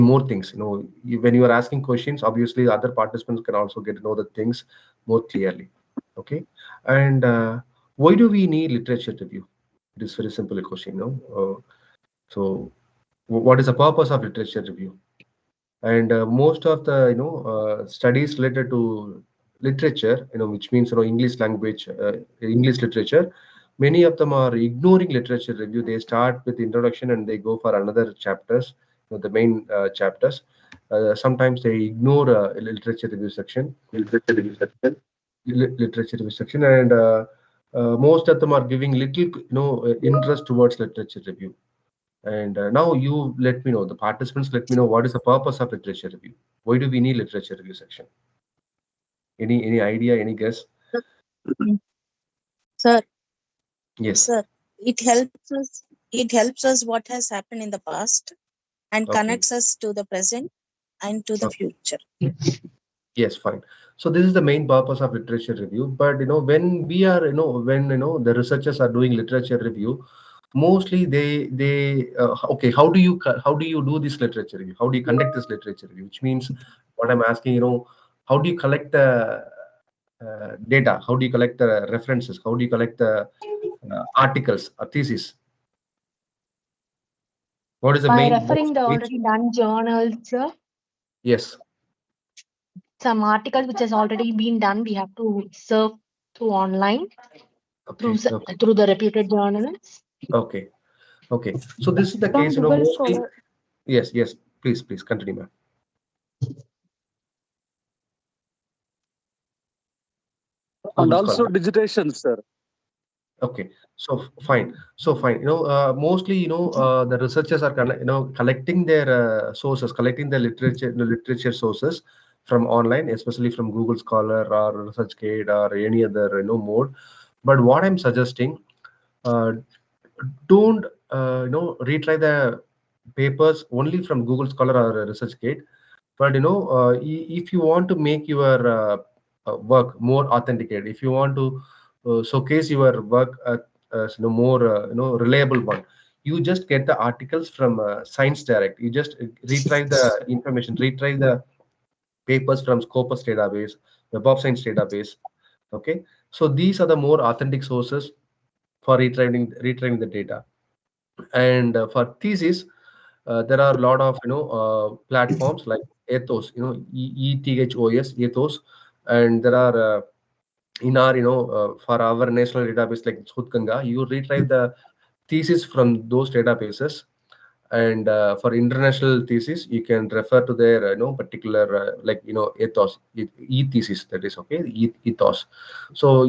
more things. When you are asking questions, obviously the other participants can also get to know the things more clearly. Okay. And why do we need literature review? It is very simple question. So what is the purpose of literature review? And most of the studies related to literature, which means English language, English literature, many of them are ignoring literature review. They start with introduction and they go for another chapters, the main chapters. Sometimes they ignore literature review section, literature review section, and most of them are giving little interest towards literature review. And now you let me know, the participants let me know, what is the purpose of literature review? Why do we need literature review section? Any idea, any guess? Sir. Yes. Sir, it helps us what has happened in the past and connects us to the present and to the future. Yes, fine. So this is the main purpose of literature review. But when we are when the researchers are doing literature review, mostly they okay, how do you do this literature review? How do you conduct this literature review? Which means, what I'm asking, how do you collect the data? How do you collect the references? How do you collect the articles or thesis? What is the main? By referring the already done journals, sir. Yes. Some articles which has already been done, we have to serve through online, through the reputed journals. Okay. So this is the case, mostly. Yes. Please continue, ma'am. And also digitation, sir. Okay, so fine. Mostly, the researchers are collecting their sources, collecting the literature sources from online, especially from Google Scholar or ResearchGate or any other mode. But what I'm suggesting, don't retry the papers only from Google Scholar or ResearchGate. But if you want to make your work more authenticated, if you want to showcase your work as more reliable one, you just get the articles from Science Direct. You just retry the information, retry the papers from Scopus database, Web of Science database. Okay, so these are the more authentic sources for retrieving the data. And for thesis, there are a lot of platforms like Ethos, Ethos, and there are in our for our national database like Sudganga, you retrieve the thesis from those databases. And for international thesis, you can refer to their particular like Ethos, thesis, that is okay, Ethos. So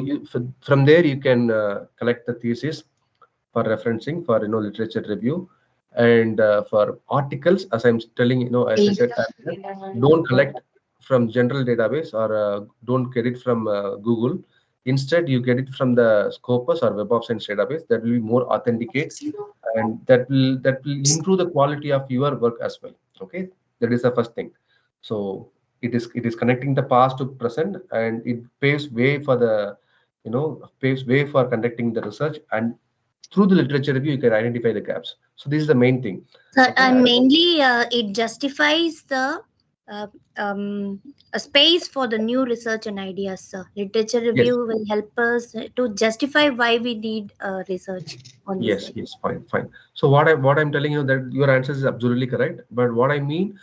from there you can collect the thesis for referencing, for literature review. And for articles, as I'm telling, as I said, don't collect from general database or don't get it from Google. Instead, you get it from the Scopus or Web of Science database. That will be more authenticate, and that will improve the quality of your work as well. Okay, that is the first thing. So it is connecting the past to present, and it paves way for the paves way for conducting the research. And through the literature review, you can identify the gaps. So this is the main thing. And mainly it justifies the a space for the new research and ideas, sir. Literature review will help us to justify why we need research on this. Yes, fine. So what I'm telling you, that your answer is absolutely correct. But what I mean,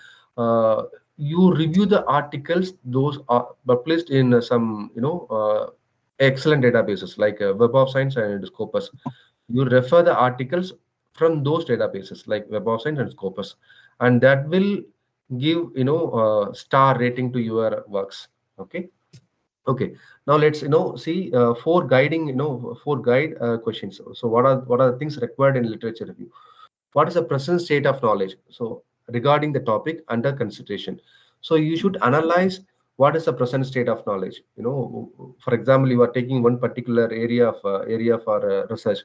you review the articles; those are published in some excellent databases like Web of Science and Scopus. You refer the articles from those databases like Web of Science and Scopus, and that will give star rating to your works. Okay. Now let's see four guide questions. So what are the things required in literature review? What is the present state of knowledge? So regarding the topic under consideration, so you should analyze what is the present state of knowledge. For example, you are taking one particular area for research.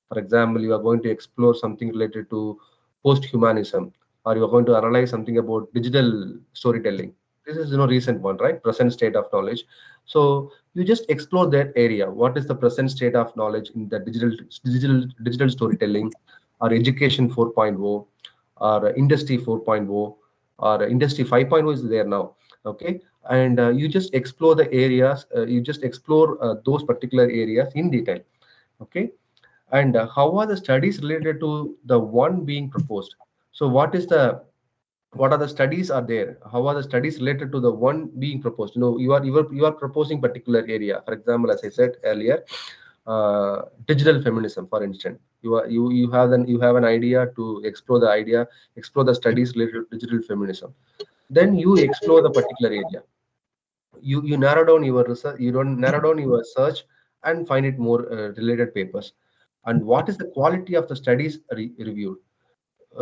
For example, you are going to explore something related to post-humanism, or you are going to analyze something about digital storytelling. This is recent one, right? Present state of knowledge. So you just explore that area. What is the present state of knowledge in the digital storytelling, or education 4.0, or industry 4.0, or industry 5.0 is there now. Okay, and you just explore the areas, you just explore those particular areas in detail. Okay, and how are the studies related to the one being proposed? So what are the studies are there? How are the studies related to the one being proposed? You are proposing particular area. For example, as I said earlier, digital feminism, for instance. You have an idea to explore the studies related to digital feminism. Then you explore the particular area. You narrow down your research. You don't narrow down your search and find it more related papers. And what is the quality of the studies reviewed?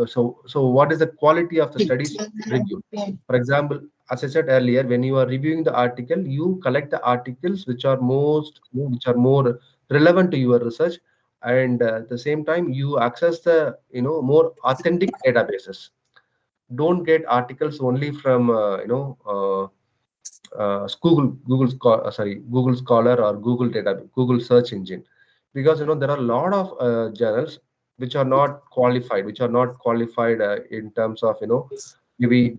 So what is the quality of the studies reviewed? For example, as I said earlier, when you are reviewing the article, you collect the articles which are more relevant to your research, and at the same time you access the more authentic databases. Don't get articles only from Google Scholar or Google search engine, because there are a lot of journals which are not qualified, in terms of we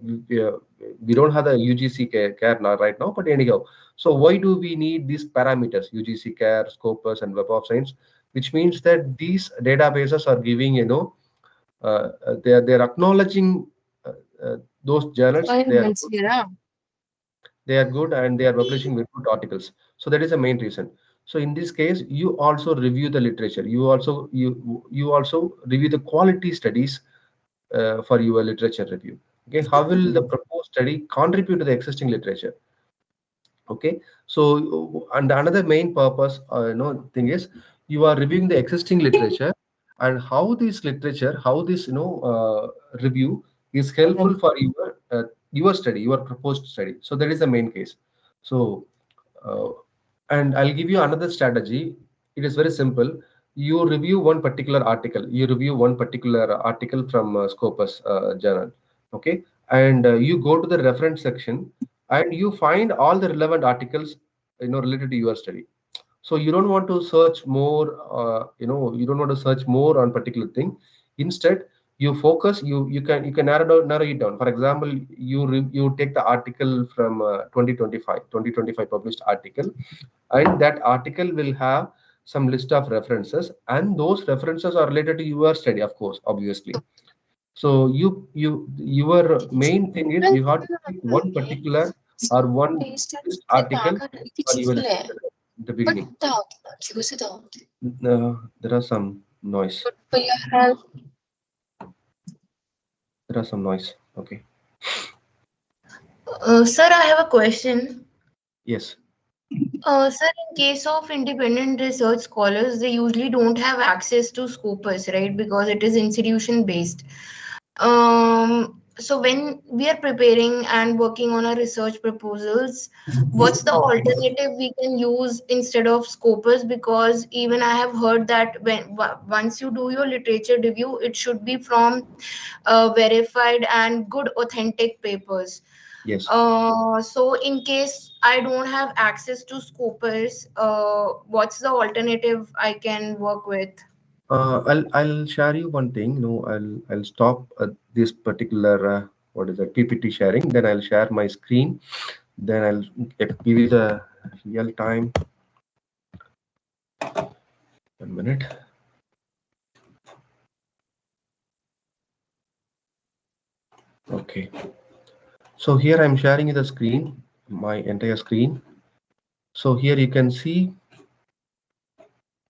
don't have the UGC care now right now, but anyhow. So why do we need these parameters, UGC care, Scopus, and Web of Science? Which means that these databases are giving they're acknowledging those journals. They are good and they are publishing with good articles. So that is the main reason. So in this case, you also review the literature. You also review the quality studies for your literature review. Okay, how will the proposed study contribute to the existing literature? Okay, so and another main purpose thing is, you are reviewing the existing literature, and how this review is helpful for your study, your proposed study. So that is the main case. So and I'll give you another strategy. It is very simple. You review one particular article. From Scopus journal. Okay, and you go to the reference section and you find all the relevant articles related to your study. So you don't want to search more. You don't want to search more on particular thing. Instead, you focus. You can narrow it down. For example, you take the article from 2025 published article, and that article will have some list of references, and those references are related to your study, of course, obviously. So your main thing is, you have to pick one particular or one article for your literature in the beginning. There are some noise. There are some noise. Okay. Sir, I have a question. Yes. Sir, in case of independent research scholars, they usually don't have access to Scopus, right? Because it is institution based. So when we are preparing and working on our research proposals, what's the alternative we can use instead of Scopus? Because even I have heard that once you do your literature review, it should be from verified and good authentic papers. Yes. So in case I don't have access to Scopus, what's the alternative I can work with? I'll share you one thing. I'll stop this particular what is that PPT sharing. Then I'll share my screen. Then I'll give you the real time. 1 minute. Okay. So here I'm sharing you the screen, my entire screen. So here you can see.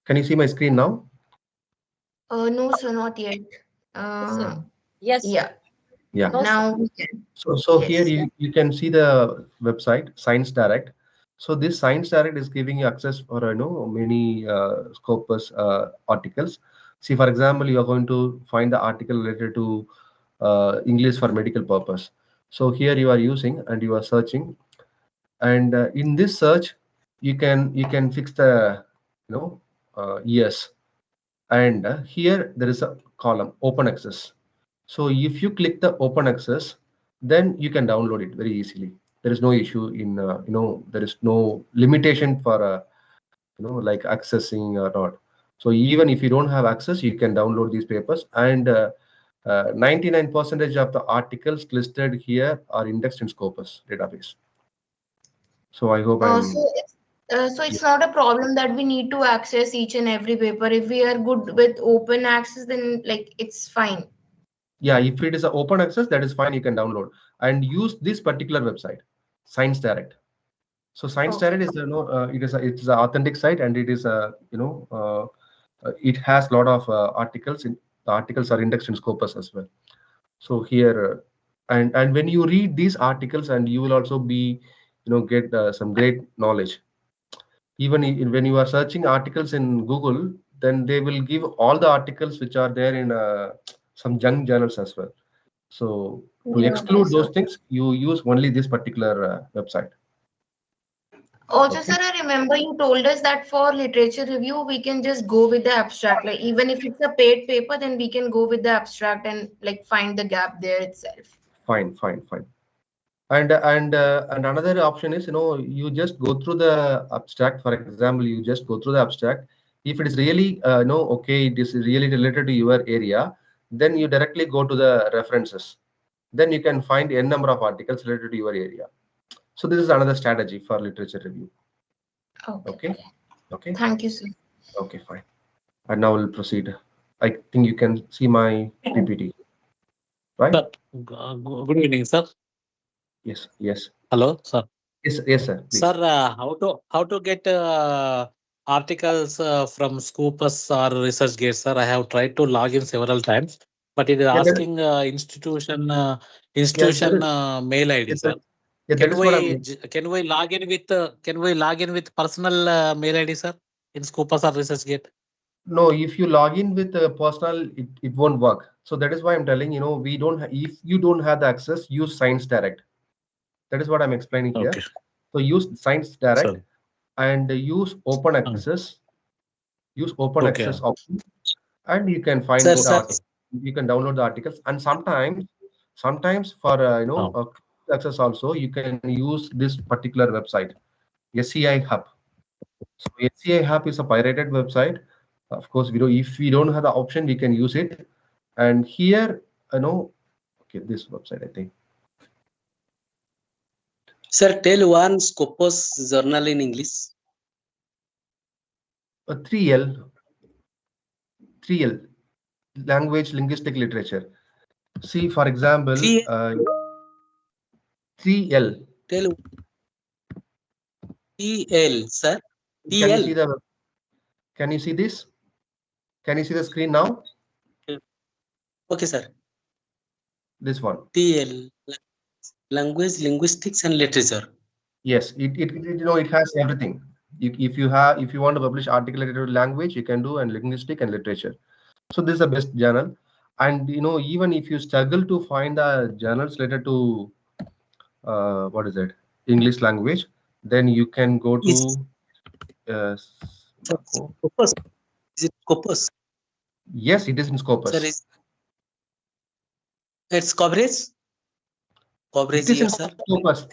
Can you see my screen now? No, sir, not yet. Yes. Yeah. Yeah. Now we can. So Yes. here you can see the website Science Direct. So this Science Direct is giving you access for many Scopus articles. See, for example, you are going to find the article related to English for medical purpose. So here you are using and you are searching, and in this search you can fix the yes, and here there is a column open access. So if you click the open access, then you can download it very easily. There is no issue in there is no limitation for like accessing or not. So even if you don't have access, you can download these papers, and 99% of the articles listed here are indexed in Scopus database. So I hope I'm... So it's not a problem that we need to access each and every paper. If we are good with open access, then like it's fine. Yeah, if it is an open access, that is fine. You can download and use this particular website, Science Direct. So Science Direct is it's an authentic site, and it is it has a lot of articles. The articles are indexed in Scopus as well. So here, and when you read these articles, and you will also be get some great knowledge. Even when you are searching articles in Google, then they will give all the articles which are there in some junk journals as well. So to exclude those things, you use only this particular website. Also, sir, I remember you told us that for literature review, we can just go with the abstract. Like even if it's a paid paper, then we can go with the abstract and like find the gap there itself. Fine. And another option is, you just go through the abstract. For example, you just go through the abstract. If it is really okay, it is really related to your area, then you directly go to the references. Then you can find n number of articles related to your area. So this is another strategy for literature review. Okay. Thank you, sir. Okay, fine. And now we'll proceed. I think you can see my PPT, right? Good evening, sir. Yes. Hello, sir. Yes, sir. Please. Sir, how to get articles from Scopus or ResearchGate, sir? I have tried to log in several times, but it is asking institution mail ID, sir. Can we log in with personal mail ID, sir, in Scopus or ResearchGate? No, if you log in with a personal, it won't work. So that is why I'm telling we don't. If you don't have the access, use Science Direct. That is what I'm explaining here. So use Science Direct and use open access. Use open access option, and you can find the articles. You can download the articles, and sometimes for access also, you can use this particular website, SCI Hub. So SCI Hub is a pirated website. Of course, if we don't have the option, we can use it. And here, okay, this website, I think. Sir, tell one Scopus journal in English. 3L, language, linguistic, literature. See, for example, 3L. Tell 3L, sir. Can you see this? Can you see the screen now? Okay, sir. This one. TL, language, linguistics, and literature. Yes, it has everything. If you want to publish article related to language, you can do, and linguistic and literature. So this is the best journal. And even if you struggle to find the journals related to English language, then you can go to Scopus. Is it Scopus? Yes, it is in Scopus. Sir, it's coverage. Coverage here, sir. Scopus.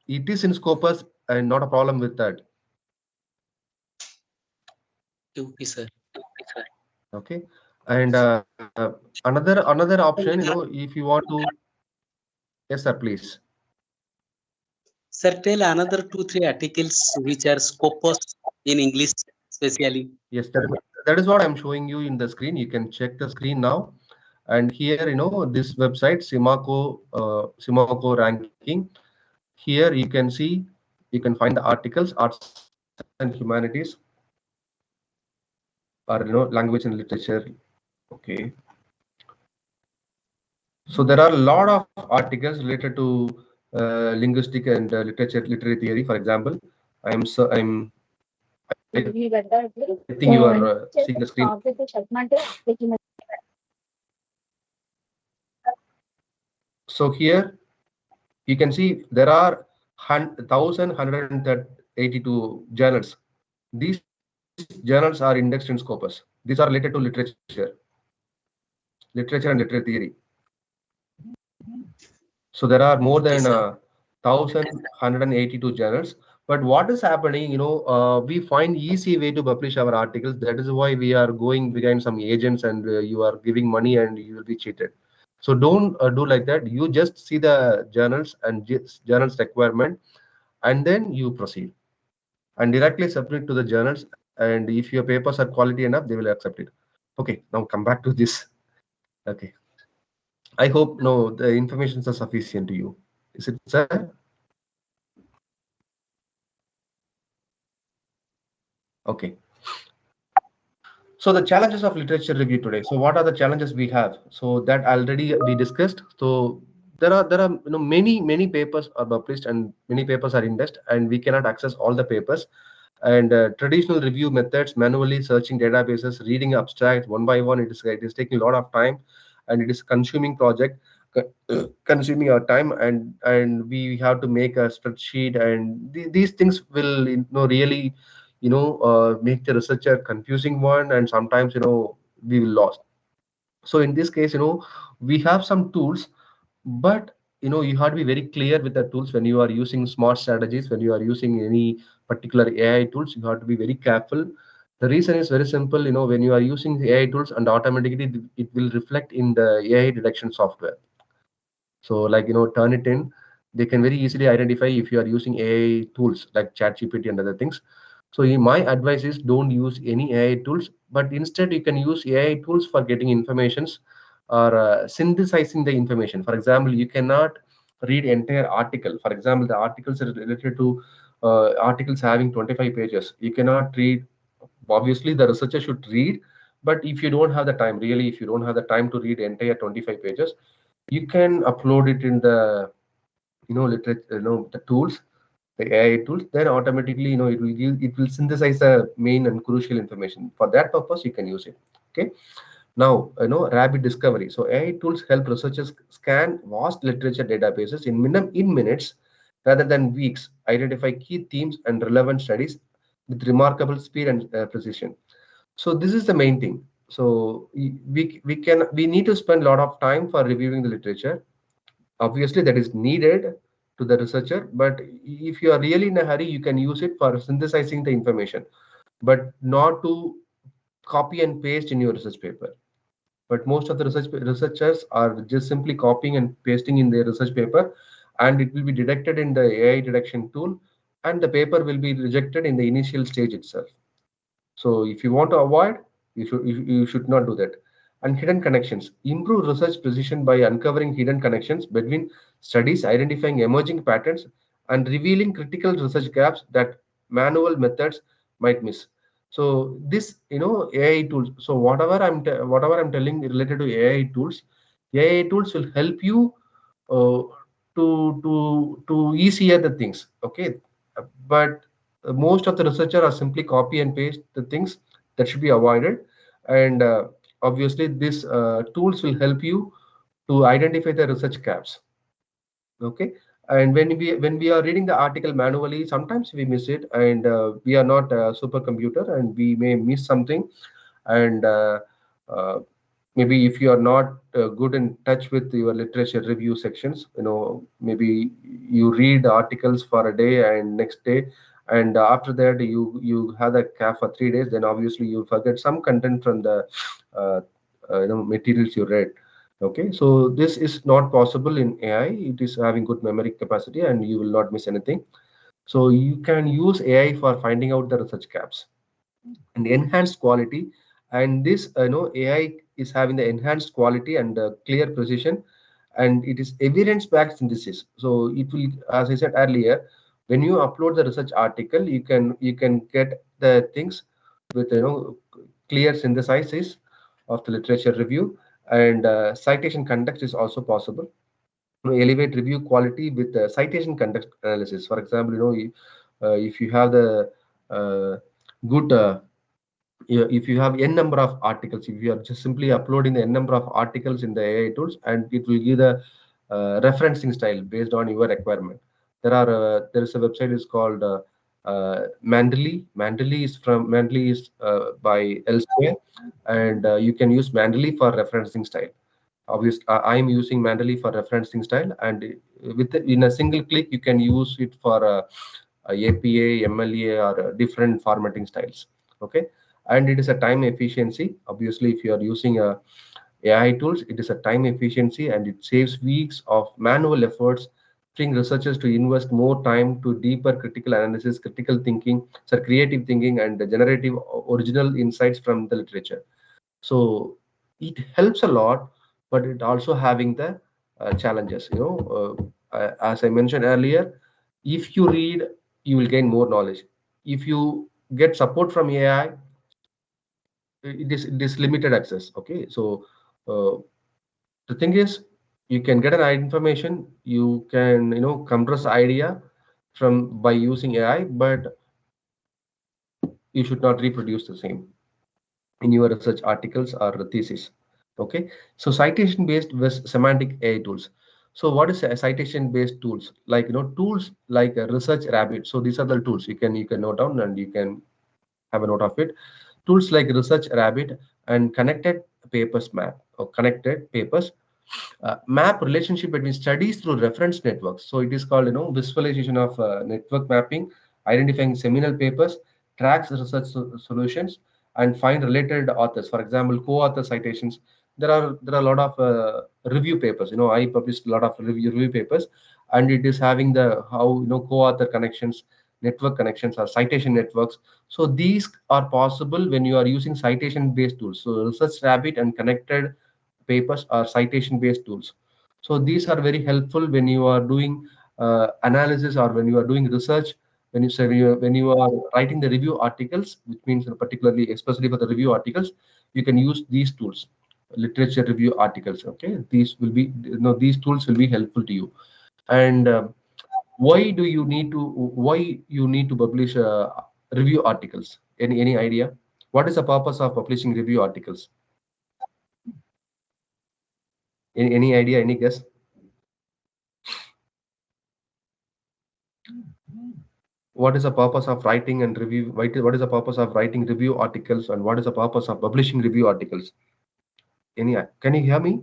It is in Scopus, and not a problem with that. Okay, sir. Okay, and another option, if you want to. Yes, sir. Please. Sir, tell another 2-3 articles which are Scopus in English, especially. Yes, that is what I'm showing you in the screen. You can check the screen now. And here, this website, Simaco ranking. Here you can see, you can find the articles, arts and humanities, or language and literature. Okay. So there are a lot of articles related to linguistic and literary theory. For example, I think you are seeing the screen. So here you can see there are 1,182 journals. These journals are indexed in Scopus. These are related to literature and literary theory. So there are more than 1,182 journals. But what is happening, we find easy way to publish our articles. That is why we are going behind some agents, and you are giving money and you will be cheated. So don't do like that. You just see the journals and journals requirement, and then you proceed and directly submit to the journals. And if your papers are quality enough, they will accept it. Okay, now come back to this. Okay, I hope no the information is sufficient to you. Is it, sir? Okay. So the challenges of literature review today. So what are the challenges we have? So that already we discussed. So there are many papers are published and many papers are indexed, and we cannot access all the papers. And traditional review methods, manually searching databases, reading abstracts one by one, it is taking a lot of time, and it is consuming project, consuming our time, and we have to make a spreadsheet, and these things will really make the researcher confusing one, and sometimes we will lost. So in this case, we have some tools, but you have to be very clear with the tools. When you are using smart strategies, when you are using any particular AI tools, you have to be very careful. The reason is very simple. When you are using the AI tools, and automatically it will reflect in the AI detection software. So like Turnitin, they can very easily identify if you are using AI tools like ChatGPT and other things. So my advice is don't use any AI tools, but instead you can use AI tools for getting informations or synthesizing the information. For example, you cannot read entire article. For example, the articles are related to articles having 25 pages. You cannot read. Obviously, the researcher should read, but if you don't have the time, really, if you don't have the time to read entire 25 pages, you can upload it in the literature, the tools, the AI tools. Then automatically, it will synthesize the main and crucial information. For that purpose, you can use it. Okay. Now, rapid discovery. So AI tools help researchers scan vast literature databases in minutes rather than weeks, identify key themes and relevant studies with remarkable speed and precision. So this is the main thing. So we need to spend a lot of time for reviewing the literature. Obviously, that is needed to the researcher, but if you are really in a hurry, you can use it for synthesizing the information, but not to copy and paste in your research paper. But most of the researchers are just simply copying and pasting in their research paper, and it will be detected in the AI detection tool, and the paper will be rejected in the initial stage itself. So if you want to avoid, you should not do that. And hidden connections. Improve research precision by uncovering hidden connections between studies, identifying emerging patterns, and revealing critical research gaps that manual methods might miss. So this, AI tools. So whatever I'm telling related to AI tools will help you uh, to easier the things. Okay, but most of the researcher are simply copy and paste the things that should be avoided. And obviously these tools will help you to identify the research gaps. Okay, and when we are reading the article manually, sometimes we miss it, and we are not a supercomputer, and we may miss something. And uh, maybe if you are not good in touch with your literature review sections, maybe you read articles for a day and next day, and after that you have that cap for 3 days, then obviously you forget some content from the uh, materials you read. Okay, so this is not possible in AI. It is having good memory capacity, and you will not miss anything. So you can use AI for finding out the research gaps and enhanced quality. And this AI is having the enhanced quality and clear precision, and it is evidence-backed synthesis. So it will, as I said earlier, when you upload the research article, you can get the things with clear synthesis of the literature review. And citation context is also possible. Elevate review quality with citation context analysis. For example, if you have the good if you have n number of articles, if you are just simply uploading the n number of articles in the AI tools, and it will give the referencing style based on your requirement. There is a website is called Mandely. Mandely is by Elsewhere, and you can use Mandely for referencing style. Obviously, I'm using Mandely for referencing style, and in a single click you can use it for APA, MLA, or different formatting styles. Okay, and it is a time efficiency. Obviously, if you are using AI tools, it is a time efficiency and it saves weeks of manual efforts, freeing researchers to invest more time to deeper critical analysis, critical thinking, so creative thinking, and the generative original insights from the literature. So it helps a lot, but it also having the challenges. As I mentioned earlier, if you read, you will gain more knowledge. If you get support from AI, it is limited access. Okay, so the thing is, you can get an information, you can compress idea from by using AI, but you should not reproduce the same in your research articles or thesis. Okay, so citation based with semantic AI tools. So what is a citation based tools? Like tools like a research rabbit. So these are the tools you can note down and you can have a note of it. Tools like research rabbit and connected papers map or connected papers map relationship between studies through reference networks. So it is called visualization of network mapping, identifying seminal papers, tracks research solutions, and find related authors. For example, co-author citations. There are a lot of review papers. I published a lot of review papers, and it is having the how co-author connections, network connections, or citation networks. So these are possible when you are using citation based tools. So research rabbit and connected papers are citation based tools. So these are very helpful when you are doing analysis or when you are doing research, when you say when you are writing the review articles, which means particularly especially for the review articles, you can use these tools, literature review articles. Okay, these will be these tools will be helpful to you. And why you need to publish review articles? Any idea? What is the purpose of publishing review articles? Any idea? Any guess? What is the purpose of writing and review? What is the purpose of writing review articles, and what is the purpose of publishing review articles? Can you hear me?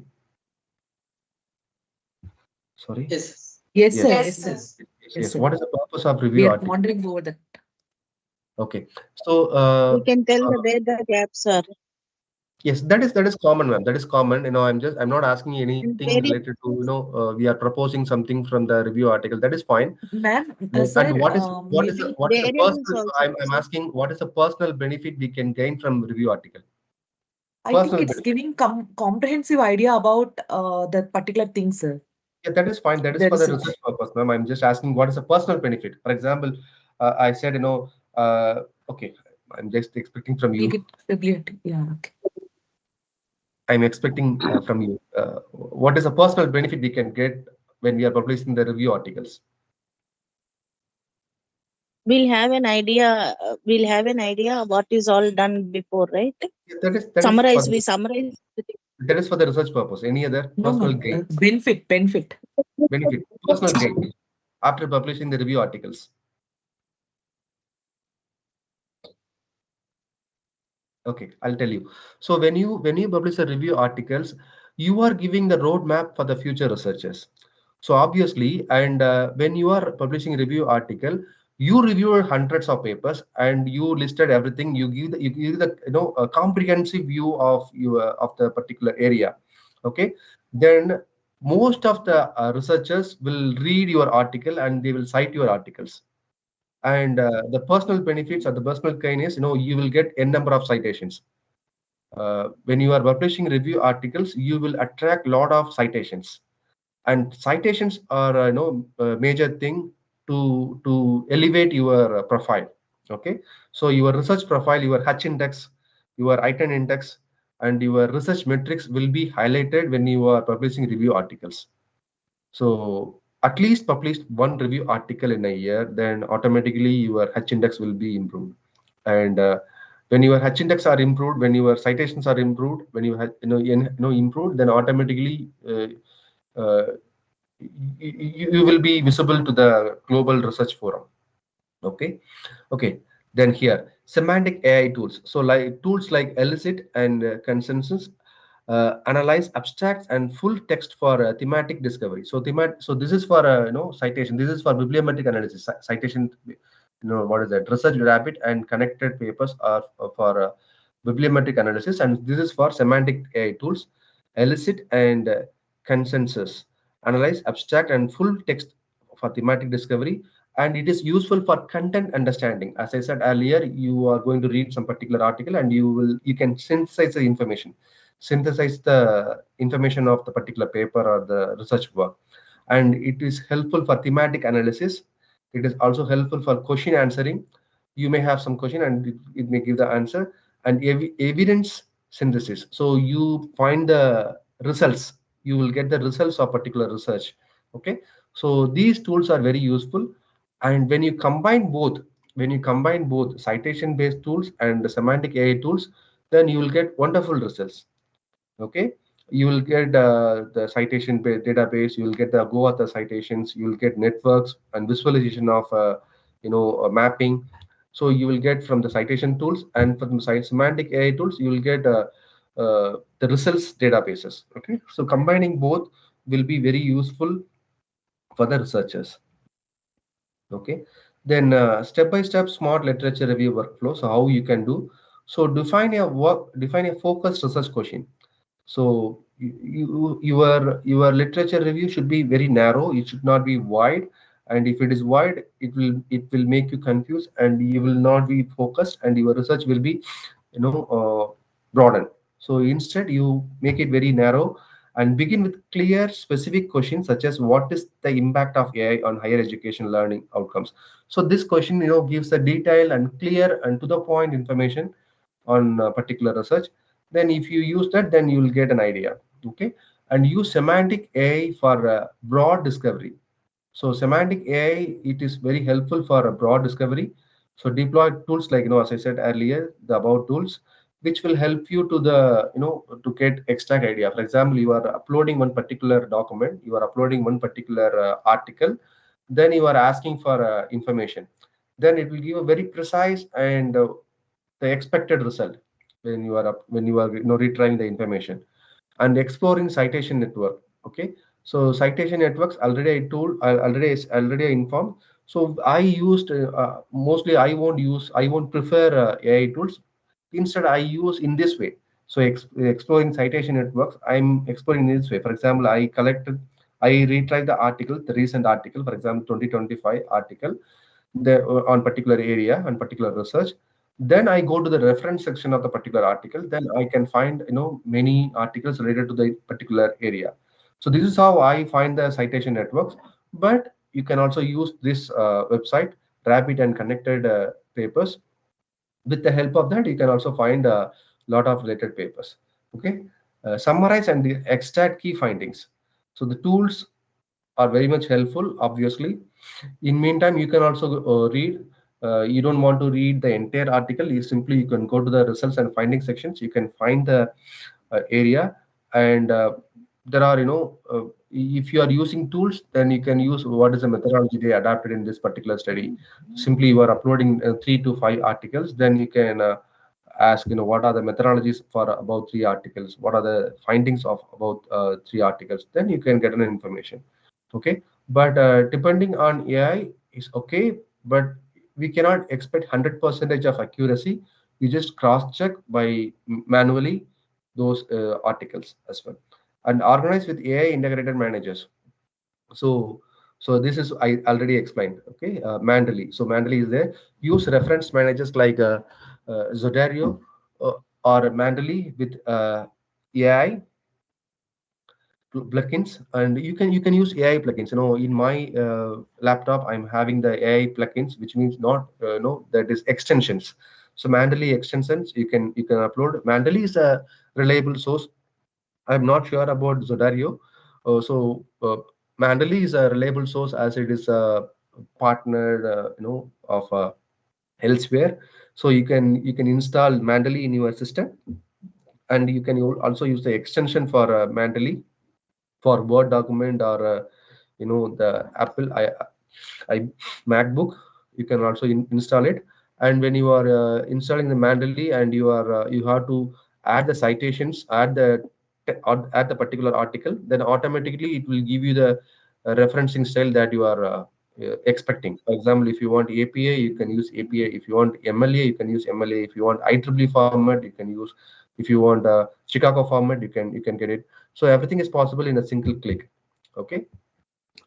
Sorry. Yes. Yes, sir. Yes. Yes, sir. Yes. What is the purpose of We review are articles? wondering over that. Okay. So We can tell where the gaps are. yes, that is common, ma'am. That is common. I'm not asking anything Very related to we are proposing something from the review article. That is fine. Ma'am, And sir, what is maybe the variables personal? also. I'm asking what is the personal benefit we can gain from review article? I think Personal it's benefit. giving comprehensive idea about that particular thing, sir. Yeah, that is fine. That is The for the research. research purpose, ma'am. I'm just asking what is the personal benefit. For example, I said, okay, I'm just expecting from Make you. it bibliography. Yeah. Okay. I'm expecting from you. What is the personal benefit we can get when we are publishing the review articles? We'll have an idea. We'll have an idea what is all done before, right? Yeah, that is Summarize. We summarize. that is for the research purpose. Any other No, personal no. gain? Benefit. Benefit, personal gain after publishing the review articles. Okay, I'll tell you. So when you publish the review articles, you are giving the roadmap for the future researchers. So obviously, and when you are publishing a review article, you review hundreds of papers and you listed everything. You give the a comprehensive view of of the particular area. Okay, then most of the researchers will read your article and they will cite your articles. And the personal benefits or the personal gain is you will get n number of citations. When you are publishing review articles, you will attract a lot of citations, and citations are a major thing to elevate your profile. Okay, so your research profile, your H index, your I10 index, and your research metrics will be highlighted when you are publishing review articles. So at least publish one review article in a year, then automatically your H index will be improved. And when your H index are improved, when your citations are improved, when you have improved, then automatically you will be visible to the global research forum. Okay, then here semantic AI tools. So like tools like elicit and consensus analyze abstracts and full text for thematic discovery. So this is for citation. This is for bibliometric analysis. Citation, what is that? Research rabbit and connected papers are for bibliometric analysis, and this is for semantic AI tools. elicit and consensus, analyze abstract and full text for thematic discovery, and it is useful for content understanding. As I said earlier, you are going to read some particular article and you can synthesize the information, of the particular paper or the research work, and it is helpful for thematic analysis. It is also helpful for question answering. You may have some question and it may give the answer, and evidence synthesis. So you find the results, you will get the results of particular research. Okay, so these tools are very useful, and when you combine both, citation based tools and the semantic AI tools, then you will get wonderful results. Okay, you will get the citation database, you will get the go author citations, you will get networks and visualization of mapping. So you will get from the citation tools, and from the semantic AI tools you will get the results databases. Okay, so combining both will be very useful for the researchers. Okay, then step-by-step smart literature review workflow. So how you can do, so define a focused research question. So your literature review should be very narrow, it should not be wide, and if it is wide, it will make you confused and you will not be focused, and your research will be broadened. So instead you make it very narrow and begin with clear specific questions such as what is the impact of AI on higher education learning outcomes. So this question gives a detailed and clear and to the point information on particular research. Then if you use that, then you will get an idea. Okay, and use semantic AI for broad discovery. So semantic AI, it is very helpful for a broad discovery. So deploy tools like as I said earlier, the about tools, which will help you to the to get extract idea. For example, you are uploading one particular document, you are uploading one particular article, then you are asking for information, then it will give a very precise and the expected result when you are retrying the information. And exploring citation network. Okay, so citation networks already I told, already informed. So I used mostly I won't prefer AI tools. Instead I use in this way. So exploring citation networks, I'm exploring in this way. For example, I retried the article, the recent article, for example 2025 article, on particular area and particular research. Then I go to the reference section of the particular article, then I can find many articles related to the particular area. So this is how I find the citation networks. But you can also use this website, rapid and connected papers. With the help of that, you can also find a lot of related papers. Okay, summarize and extract key findings. So the tools are very much helpful, obviously. In meantime, you can also read. You don't want to read the entire article. You can go to the results and findings sections. You can find the area, and there are if you are using tools, then you can use what is the methodology they adapted in this particular study. Simply you are uploading 3 to 5 articles, then you can ask what are the methodologies for about 3 articles, what are the findings of about 3 articles, then you can get an information. Okay, but depending on AI is okay, but we cannot expect 100% of accuracy. You just cross check by manually those articles as well. And organize with AI integrated managers. So this is I already explained. Okay, Mandaly. So Mandaly is there. Use reference managers like Zodario or Mandaly with AI plugins, and you can use AI plugins. In my laptop I'm having the AI plugins, which means not that is extensions. So Mandaly extensions you can upload. Mandaly is a reliable source. I'm not sure about Zodario. Mandaly is a reliable source as it is partnered of elsewhere. So you can install Mandaly in your system, and you can also use the extension for Mandaly for Word document or the Apple MacBook. You can also install it. And when you are installing the Mandaly and you have to add the citations, add the particular article, then automatically it will give you the referencing style that you are expecting. For example, if you want APA, you can use APA. If you want MLA, you can use MLA. If you want IEEE format, you can use. If you want Chicago format, you can get it. So everything is possible in a single click. Okay.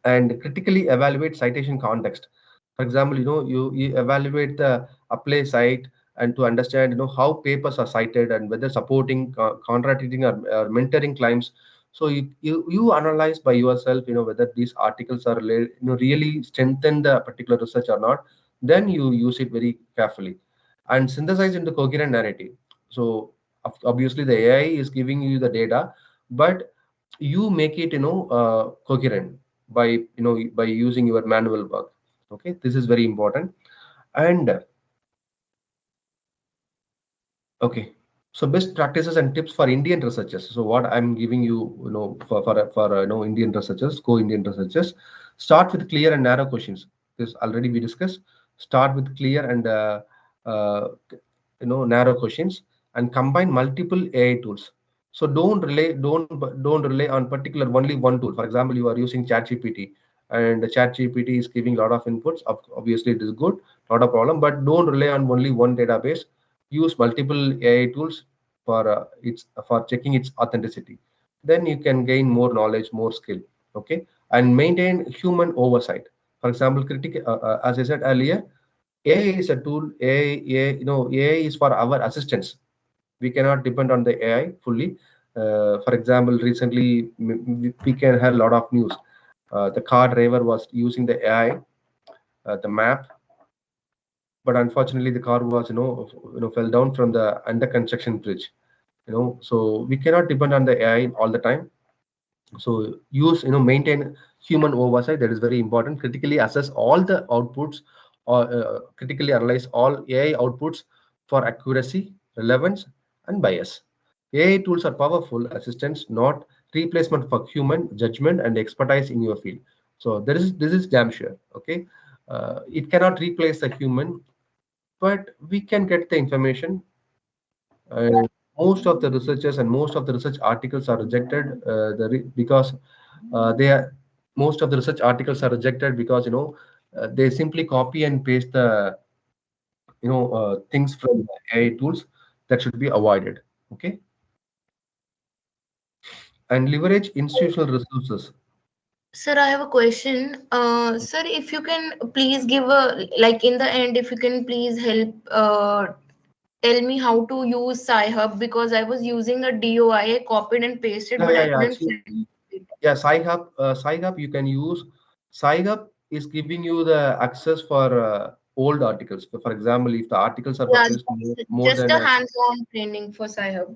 And critically evaluate citation context. For example, you evaluate the apply site and to understand how papers are cited and whether supporting, contradicting, or mentoring claims. So you analyze by yourself whether these articles are really strengthen the particular research or not. Then you use it very carefully and synthesize into coherent narrative. So obviously the AI is giving you the data, but you make it coherent by using your manual work. Okay, this is very important. And okay, so best practices and tips for Indian researchers. So what I'm giving for Indian researchers, co-Indian researchers, start with clear and narrow questions. This already we discussed. Start with clear and uh, narrow questions, and combine multiple AI tools. So don't rely on particular only one tool. For example, you are using ChatGPT, and ChatGPT is giving a lot of inputs. Obviously, it is good, not a problem. But don't rely on only one database. Use multiple AI tools for checking its authenticity. Then you can gain more knowledge, more skill. Okay, and maintain human oversight. For example, as I said earlier, AI is a tool. AI is for our assistance. We cannot depend on the AI fully. For example, recently we can have a lot of news. The car driver was using the AI, the map, but unfortunately the car was fell down from the under construction bridge. So we cannot depend on the AI all the time. So maintain human oversight. That is very important. Critically assess all the outputs, or critically analyze all AI outputs for accuracy, relevance, and bias. AI tools are powerful assistants, not replacement for human judgment and expertise in your field. So this is damn sure. Okay, it cannot replace the human, but we can get the information. And most of the researchers and most of the research articles are rejected because they are most of the research articles are rejected because they simply copy and paste the things from AI tools. That should be avoided. Okay, and leverage institutional resources. Sir, I have a question. Sir, if you can please give a, like in the end, if you can please help tell me how to use Sci-Hub, because I was using a DOI, copied and pasted, but I couldn't find it. Yeah, Sci-Hub you can use. Sci-Hub is giving you the access for old articles. For example, if the articles are published more just than a hands-on training for Sci-Hub.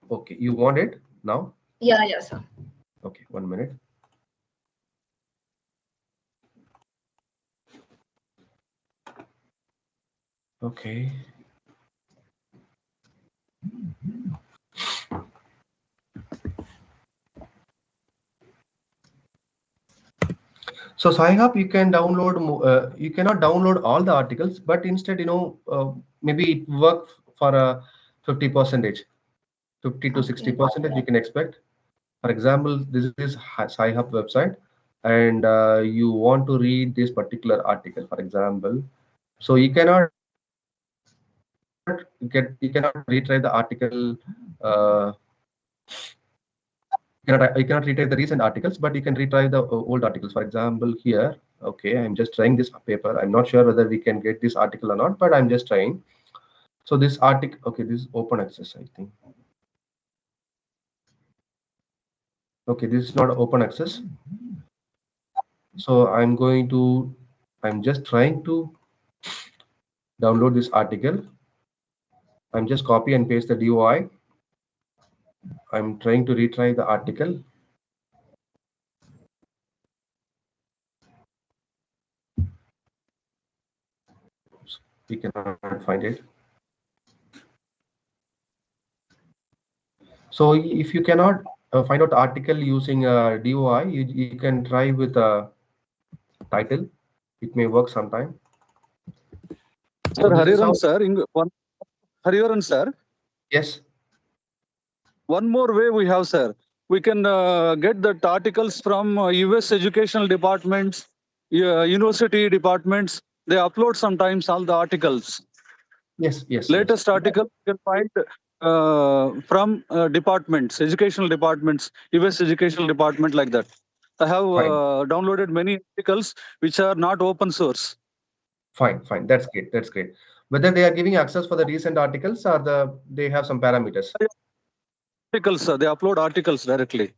Okay, you want it now? Yeah, sir. Okay, 1 minute. Okay. So Sci-Hub, you can download. You cannot download all the articles, but instead, maybe it works for a 50%, 50 to 60% you can expect. For example, this is Sci-Hub website, and you want to read this particular article, for example. So you cannot retry the article. You cannot retry the recent articles, but you can retry the old articles. For example, here, okay, I'm just trying this paper. I'm not sure whether we can get this article or not, but I'm just trying. So this article, okay, this is open access, I think. Okay, this is not open access. So I'm just trying to download this article. I'm just copy and paste the DOI. I'm trying to retry the article. We cannot find it. So if you cannot find out the article using DOI, you can try with a title. It may work sometime. Sir, Hariharan sir, Hariharan sir. Yes. One more way we have, sir. We can get the articles from US educational departments, university departments. They upload sometimes all the articles. Yes. Latest article you can find from departments, educational departments, US educational department, like that. I have downloaded many articles which are not open source. Fine. That's great. That's great. Whether they are giving access for the recent articles or they have some parameters. Articles, they upload articles directly.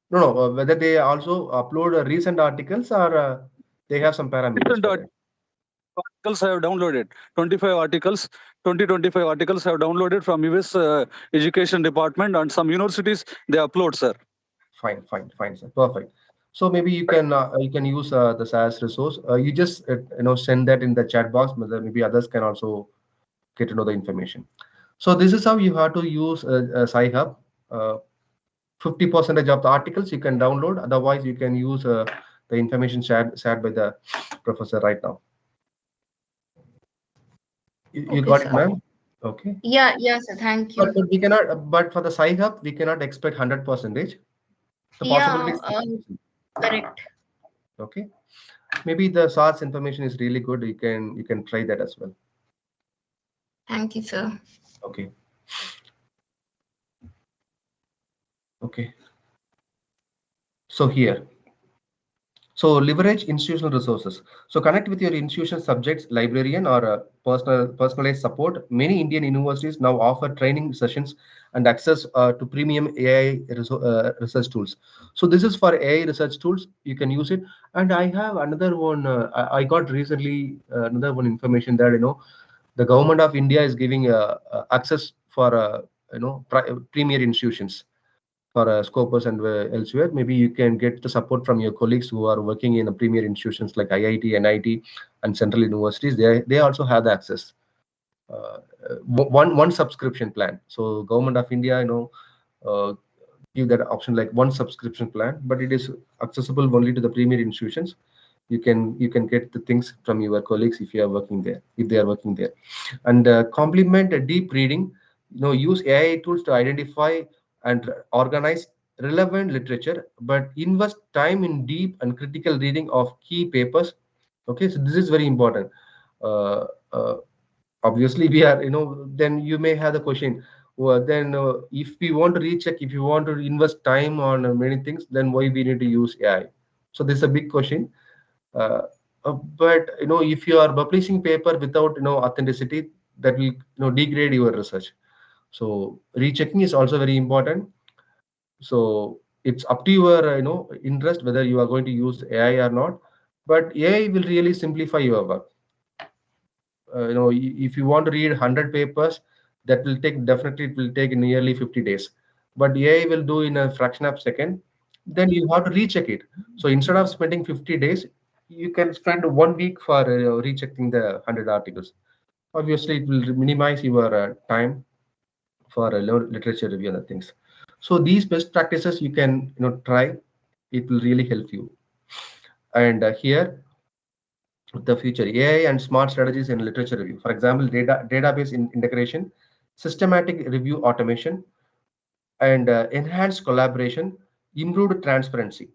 No, whether they also upload recent articles or they have some parameters. Articles I have downloaded, 25 articles, 25 articles I have downloaded from US education department, and some universities they upload, sir. Fine, sir. Perfect. So maybe you can use the SAS resource. You just send that in the chat box, but maybe others can also get to know the information. So this is how you have to use Sci-Hub. 50% of the articles you can download. Otherwise, you can use the information shared by the professor right now. You got it, ma'am? Okay. Yeah, sir. Thank you. But we cannot. But for the Sci-Hub, we cannot expect 100%. The possibilities. Correct. Okay. Maybe the source information is really good. You can try that as well. Thank you, sir. Okay. So here. So leverage institutional resources. So connect with your institution subjects, librarian, or personalized support. Many Indian universities now offer training sessions and access to premium AI research tools. So this is for AI research tools. You can use it. And I have another one. I got recently another one information that the government of India is giving access for premier institutions for Scopus and elsewhere. Maybe you can get the support from your colleagues who are working in premier institutions like IIT, NIT, and central universities. They also have the access. One subscription plan. So government of India, give that option like one subscription plan, but it is accessible only to the premier institutions. You can get the things from your colleagues if they are working there, and complement deep reading. Use AI tools to identify and organize relevant literature, but invest time in deep and critical reading of key papers. Okay, so this is very important. Obviously, we are, then you may have the question, well, then if we want to recheck, if you want to invest time on many things, then why we need to use AI? So this is a big question. But if you are publishing paper without authenticity, that will degrade your research. So rechecking is also very important. So it's up to your interest whether you are going to use AI or not. But AI will really simplify your work. If you want to read 100 papers, that will take nearly 50 days. But AI will do in a fraction of a second. Then you have to recheck it. So instead of spending 50 days, you can spend 1 week for rechecking the 100 articles. Obviously, it will minimize your time for literature review and other things. So these best practices you can try. It will really help you. And here, the future AI and smart strategies in literature review. For example, database integration, systematic review automation, and enhanced collaboration, improved transparency.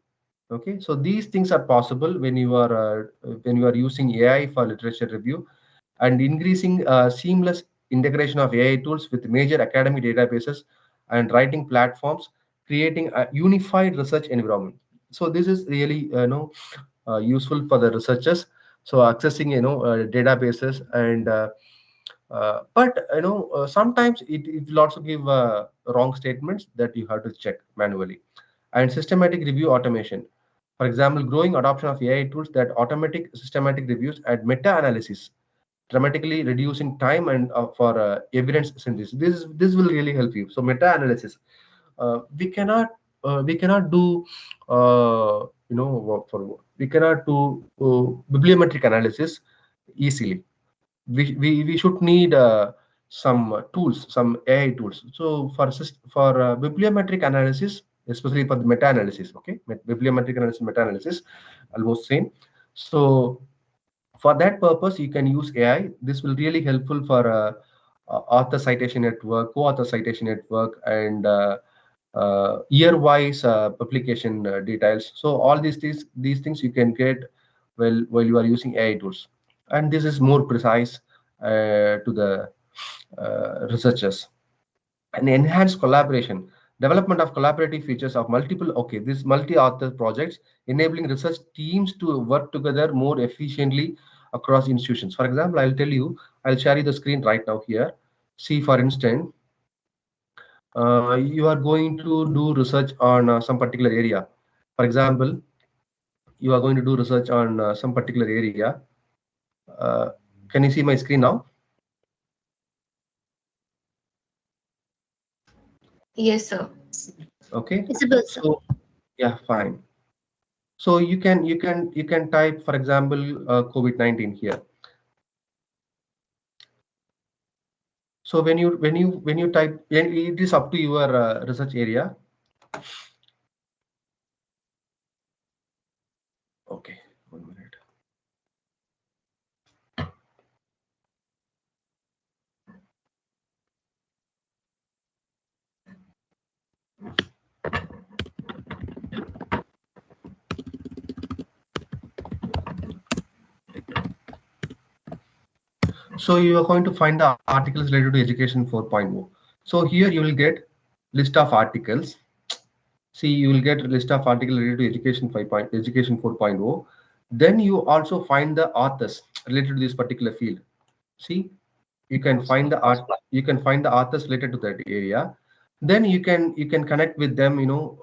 Okay, so these things are possible when you are using AI for literature review, and increasing seamless integration of AI tools with major academic databases and writing platforms, creating a unified research environment. So this is really useful for the researchers. So accessing databases and but sometimes it will also give wrong statements that you have to check manually. And systematic review automation. For example, growing adoption of AI tools that automatic systematic reviews and meta-analysis, dramatically reducing time and for evidence synthesis. This will really help you. So meta-analysis, we cannot do we cannot do bibliometric analysis easily. We should need some tools, some AI tools. So for bibliometric analysis, especially for the meta-analysis, okay, bibliometric analysis, meta-analysis, almost same. So for that purpose, you can use AI. This will really helpful for author citation network, co-author citation network, and year-wise publication details. So all these things you can get while you are using AI tools, and this is more precise to the researchers. and enhanced collaboration. Development of collaborative features of these multi-author projects, enabling research teams to work together more efficiently across institutions. For example, I'll share you the screen right now here. See, for instance, you are going to do research on some particular area. For example, you are going to do research on some particular area. Can you see my screen now? Yes, sir. Okay. Visible, sir. So yeah, fine. So you can type, for example, COVID-19 here. So when you type, it is up to your research area. Okay, 1 minute. So you are going to find the articles related to education 4.0. So here you will get list of articles. See, you will get a list of articles related to education 4.0. Then you also find the authors related to this particular field. See, you can find the authors related to that area. Then you can connect with them.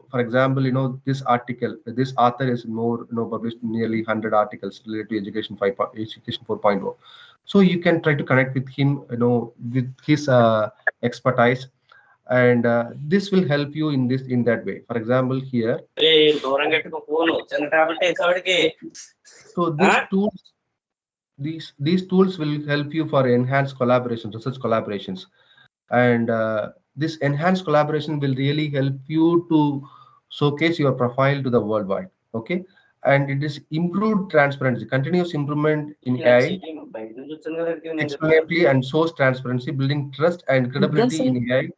For example, this author is published nearly 100 articles related to education 4.0. So you can try to connect with him, with his expertise, and this will help you in that way. For example, here, so these tools will help you for enhanced collaboration, research collaborations, and this enhanced collaboration will really help you to showcase your profile to the worldwide. Okay, and it is improved transparency, continuous improvement in AI, explanatory and source transparency, building trust and credibility in AI.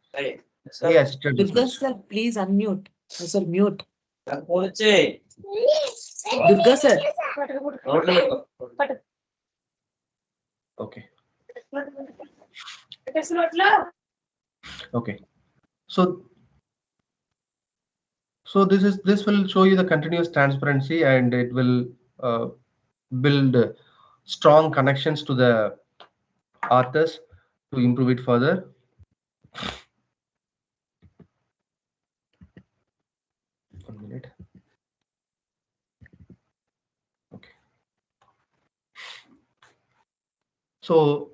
Yes, Durga sir, please unmute. Sir, mute. Durga sir. Okay. Okay. So this will show you the continuous transparency, and it will build strong connections to the authors to improve it further. One minute. Okay. So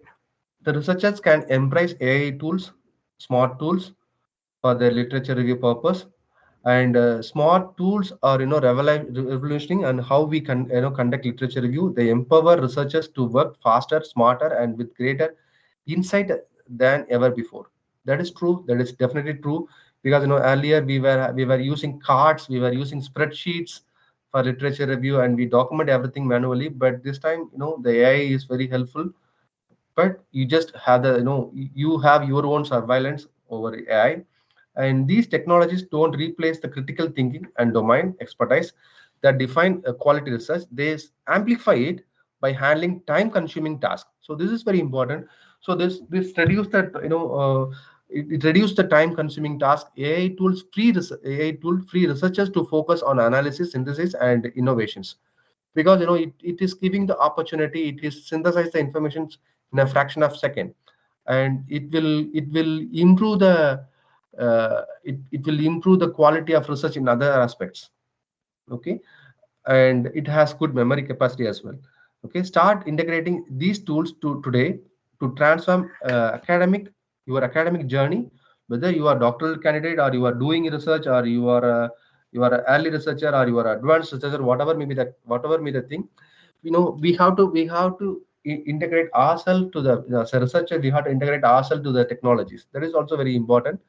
the researchers can embrace AI tools, smart tools, for their literature review purpose. And smart tools are revolutioning and how we can conduct literature review. They empower researchers to work faster, smarter, and with greater insight than ever before. That is true. That is definitely true, because earlier we were using cards, we were using spreadsheets for literature review, and we document everything manually. But this time, the AI is very helpful. But you just have you have your own surveillance over AI. And these technologies don't replace the critical thinking and domain expertise that define quality research. They amplify it by handling time-consuming tasks. So this is very important. So this reduce that it reduces the time-consuming task. AI tool free researchers to focus on analysis, synthesis, and innovations, because it is giving the opportunity. It is synthesize the information in a fraction of a second, and it will improve the it will improve the quality of research in other aspects. Okay, and it has good memory capacity as well. Okay, start integrating these tools today to transform your academic journey, whether you are doctoral candidate, or you are doing research, or you are an early researcher, or you are advanced researcher, whatever may be the thing. We have to integrate ourselves to as a researcher. We have to integrate ourselves to the technologies. That is also very important.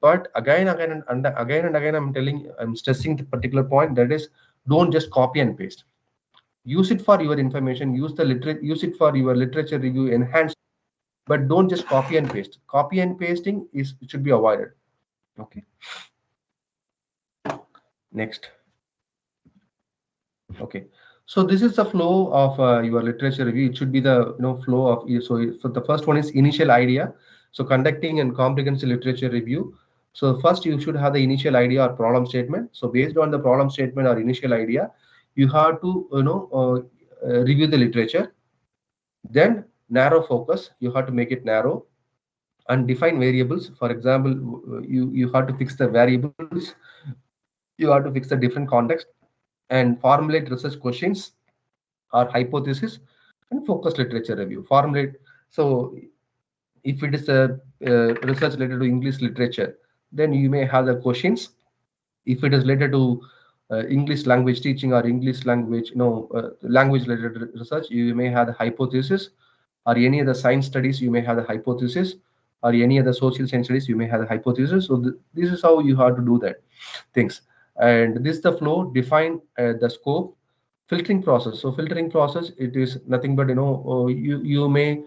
But again and again, I'm stressing the particular point, that is, don't just copy and paste. Use it for your information, use it for your literature review, enhance, but don't just copy and paste. Copy and pasting should be avoided. Okay, next. Okay, so this is the flow of your literature review. It should be the flow of, so the first one is initial idea. So conducting and comprehensive literature review. So first you should have the initial idea or problem statement. So based on the problem statement or initial idea, you have to review the literature. Then narrow focus, you have to make it narrow, and define variables. For example, you have to fix the variables, you have to fix the different context, and formulate research questions or hypothesis, and focus literature review. Formulate. So if it is a research related to English literature, then you may have the questions. If it is related to English language teaching or English language, language related research, you may have the hypothesis. Or any other science studies, you may have the hypothesis. Or any other social science studies, you may have the hypothesis. So this is how you have to do that things. And this is the flow. Define the scope. Filtering process. So filtering process, it is nothing but you may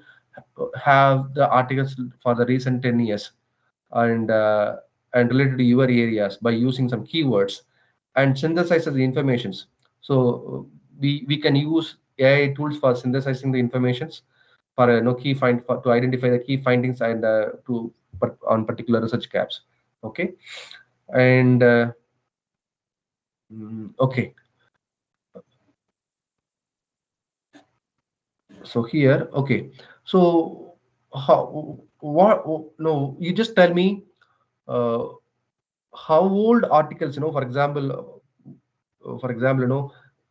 have the articles for the recent 10 years and related to your areas by using some keywords and synthesize the informations. So we can use AI tools for synthesizing the informations for to identify the key findings and on particular research gaps. Okay, and okay. So here, okay. So you just tell me how old articles, for example,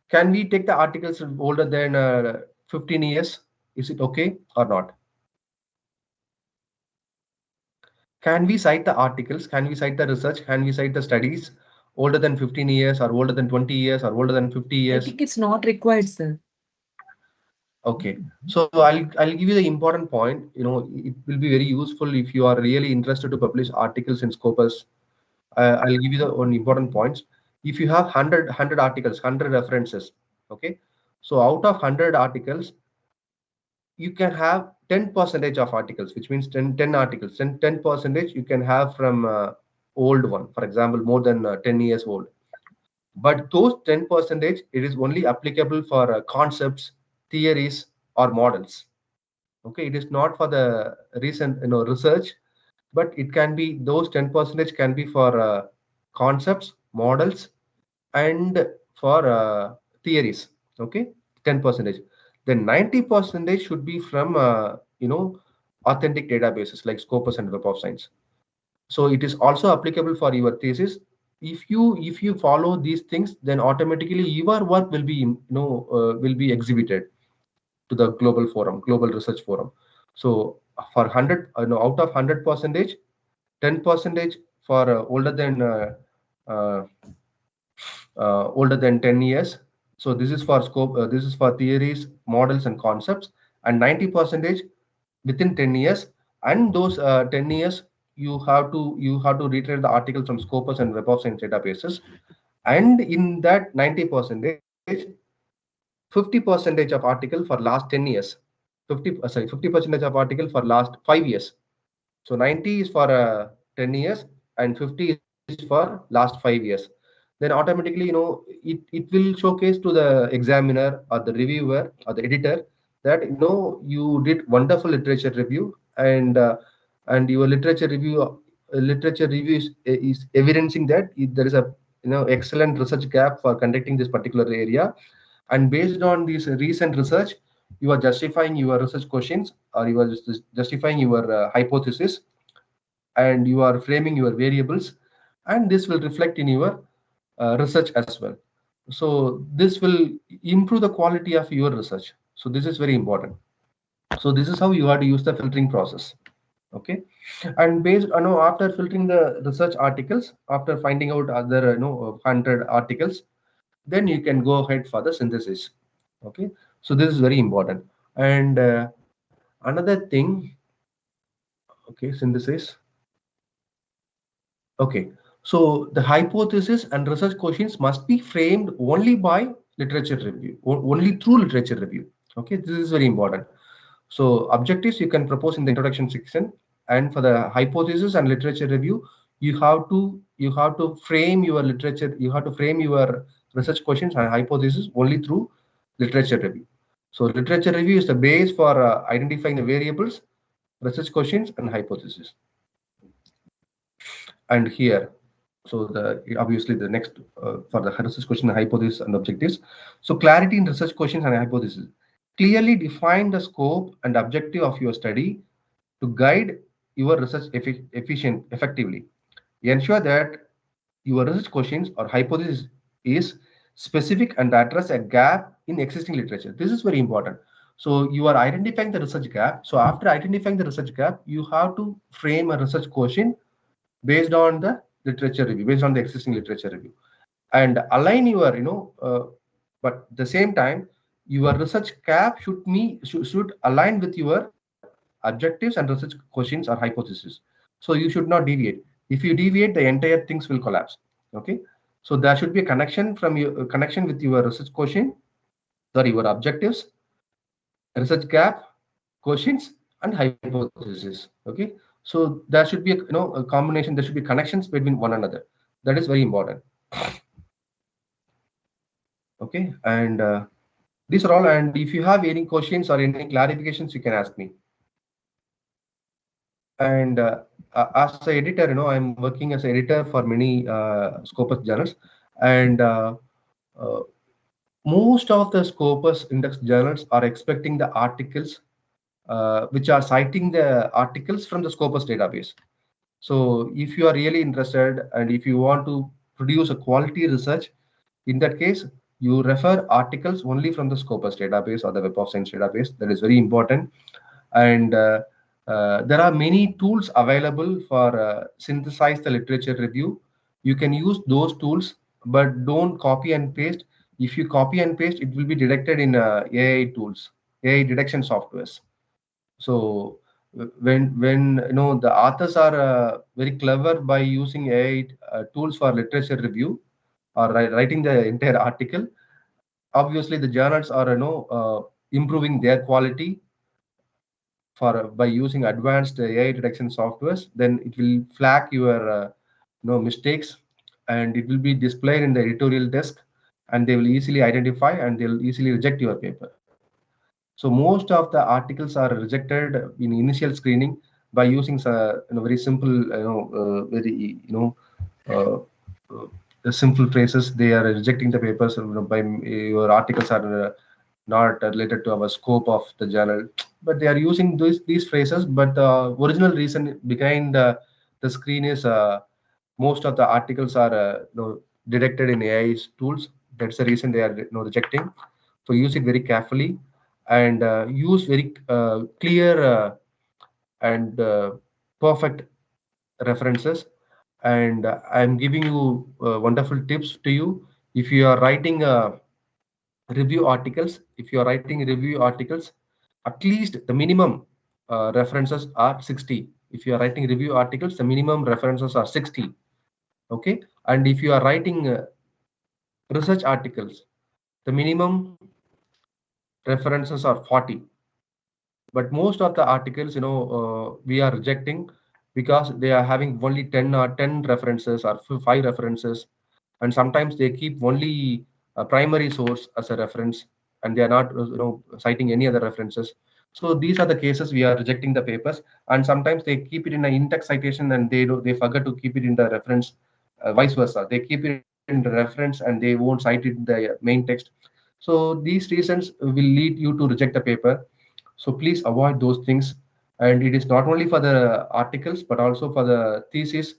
can we take the articles older than 15 years? Is it okay or not? Can we cite the articles? Can we cite the research? Can we cite the studies older than 15 years or older than 20 years or older than 50 years? I think it's not required, sir. Okay, so I'll give you the important point. It will be very useful if you are really interested to publish articles in Scopus. I'll give you the one important points. If you have 100 articles, 100 references, okay, so out of 100 articles, you can have 10% of articles, which means 10 articles. 10% you can have from old one, for example, more than 10 years old. But those 10%, it is only applicable for concepts, theories, or models. Okay, it is not for the recent research, but it can be, those 10% can be for concepts, models, and for theories. Okay, 10%. Then 90% should be from authentic databases like Scopus and Web of Science. So it is also applicable for your thesis. If you follow these things, then automatically your work will be will be exhibited to the global forum, global research forum. So for 100 out of 100%, 10% for older than 10 years. So this is for scope. This is for theories, models, and concepts, and 90% within 10 years. And those 10 years, you have to retrieve the articles from Scopus and Web of Science databases. And in that 90%, 50% of article for last 10 years. 50% of article for last 5 years. So 90 is for 10 years and 50 is for last 5 years. Then automatically, it will showcase to the examiner or the reviewer or the editor that you did wonderful literature review, and your literature review is evidencing that there is a excellent research gap for conducting this particular area. And based on this recent research, you are justifying your research questions, or you are justifying your hypothesis, and you are framing your variables, and this will reflect in your research as well. So this will improve the quality of your research. So this is very important. So this is how you have to use the filtering process. Okay, and based after filtering the research articles, after finding out other 100 articles, then you can go ahead for the synthesis. Okay, so this is very important. And another thing, okay, synthesis. Okay, so the hypothesis and research questions must be framed only by literature review, or only through literature review. Okay, this is very important. So objectives you can propose in the introduction section, and for the hypothesis and literature review, you have to frame your literature, you have to frame your research questions and hypothesis only through literature review. So literature review is the base for identifying the variables research questions and hypothesis. And here, so obviously the next for the research question, hypothesis and objectives. So clarity in research questions and hypothesis. Clearly define the scope and objective of your study to guide your research effectively. Ensure that your research questions or hypothesis is specific and address a gap in existing literature. This is very important. So you are identifying the research gap. So after identifying the research gap, you have to frame a research question based on the literature review, based on the existing literature review, and align your, but at the same time, your research gap should align with your objectives and research questions or hypothesis. So you should not deviate. If you deviate, the entire things will collapse. Okay. So there should be a connection from your connection with your research question, sorry, your objectives, research gap, questions, and hypothesis. Okay. So there should be a combination. There should be connections between one another. That is very important. Okay. And these are all. And if you have any questions or any clarifications, you can ask me. And as an editor, I'm working as an editor for many Scopus journals, and most of the Scopus index journals are expecting the articles which are citing the articles from the Scopus database. So if you are really interested and if you want to produce a quality research, in that case, you refer articles only from the Scopus database or the Web of Science database. That is very important. And there are many tools available for synthesize the literature review. You can use those tools, but don't copy and paste. If you copy and paste, it will be detected in AI tools, AI detection softwares. So when the authors are very clever by using AI tools for literature review or writing the entire article, obviously the journals are improving their quality by using advanced AI detection softwares. Then it will flag your mistakes, and it will be displayed in the editorial desk, and they will easily identify and they'll easily reject your paper. So most of the articles are rejected in initial screening by using very simple very simple phrases. They are rejecting the papers by your articles are not related to our scope of the journal, but they are using these phrases. But the original reason behind the screen is most of the articles are detected in AI tools. That's the reason they are rejecting. So use it very carefully and use very clear and perfect references. And I'm giving you wonderful tips to you. If you are writing review articles, at least the minimum references are 60. If you are writing review articles, the minimum references are 60. Okay. And if you are writing research articles, the minimum references are 40. But most of the articles, we are rejecting because they are having only 10 references or 5 references, and sometimes they keep only a primary source as a reference, and they are not citing any other references. So these are the cases we are rejecting the papers. And sometimes they keep it in an in-text citation and they forget to keep it in the reference, vice versa. They keep it in the reference and they won't cite it in the main text. So these reasons will lead you to reject the paper. So please avoid those things. And it is not only for the articles, but also for the thesis.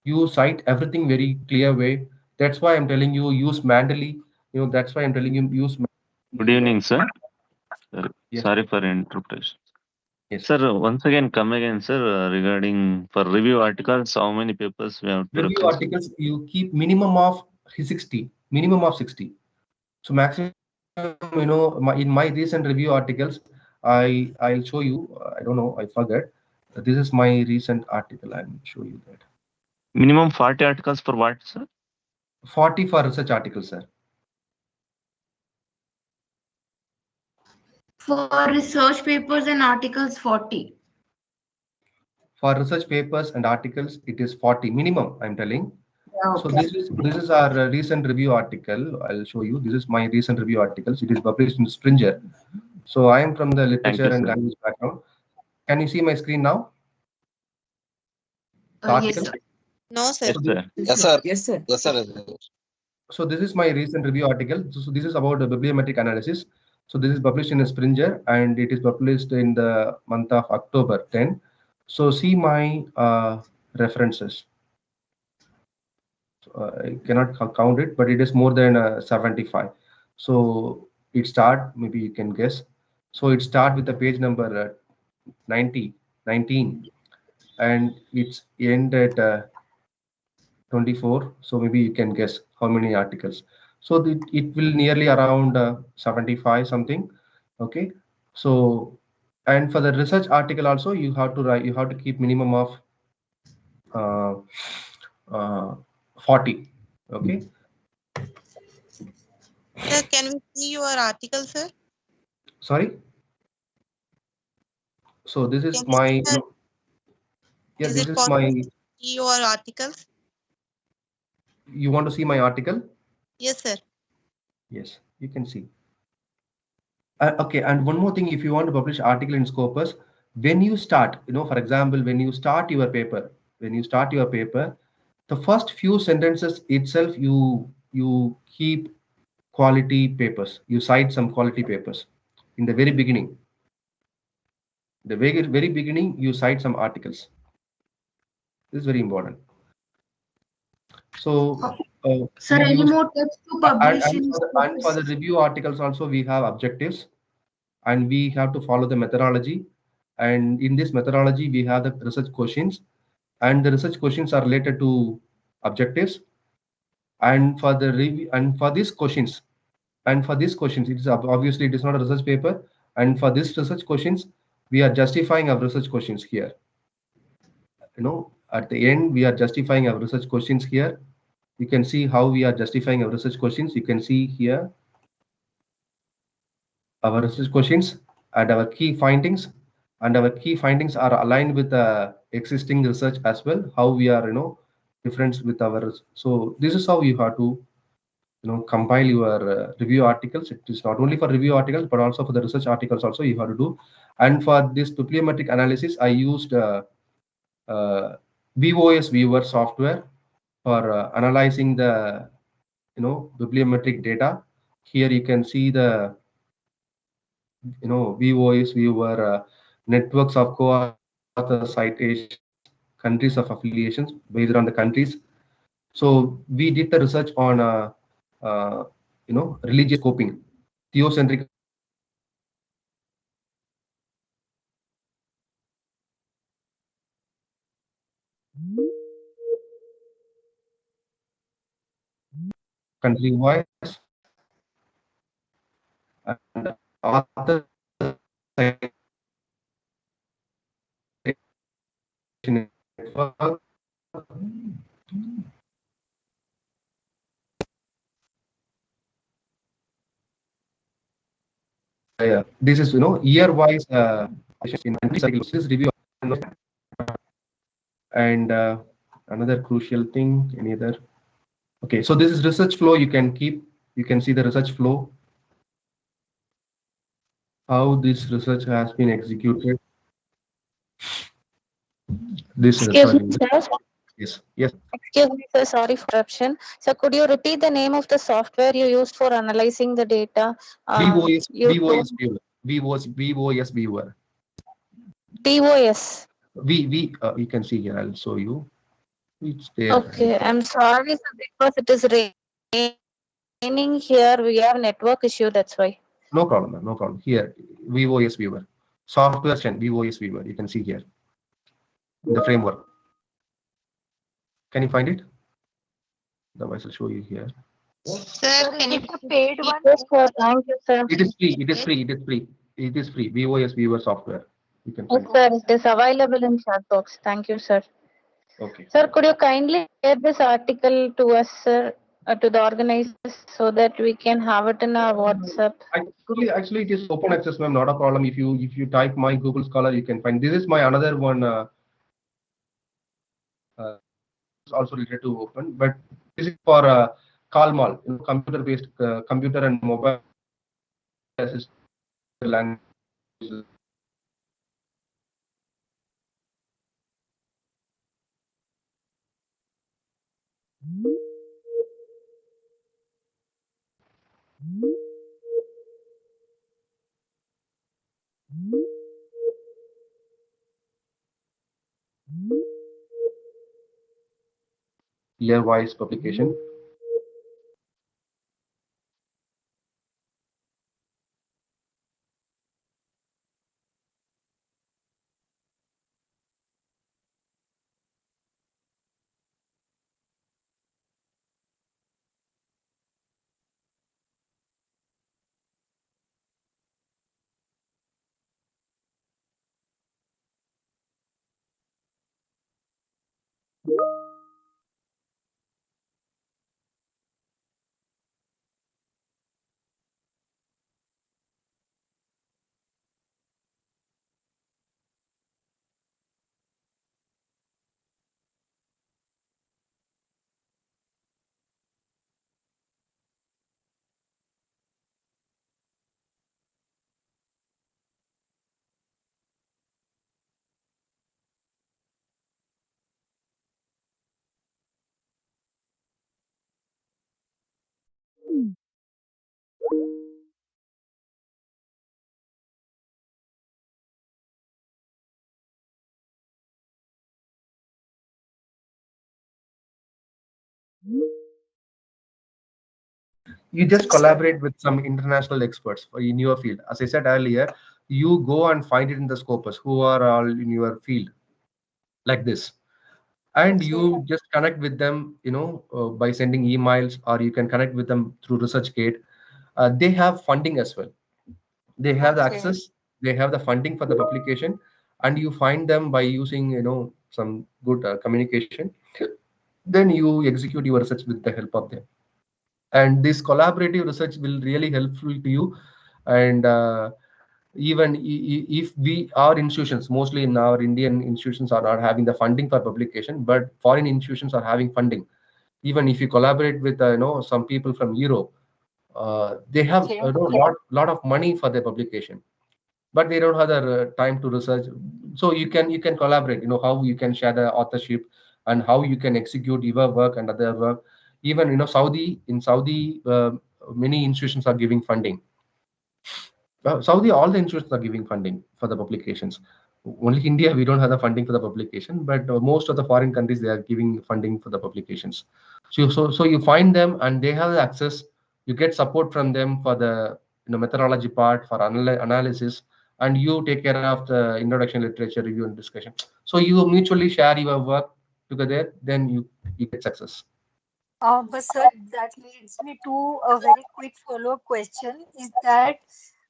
You cite everything very clear way. That's why I'm telling you use manually. That's why I'm telling you use. Good evening, sir. Yes. Sorry for interruption. Yes. Sir, once again, come again, sir, regarding for review articles, how many papers we have to review replace? Articles, you keep minimum of 60, So maximum, in my recent review articles, I'll show you. I don't know, I forget. This is my recent article. I'll show you that. Minimum 40 articles for what, sir? 40 for research articles, sir. For research papers and articles, 40. For research papers and articles, it is 40 minimum, I'm telling. Yeah, So okay. this is our recent review article. I'll show you. This is my recent review articles. It is published in Springer. So I am from the literature and language background. Can you see my screen now? The Yes, article? sir. No, sir. Yes, sir. Yes, sir. Yes, sir. Yes, sir. So this is my recent review article. So this is about the bibliometric analysis. So this is published in a Springer and it is published in the month of October 10. So see my references. So, I cannot count it, but it is more than 75. So it start, maybe you can guess. So it start with the page number 19, and it's end at 24. So maybe you can guess how many articles. So it will nearly around 75 something. Okay. So, and for the research article also, you have to keep minimum of 40. Okay. Sir, can we see your article, sir? Sorry. So this is Can we my, see the- yeah, is this it is possible my, to see your articles? you want to see my article? Yes, sir. Yes, you can see. Okay, and one more thing, if you want to publish article in Scopus, when you start, for example, when you start your paper, the first few sentences itself, you keep quality papers. You cite some quality papers in the very beginning. The very beginning, you cite some articles. This is very important. So, Sir, any more tips to publish in and for the review articles also, we have objectives, and we have to follow the methodology. And in this methodology, we have the research questions, and the research questions are related to objectives. And for the review, and for these questions, it is obviously it is not a research paper. And for this research questions, we are justifying our research questions here. At the end, we are justifying our research questions here. You can see how we are justifying our research questions. You can see here our research questions and our key findings. And our key findings are aligned with the existing research as well. How we are, different with our. So this is how you have to, compile your review articles. It is not only for review articles, but also for the research articles also you have to do. And for this bibliometric analysis, I used VOS viewer software for analyzing the bibliometric data. Here you can see the VOS viewer networks of co-author citations, countries of affiliations based on the countries. So we did the research on religious scoping, theocentric country wise, and author network. This is year wise in this review. And another crucial thing, any other? Okay, so this is research flow. You can see the research flow, how this research has been executed. This is Excuse me, sir. Yes. Excuse me, sir. Sorry for interruption. So, could you repeat the name of the software you used for analyzing the data? VOS viewer. DOS. You can see here. I'll show you. It's there. Okay, I'm sorry, sir, because it is raining here. We have network issue. That's why. No problem, no problem. Here, VOS viewer, software and VOS viewer. You can see here in the framework. Can you find it? Otherwise, I'll show you here. Sir, can you paid one? Yes, sir. Thank you, sir. It is free. It is free. It is free. It is free. VOS viewer software. You can Yes, find sir. It is available in chat box. Thank you, sir. Okay. Sir, could you kindly share this article to us, sir, to the organizers, so that we can have it in our WhatsApp? Actually, it is open access, ma'am. Not a problem. If you type my Google Scholar, you can find. This is my another one. Also related to open, but this is for CalMall, computer-based computer and mobile assisted language. Year-wise publication. You just collaborate with some international experts in your field. As I said earlier, you go and find it in the scopus who are all in your field, like this, and you just connect with them, by sending emails, or you can connect with them through ResearchGate. They have funding as well. They have the access, they have the funding for the publication, and you find them by using, some good communication. Then you execute your research with the help of them, and this collaborative research will really helpful to you. And even if we, our institutions, mostly in our Indian institutions, are not having the funding for publication, but foreign institutions are having funding. Even if you collaborate with some people from Europe, they have lot of money for their publication, but they don't have the time to research. So you can collaborate, how you can share the authorship, and how you can execute your work and other work. Even in Saudi, many institutions are giving funding. Saudi, all the institutions are giving funding for the publications. Only India, we don't have the funding for the publication, but most of the foreign countries, they are giving funding for the publications. So you find them, and they have the access. You get support from them for the methodology part, for analysis, and you take care of the introduction, literature review, and discussion. So you mutually share your work together, then you get success. But sir, that leads me to a very quick follow-up question. Is that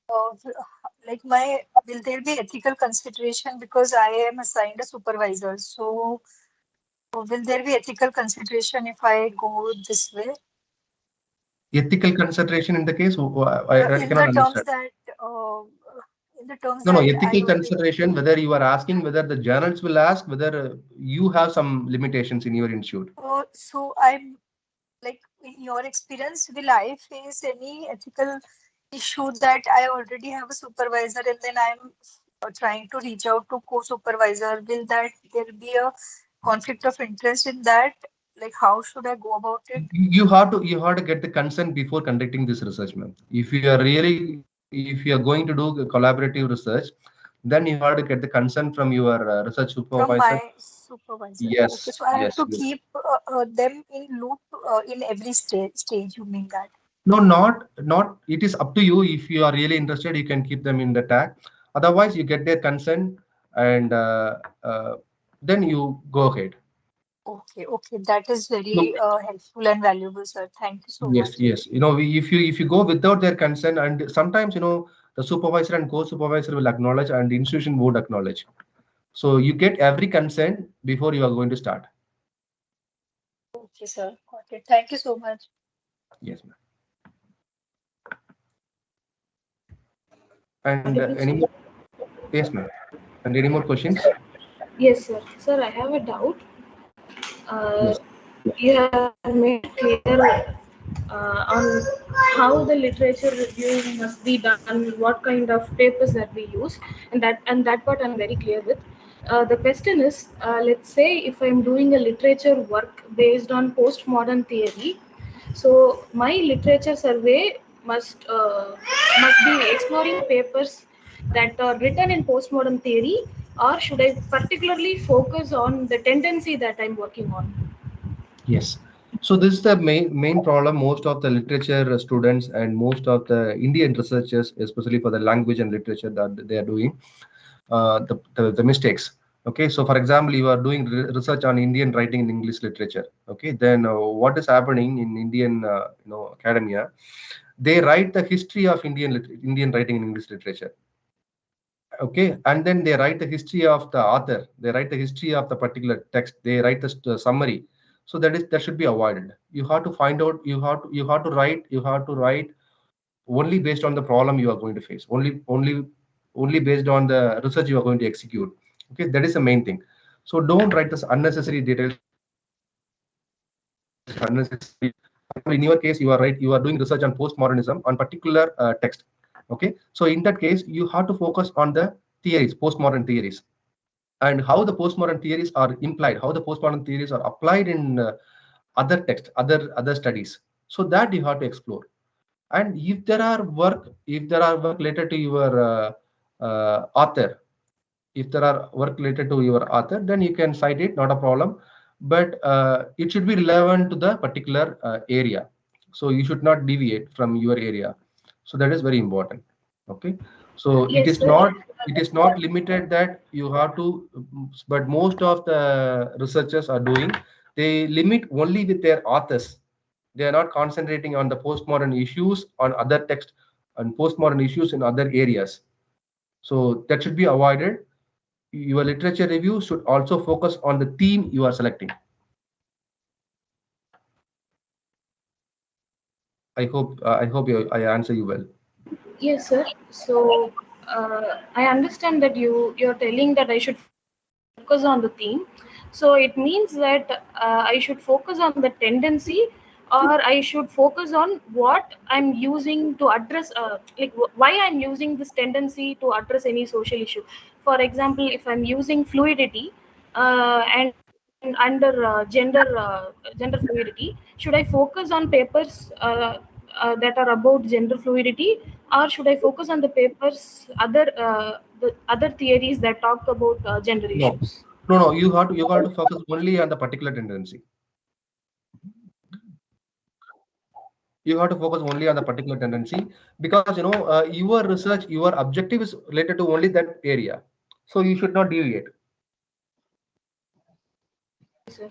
will there be ethical consideration, because I am assigned a supervisor? So will there be ethical consideration if I go this way? Ethical consideration in the case, I cannot understand. In the terms No, that ethical consideration, whether you are asking whether the journals will ask whether you have some limitations in your institute. So I'm like, in your experience, will I face any ethical issue that I already have a supervisor and then I'm trying to reach out to co-supervisor? Will there be a conflict of interest in that? Like, how should I go about it? You have to get the consent before conducting this research, ma'am. If you are going to do collaborative research, then you have to get the consent from your research supervisor. From my supervisor. Yes. Okay, so I have to keep them in loop in every stage. You mean that? No, not. It is up to you. If you are really interested, you can keep them in the tag. Otherwise, you get their consent, and then you go ahead. Okay, that is very helpful and valuable, sir. Thank you so much. Yes. If you go without their consent, and sometimes the supervisor and co-supervisor will acknowledge, and the institution won't acknowledge. So you get every consent before you are going to start. Okay, sir. Got it. Thank you so much. Yes, ma'am. And any more? Yes, ma'am. And any more questions? Yes, sir. Sir, I have a doubt. Yes. You have made clear on how the literature review must be done, what kind of papers that we use, and that part I'm very clear with. The question is, let's say if I'm doing a literature work based on postmodern theory, so my literature survey must be exploring papers that are written in postmodern theory, or should I particularly focus on the tendency that I'm working on? Yes. So this is the main problem most of the literature students and most of the Indian researchers, especially for the language and literature, that they are doing the mistakes. Okay, so for example, you are doing research on Indian writing in English literature. Okay, then what is happening in Indian academia? They write the history of Indian writing in English literature. Okay, and then they write the history of the author. They write the history of the particular text. They write the summary. So that should be avoided. You have to find out. You have to write only based on the problem you are going to face. Only based on the research you are going to execute. Okay, that is the main thing. So don't write this unnecessary details. Unnecessary. In your case, you are right. You are doing research on postmodernism on particular text. Okay, so in that case, you have to focus on the theories, postmodern theories, and how the postmodern theories are implied, how the postmodern theories are applied in other texts, other studies. So that you have to explore. And if there are work related to your author, if there are work related to your author, then you can cite it, not a problem. But it should be relevant to the particular area. So you should not deviate from your area. So that is very important. Okay. So Yes, it is not limited that you have to, but most of the researchers are doing, they limit only with their authors. They are not concentrating on the postmodern issues on other text and postmodern issues in other areas. So that should be avoided. Your literature review should also focus on the theme you are selecting. I hope I answer you well. Yes, sir. So I understand that you're telling that I should focus on the theme. So it means that I should focus on the tendency, or I should focus on what I'm using to address, why I'm using this tendency to address any social issue. For example, if I'm using fluidity and under gender fluidity, should I focus on papers that are about gender fluidity, or should I focus on the papers the other theories that talk about gender issues? No. You have to focus only on the particular tendency. You have to focus only on the particular tendency, because your research, your objective is related to only that area. So you should not deviate. Sir.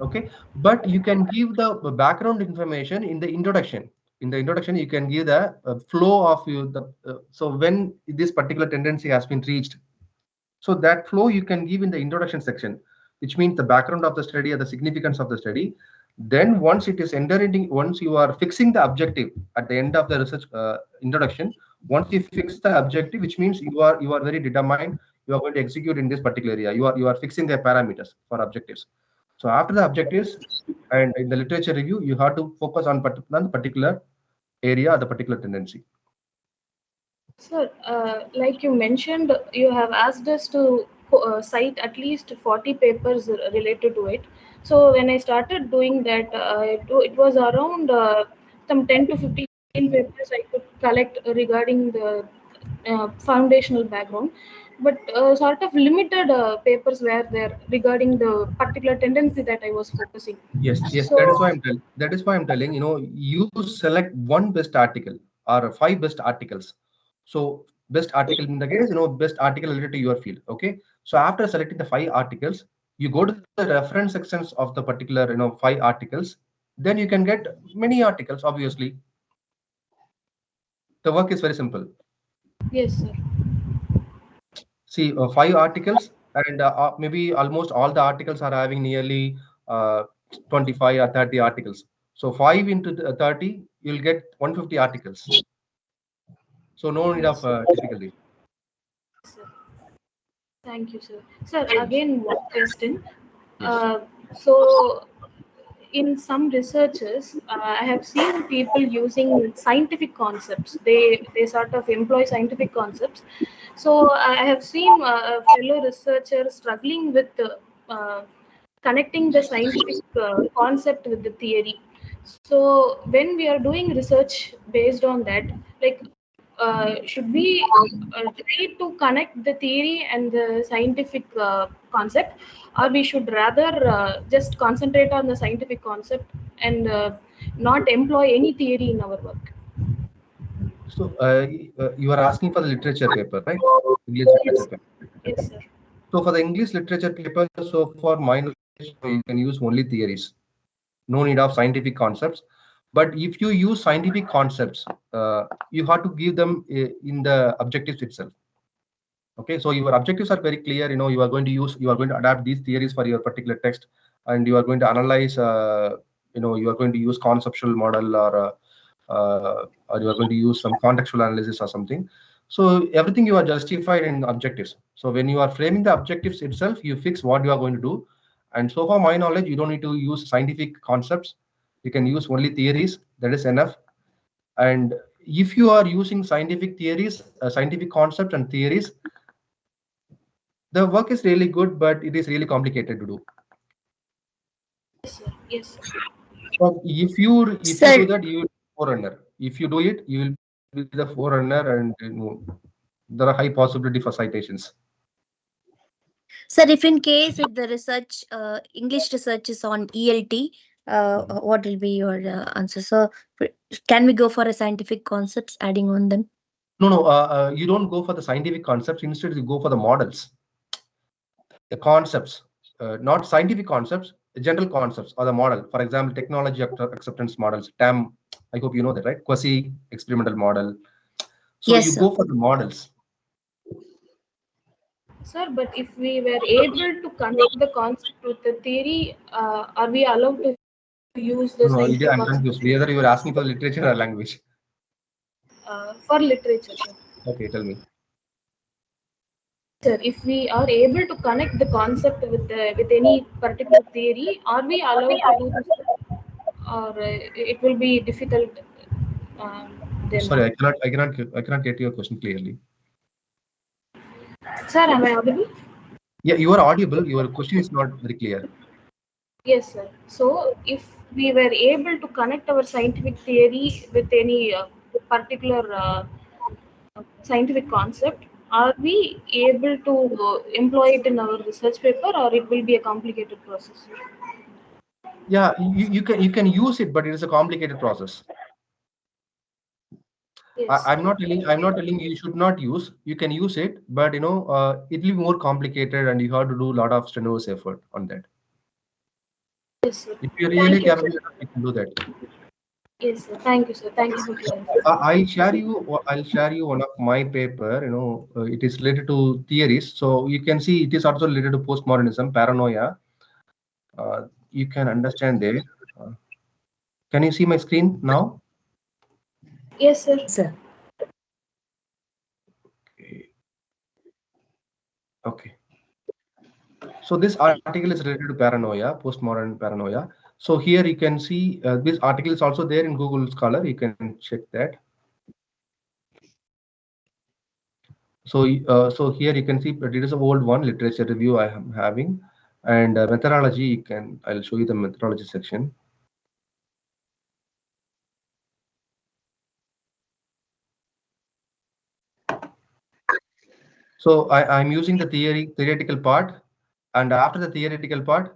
Okay, but you can give the background information in the introduction. In the introduction, you can give the flow of so when this particular tendency has been reached. So that flow you can give in the introduction section, which means the background of the study or the significance of the study. Then once it is once you are fixing the objective at the end of the research introduction, once you fix the objective, which means you are very determined, you are going to execute in this particular area. You are fixing the parameters for objectives. So after the objectives and in the literature review, you have to focus on the particular area or the particular tendency. Sir, like you mentioned, you have asked us to cite at least 40 papers related to it. So when I started doing that, it was around some 10 to 15 papers I could collect regarding the foundational background. But sort of limited papers were there regarding the particular tendency that I was focusing. Yes. So, that is why I'm telling, you select one best article or 5 best articles. So best article in the case, best article related to your field. Okay. So after selecting the 5 articles, you go to the reference sections of the particular, 5 articles. Then you can get many articles, obviously. The work is very simple. Yes, sir. See, 5 articles, and maybe almost all the articles are having nearly 25 or 30 articles. So 5 into 30, you'll get 150 articles. So no need of difficulty. Thank you, sir. Sir, again, one question. Yes. So, in some researches, I have seen people using scientific concepts. They sort of employ scientific concepts, So I have seen fellow researchers struggling with connecting the scientific concept with the theory. So when we are doing research based on that, like should we try to connect the theory and the scientific concept, or we should rather just concentrate on the scientific concept and not employ any theory in our work? So you are asking for the literature paper, right? English literature paper. Yes, sir. So for the English literature paper, so for my knowledge, you can use only theories. No need of scientific concepts. But if you use scientific concepts, you have to give them in the objectives itself. Okay, so your objectives are very clear. You know, you are going to adapt these theories for your particular text, and you are going to analyze. You are going to use conceptual model, or you are going to use some contextual analysis or something. So everything you are justified in objectives. So when you are framing the objectives itself, you fix what you are going to do. And so far, my knowledge, you don't need to use scientific concepts. You can use only theories. That is enough. And if you are using scientific theories, scientific concepts and theories, the work is really good, but it is really complicated to do. Yes, sir. Yes, sir. So if you do that, you will be forerunner. If you do it, you will be the forerunner, and there are high possibility for citations. Sir, if in case if the research, English research is on ELT, what will be your answer? So, can we go for a scientific concepts adding on them? No, you don't go for the scientific concepts. Instead, you go for the models, the concepts, not scientific concepts, general concepts or the model. For example, technology acceptance models, TAM. I hope you know that, right? Quasi experimental model. So Yes, you sir. go for the models. Sir, but if we were able to connect the concept with the theory, are we allowed to use the No, scientific I'm concept? confused. Whether you are asking for literature or language. For literature, sir. Okay, tell me. Sir, if we are able to connect the concept with any particular theory, are we allowed to do this, or it will be difficult? Then, Sorry, I cannot get your question clearly. sir, am I audible? Yeah, you are audible. Your question is not very clear. Yes, sir. So, if we were able to connect our scientific theory with any particular scientific concept, are we able to employ it in our research paper, or it will be a complicated process? Yeah, you can use it, but it is a complicated process. Yes. I'm not telling you should not use. You can use it, but it will be more complicated, and you have to do a lot of strenuous effort on that. Yes, sir. If you're really Thank you, capable sir. enough, you can do that. Yes, sir. Thank you, sir. Thank you for clarifying. I'll share you one of my paper. It is related to theories, so you can see it is also related to postmodernism, paranoia. You can understand there. Can you see my screen now? Yes, sir. Sir. Okay. So this article is related to paranoia, postmodern paranoia. So here you can see this article is also there in Google Scholar. You can check that. So here you can see that it is an old one, literature review I am having, and methodology. I'll show you the methodology section. So I'm using the theoretical part, and after the theoretical part,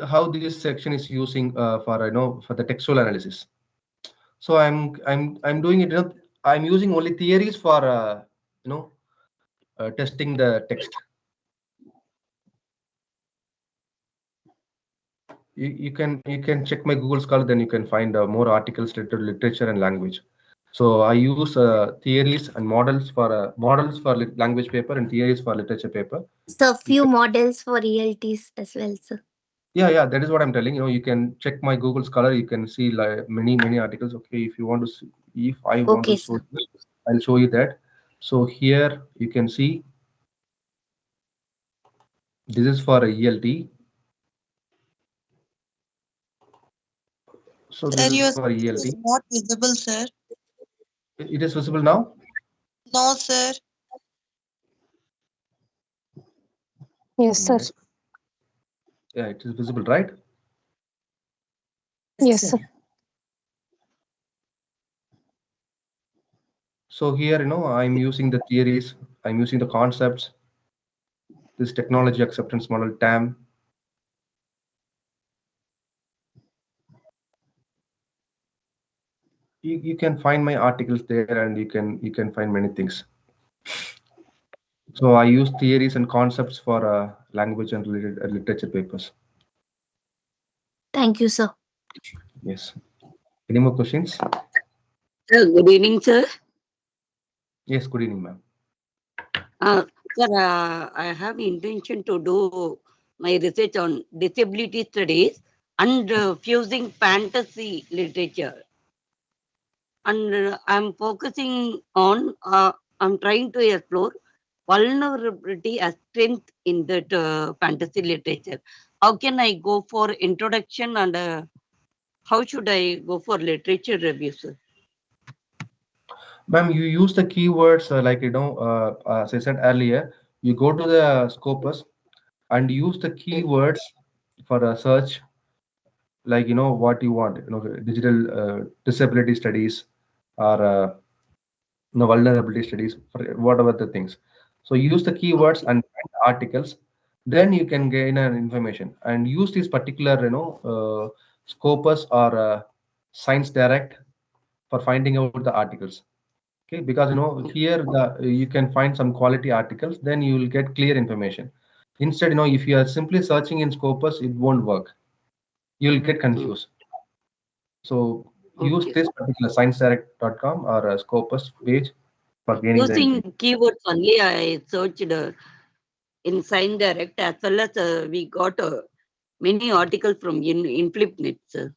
how this section is using for the textual analysis. So I'm doing it. I'm using only theories for testing the text. You can check my Google Scholar, then you can find more articles related to literature and language. So I use theories and models for language paper and theories for literature paper. So few models for ELTs as well, sir. Yeah, that is what I'm telling you. You can check my Google Scholar. You can see like many articles. Okay, if you want to see, if I want to show you, I'll show you that. So here you can see this is for a ELT. So Sir, this your is for screen ELT. is not visible, sir. It is visible now? No, sir. Yes, sir. Yeah, it is visible, right? Yes, sir. So here, I'm using the theories, I'm using the concepts, this technology acceptance model, TAM. You can find my articles there, and you can find many things. So I use theories and concepts for language and related literature papers. Thank you, sir. Yes. Any more questions? Good evening, sir. Yes, good evening, ma'am. Sir, I have intention to do my research on disability studies and fusing fantasy literature. And I'm focusing on, I'm trying to explore vulnerability as strength in that fantasy literature. How can I go for introduction, and how should I go for literature review, sir? Ma'am, you use the keywords like, as I said earlier, you go to the Scopus and use the keywords for a search, like, what you want, digital disability studies or vulnerability studies, for whatever the things. So use the keywords and articles, then you can gain an information and use this particular, Scopus or Science Direct for finding out the articles. Okay, because here you can find some quality articles, then you will get clear information. Instead, if you are simply searching in Scopus, it won't work. You will get confused. So use this particular sciencedirect.com or a Scopus page for gaining the Using information. keywords only, I searched in Sign Direct, as well as we got many articles from in Flipnet, sir.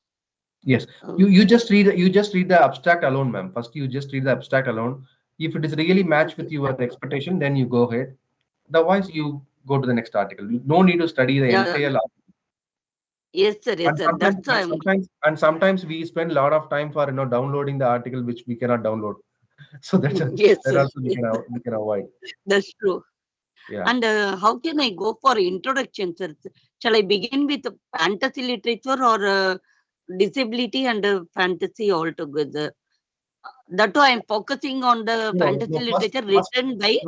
Yes, you just read the abstract alone, ma'am. First, you just read the abstract alone. If it is really matched with your expectation, then you go ahead. Otherwise, you go to the next article. No need to study the entire article. Yes, sir. Yes, sir. That's why sometimes we spend a lot of time for downloading the article which we cannot download. So that's yes, that sir. also we can avoid. That's true. Yeah. And how can I go for introduction, sir? Shall I begin with fantasy literature or disability and fantasy altogether? That why I'm focusing on the fantasy literature written by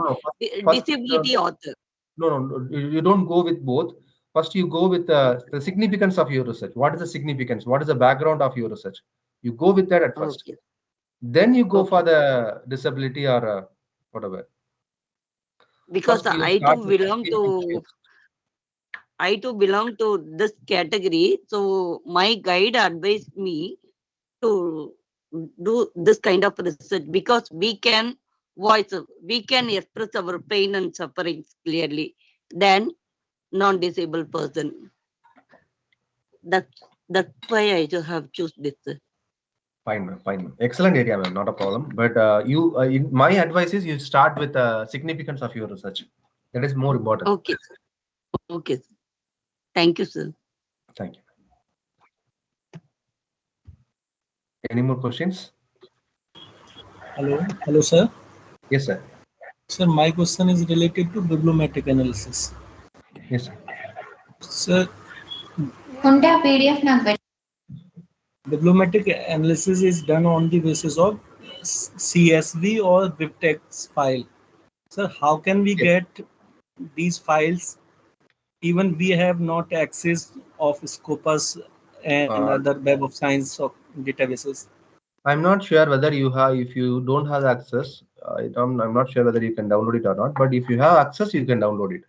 disability author. No, you don't go with both. First, you go with the significance of your research. What is the significance? What is the background of your research? You go with that at first. Okay. Then you go for the disability or whatever. Because I too belong to this category. So my guide advised me to do this kind of research, because we can express our pain and sufferings clearly than non-disabled person. That's why I have choose this. Fine, ma'am. Fine, ma'am. Excellent area, ma'am. Not a problem. But my advice is you start with the significance of your research. That is more important. Okay. Okay. Thank you, sir. Thank you. Any more questions? Hello, sir. Yes, sir. Sir, my question is related to bibliometric analysis. Yes, sir. Sir, bibliometric analysis is done on the basis of CSV or BibTeX file. Sir, how can we get these files even we have not access of Scopus and other Web of Science of databases? I'm not sure whether you have, if you don't have access, I'm not sure whether you can download it or not, but if you have access, you can download it.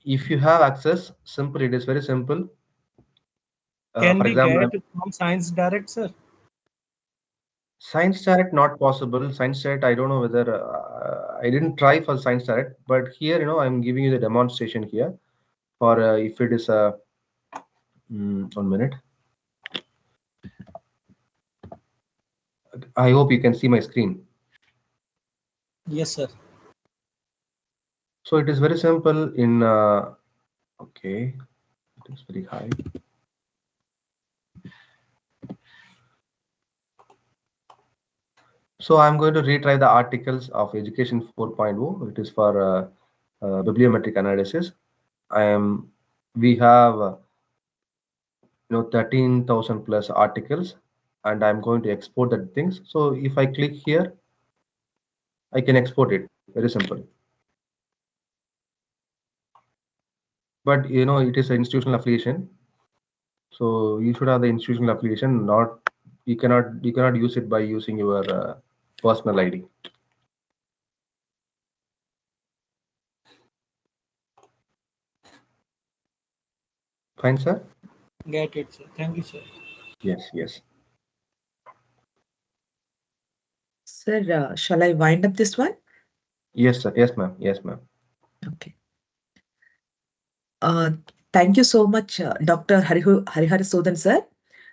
If you have access, simple, it is very simple. Can we get it from Science Direct, sir? Science Direct, not possible. Science Direct, I don't know whether, I didn't try for Science Direct, but here, I'm giving you the demonstration here for if it is a, 1 minute. I hope you can see my screen. Yes, sir. So it is very simple in, okay, it is very high. So I'm going to retry the articles of Education 4.0. It is for bibliometric analysis. We have 13,000 plus articles, and I'm going to export the things. So if I click here, I can export it. Very simple. But it is an institutional affiliation, so you should have the institutional affiliation. Not you cannot use it by using your personal ID. Fine, sir. Get it, sir. Thank you, sir. Yes. Sir, shall I wind up this one? Yes, sir. Yes, ma'am. Okay. Thank you so much, Dr. Hariharasudan, sir,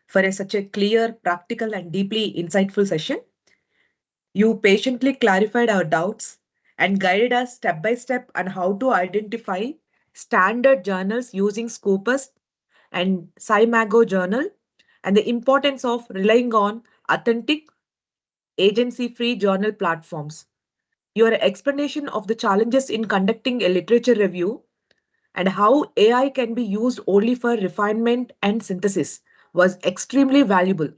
for such a clear, practical, and deeply insightful session. You patiently clarified our doubts and guided us step by step on how to identify standard journals using Scopus and SciMago journal, and the importance of relying on authentic, agency-free journal platforms. Your explanation of the challenges in conducting a literature review and how AI can be used only for refinement and synthesis was extremely valuable.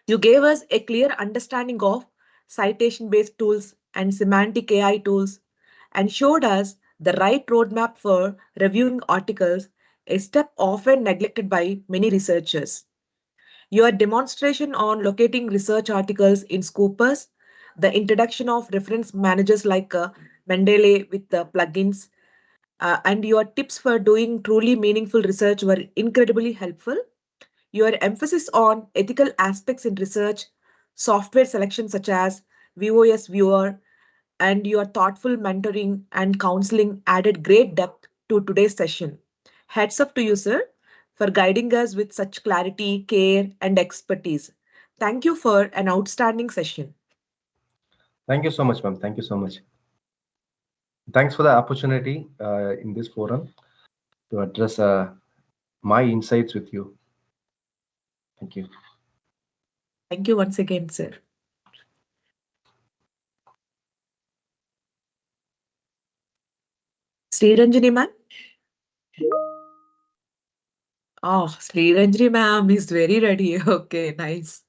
You gave us a clear understanding of citation-based tools and semantic AI tools and showed us the right roadmap for reviewing articles, a step often neglected by many researchers. Your demonstration on locating research articles in Scopus, the introduction of reference managers like Mendeley with the plugins, and your tips for doing truly meaningful research were incredibly helpful. Your emphasis on ethical aspects in research, software selection such as VOS Viewer, and your thoughtful mentoring and counseling added great depth to today's session. Hats off to you, sir, for guiding us with such clarity, care, and expertise. Thank you for an outstanding session. Thank you so much, ma'am. Thank you so much. Thanks for the opportunity in this forum to address my insights with you. Thank you. Thank you once again, sir. Sriranjani ma'am? Oh, Sriranjani ma'am is very ready. Okay, nice.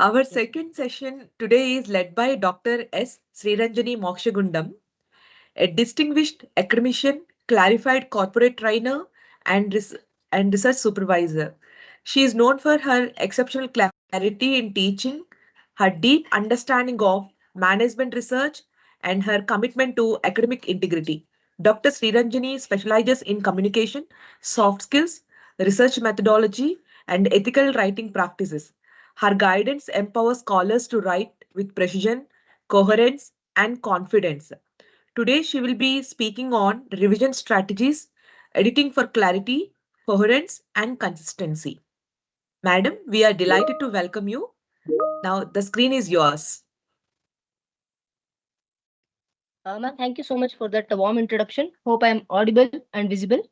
Our second session today is led by Dr. S. Sriranjani Mokshagundam, a distinguished academician, clarified corporate trainer, and research supervisor. She is known for her exceptional clarity in teaching, her deep understanding of management research, and her commitment to academic integrity. Dr. Sriranjani specializes in communication, soft skills, research methodology, and ethical writing practices. Her guidance empowers scholars to write with precision, coherence, and confidence. Today, she will be speaking on revision strategies, editing for clarity, coherence, and consistency. Madam, we are delighted to welcome you. Now, the screen is yours. Ma'am, thank you so much for that warm introduction. Hope I am audible and visible.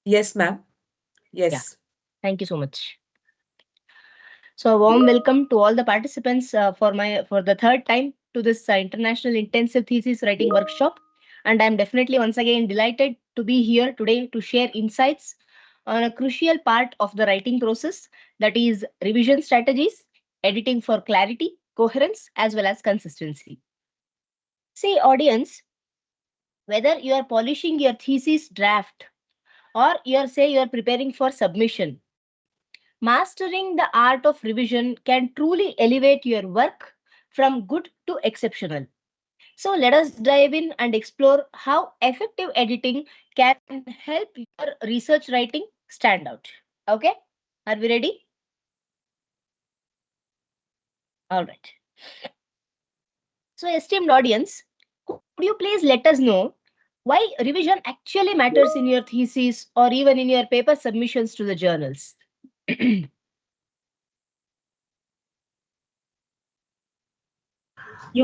Yes, ma'am. Yes. Yeah. Thank you so much. So, a warm welcome to all the participants for the third time to this international intensive thesis writing workshop. And I'm definitely once again delighted to be here today to share insights on a crucial part of the writing process, that is revision strategies, editing for clarity, coherence, as well as consistency. See, audience, whether you are polishing your thesis draft or you are preparing for submission, mastering the art of revision can truly elevate your work from good to exceptional. So let us dive in and explore how effective editing can help your research writing stand out. Okay, are we ready? All right. So, esteemed audience, could you please let us know why revision actually matters in your thesis or even in your paper submissions to the journals? You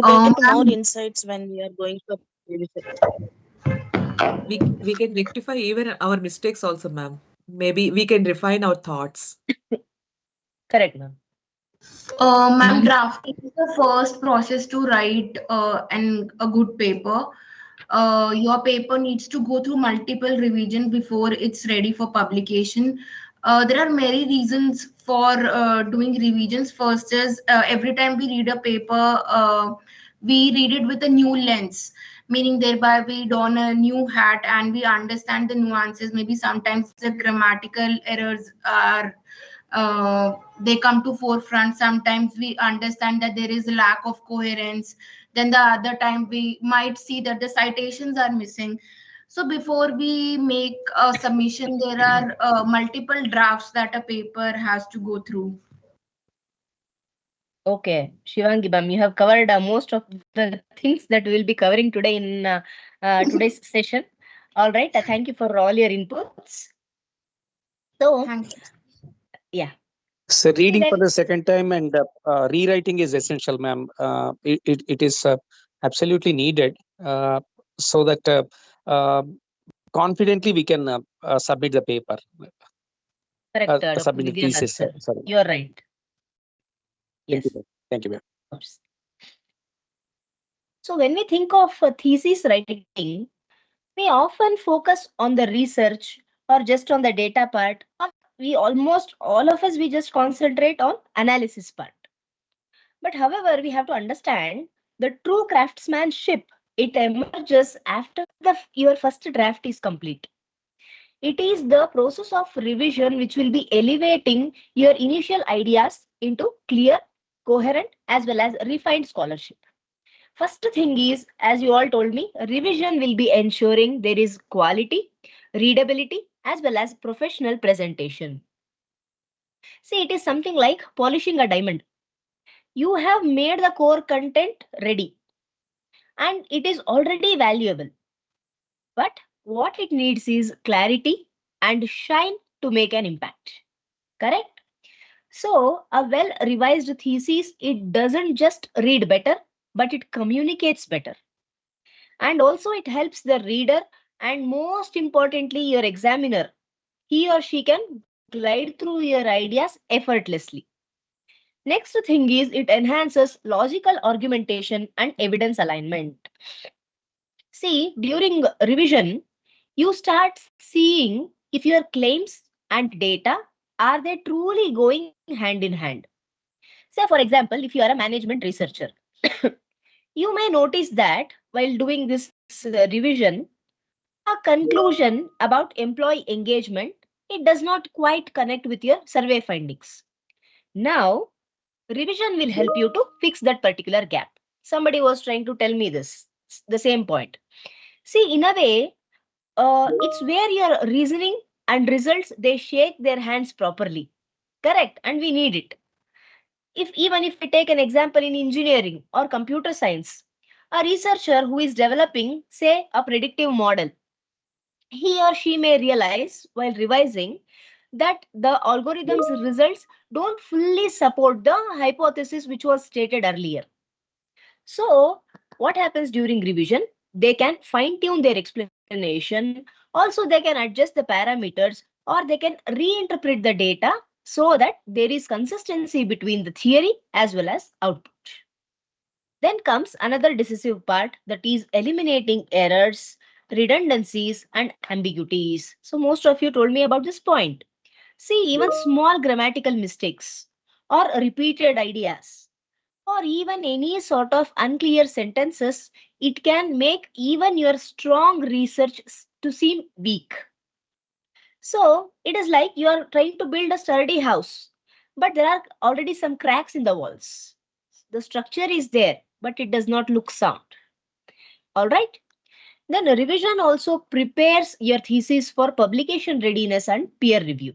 get more insights when we are going to revision. We can rectify even our mistakes also, ma'am. Maybe we can refine our thoughts. Correct, ma'am. Ma'am, drafting is the first process to write a good paper. your paper needs to go through multiple revision before it's ready for publication. There are many reasons for doing revisions. First is every time we read a paper, we read it with a new lens, meaning thereby we don a new hat and we understand the nuances. Maybe sometimes the grammatical errors are they come to forefront. Sometimes we understand that there is a lack of coherence. Then the other time we might see that the citations are missing. So before we make a submission, there are multiple drafts that a paper has to go through. Okay, Shivangi ma'am, you have covered most of the things that we will be covering today in today's session. All right, thank you for all your inputs. So, yeah. So reading for the second time and rewriting is essential, ma'am. It is absolutely needed so that confidently we can submit the paper. Correct, Dr. Submit the Vidyanathan, thesis. sir. Sorry. You are right. Thank Yes. you. Thank you, ma'am. So when we think of thesis writing, we often focus on the research or just on the data part, or we almost all of us we just concentrate on analysis part. But however, we have to understand the true craftsmanship, it emerges after your first draft is complete. It is the process of revision which will be elevating your initial ideas into clear, coherent, as well as refined scholarship. First thing is, as you all told me, revision will be ensuring there is quality, readability, as well as professional presentation. See, it is something like polishing a diamond. You have made the core content ready and it is already valuable. But what it needs is clarity and shine to make an impact. Correct? So, a well revised thesis, it doesn't just read better, but it communicates better. And also it helps the reader and most importantly your examiner. He or she can glide through your ideas effortlessly. Next thing is it enhances logical argumentation and evidence alignment. See, during revision, you start seeing if your claims and data are they truly going hand in hand. Say for example, if you are a management researcher, you may notice that while doing this revision, a conclusion about employee engagement, it does not quite connect with your survey findings. Now, revision will help you to fix that particular gap. Somebody was trying to tell me this, the same point. See, in a way, it's where your reasoning and results, they shake their hands properly. Correct, and we need it. Even if we take an example in engineering or computer science, a researcher who is developing, say, a predictive model, he or she may realize while revising that the algorithm's results don't fully support the hypothesis which was stated earlier. So, what happens during revision? They can fine tune their explanation. Also, they can adjust the parameters or they can reinterpret the data so that there is consistency between the theory as well as output. Then comes another decisive part, that is eliminating errors, redundancies, and ambiguities. So most of you told me about this point. See, even small grammatical mistakes or repeated ideas or even any sort of unclear sentences, it can make even your strong research to seem weak. So it is like you are trying to build a sturdy house, but there are already some cracks in the walls. The structure is there, but it does not look sound. All right. Then revision also prepares your thesis for publication readiness and peer review.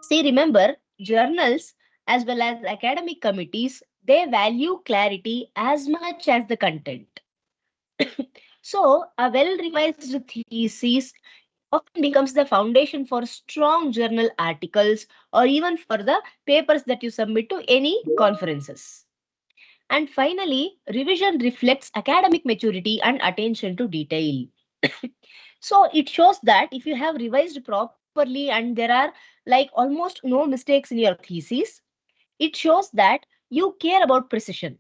See, remember, journals as well as academic committees, they value clarity as much as the content. So, a well-revised thesis often becomes the foundation for strong journal articles or even for the papers that you submit to any conferences. And finally, revision reflects academic maturity and attention to detail. So it shows that if you have revised properly and there are like almost no mistakes in your thesis, it shows that you care about precision.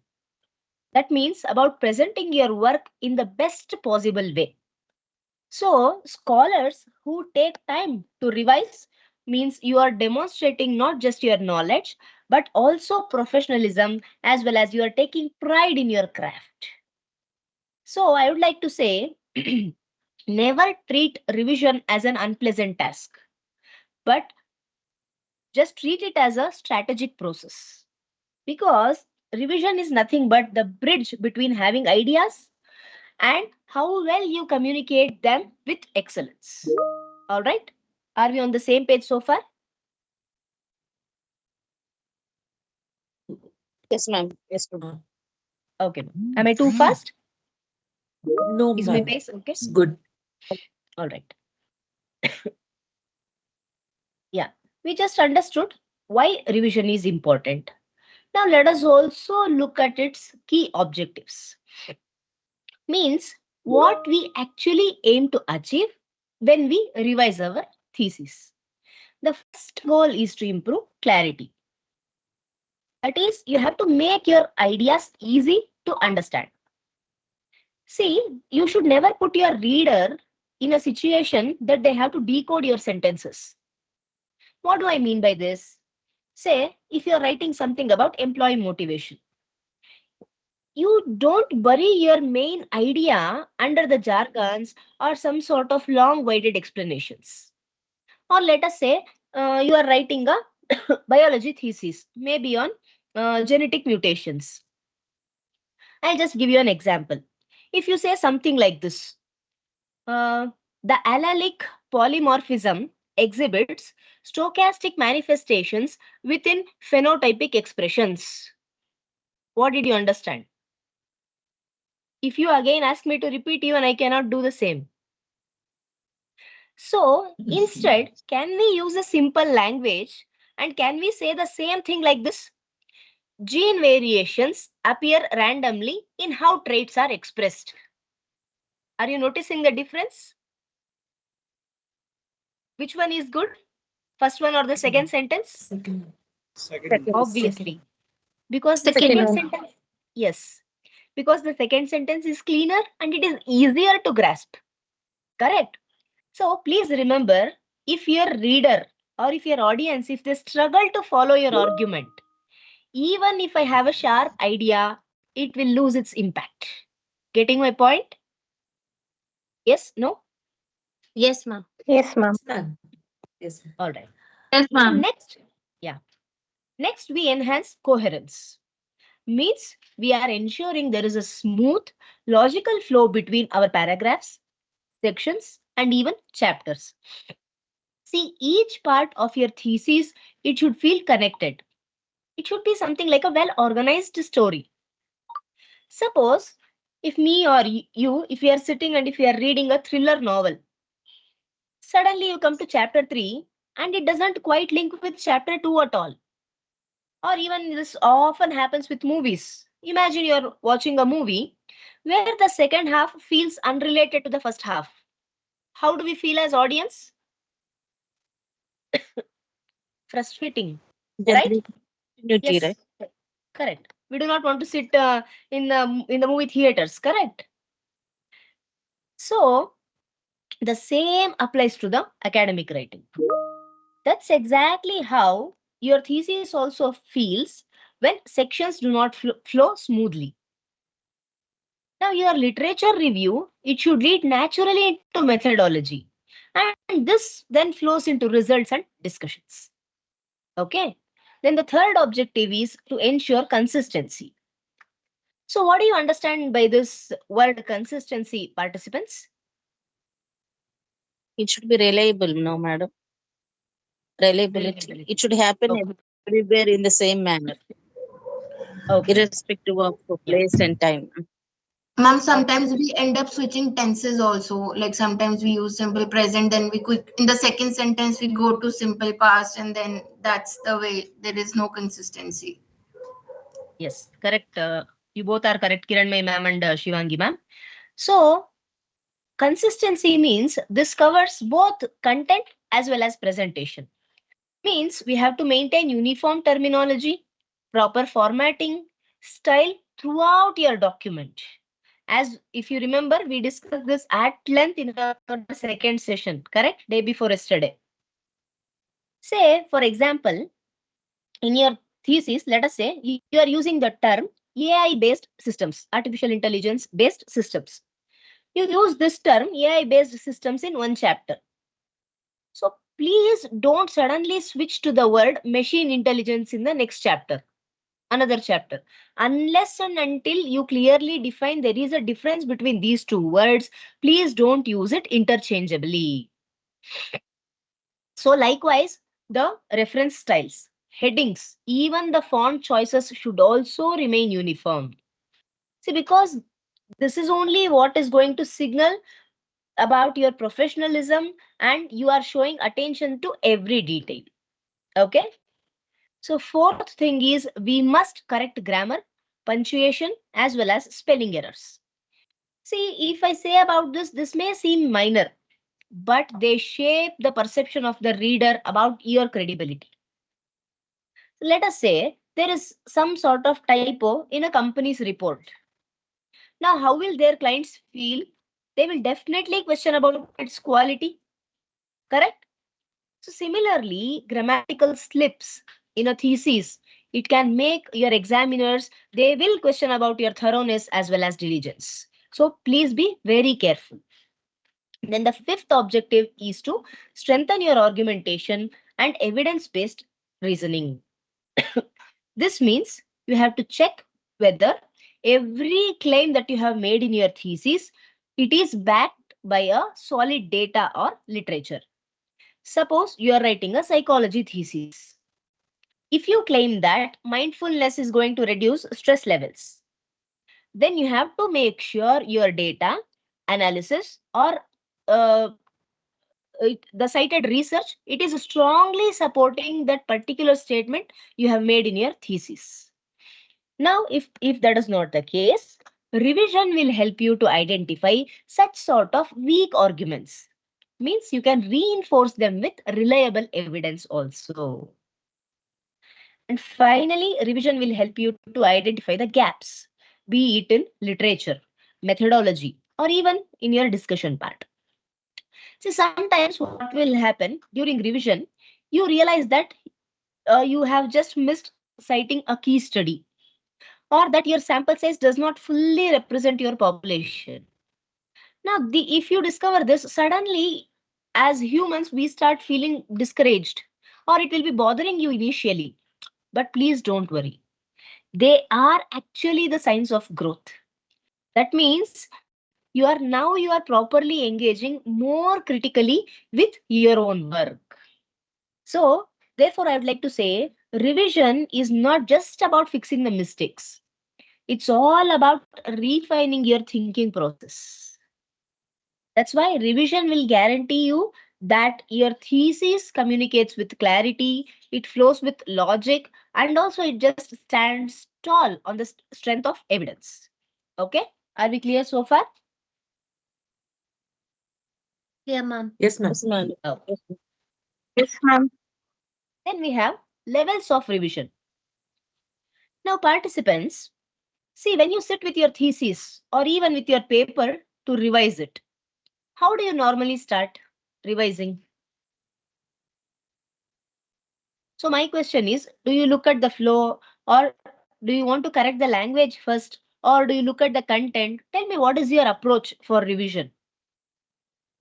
That means about presenting your work in the best possible way. So scholars who take time to revise means you are demonstrating not just your knowledge, but also professionalism, as well as you are taking pride in your craft. So I would like to say, never treat revision as an unpleasant task, but just treat it as a strategic process. Because revision is nothing but the bridge between having ideas and how well you communicate them with excellence. All right? Are we on the same page so far? Yes, ma'am. Yes, ma'am. Okay. Am I too fast? No, Is my ma'am. pace okay? It's good. All right. Yeah, we just understood why revision is important. Now let us also look at its key objectives. Means what we actually aim to achieve when we revise our thesis. The first goal is to improve clarity. That is, you have to make your ideas easy to understand. See, you should never put your reader in a situation that they have to decode your sentences. What do I mean by this? Say, if you're writing something about employee motivation, you don't bury your main idea under the jargons or some sort of long-winded explanations. Or let us say you are writing a biology thesis, maybe on genetic mutations. I'll just give you an example. If you say something like this, the allelic polymorphism exhibits stochastic manifestations within phenotypic expressions. What did you understand? If you again ask me to repeat, even I cannot do the same. So instead, can we use a simple language and can we say the same thing like this? Gene variations appear randomly in how traits are expressed. Are you noticing the difference? Which one is good? First one or the second sentence? Second. Obviously. Because the Second second one. sentence, yes, because the second sentence is cleaner and it is easier to grasp. Correct. So please remember, if your reader or if your audience, if they struggle to follow your argument, even if I have a sharp idea, it will lose its impact. Getting my point? Yes? No? Yes, ma'am. Yes, ma'am. Yes. All right. Yes, So next we enhance coherence. Means we are ensuring there is a smooth, logical flow between our paragraphs, sections, and even chapters. See, each part of your thesis, it should feel connected. It should be something like a well-organized story. Suppose if me or you, if we are sitting and if we are reading a thriller novel, suddenly you come to chapter 3 and it doesn't quite link with chapter 2 at all. Or even this often happens with movies. Imagine you're watching a movie where the second half feels unrelated to the first half. How do we feel as audience? Frustrating, right? Continuity, Yes, right? correct. We do not want to sit in the movie theaters, correct? So the same applies to the academic writing. That's exactly how your thesis also feels when sections do not flow smoothly. Now, your literature review, it should lead naturally into methodology. And this then flows into results and discussions. Okay. Then the third objective is to ensure consistency. So what do you understand by this word consistency, participants? It should be reliable, no, madam. Reliability. It should happen everywhere in the same manner, irrespective of place and time. Ma'am, sometimes we end up switching tenses also. Like sometimes we use simple present, then we quick in the second sentence we go to simple past, and then that's the way there is no consistency. Yes, correct. You both are correct, Kiranmay ma'am and Shivangi ma'am. So consistency means this covers both content as well as presentation. Means we have to maintain uniform terminology, proper formatting, style, throughout your document. As if you remember, we discussed this at length in our second session, correct? Day before yesterday. Say, for example, in your thesis, let us say you are using the term AI-based systems, artificial intelligence-based systems. You use this term AI-based systems in one chapter. So please don't suddenly switch to the word machine intelligence in the next chapter, another chapter. Unless and until you clearly define there is a difference between these two words, please don't use it interchangeably. So likewise, the reference styles, headings, even the font choices should also remain uniform. See, because this is only what is going to signal about your professionalism and you are showing attention to every detail. Okay. So fourth thing is we must correct grammar, punctuation as well as spelling errors. See, if I say about this, this may seem minor, but they shape the perception of the reader about your credibility. Let us say there is some sort of typo in a company's report. Now, how will their clients feel? They will definitely question about its quality. Correct? So similarly, grammatical slips in a thesis, it can make your examiners, they will question about your thoroughness as well as diligence. So please be very careful. Then the fifth objective is to strengthen your argumentation and evidence-based reasoning. This means you have to check whether every claim that you have made in your thesis, it is backed by a solid data or literature. Suppose you are writing a psychology thesis. If you claim that mindfulness is going to reduce stress levels, then you have to make sure your data, analysis, or the cited research, it is strongly supporting that particular statement you have made in your thesis. Now, if that is not the case, revision will help you to identify such sort of weak arguments. Means you can reinforce them with reliable evidence also. And finally, revision will help you to identify the gaps, be it in literature, methodology, or even in your discussion part. See, sometimes what will happen during revision, you realize that you have just missed citing a key study, or that your sample size does not fully represent your population. Now, if you discover this, suddenly, as humans, we start feeling discouraged, or it will be bothering you initially. But please don't worry. They are actually the signs of growth. That means you are properly engaging more critically with your own work. So, therefore, I would like to say revision is not just about fixing the mistakes. It's all about refining your thinking process. That's why revision will guarantee you that your thesis communicates with clarity, it flows with logic, and also it just stands tall on the strength of evidence. Okay, are we clear so far? Yeah, ma'am. Yes, ma'am. Yes, ma'am. Oh. Yes, ma'am. Then we have levels of revision. Now, participants, see, when you sit with your thesis or even with your paper to revise it, how do you normally start revising? So my question is, do you look at the flow, or do you want to correct the language first, or do you look at the content? Tell me, what is your approach for revision?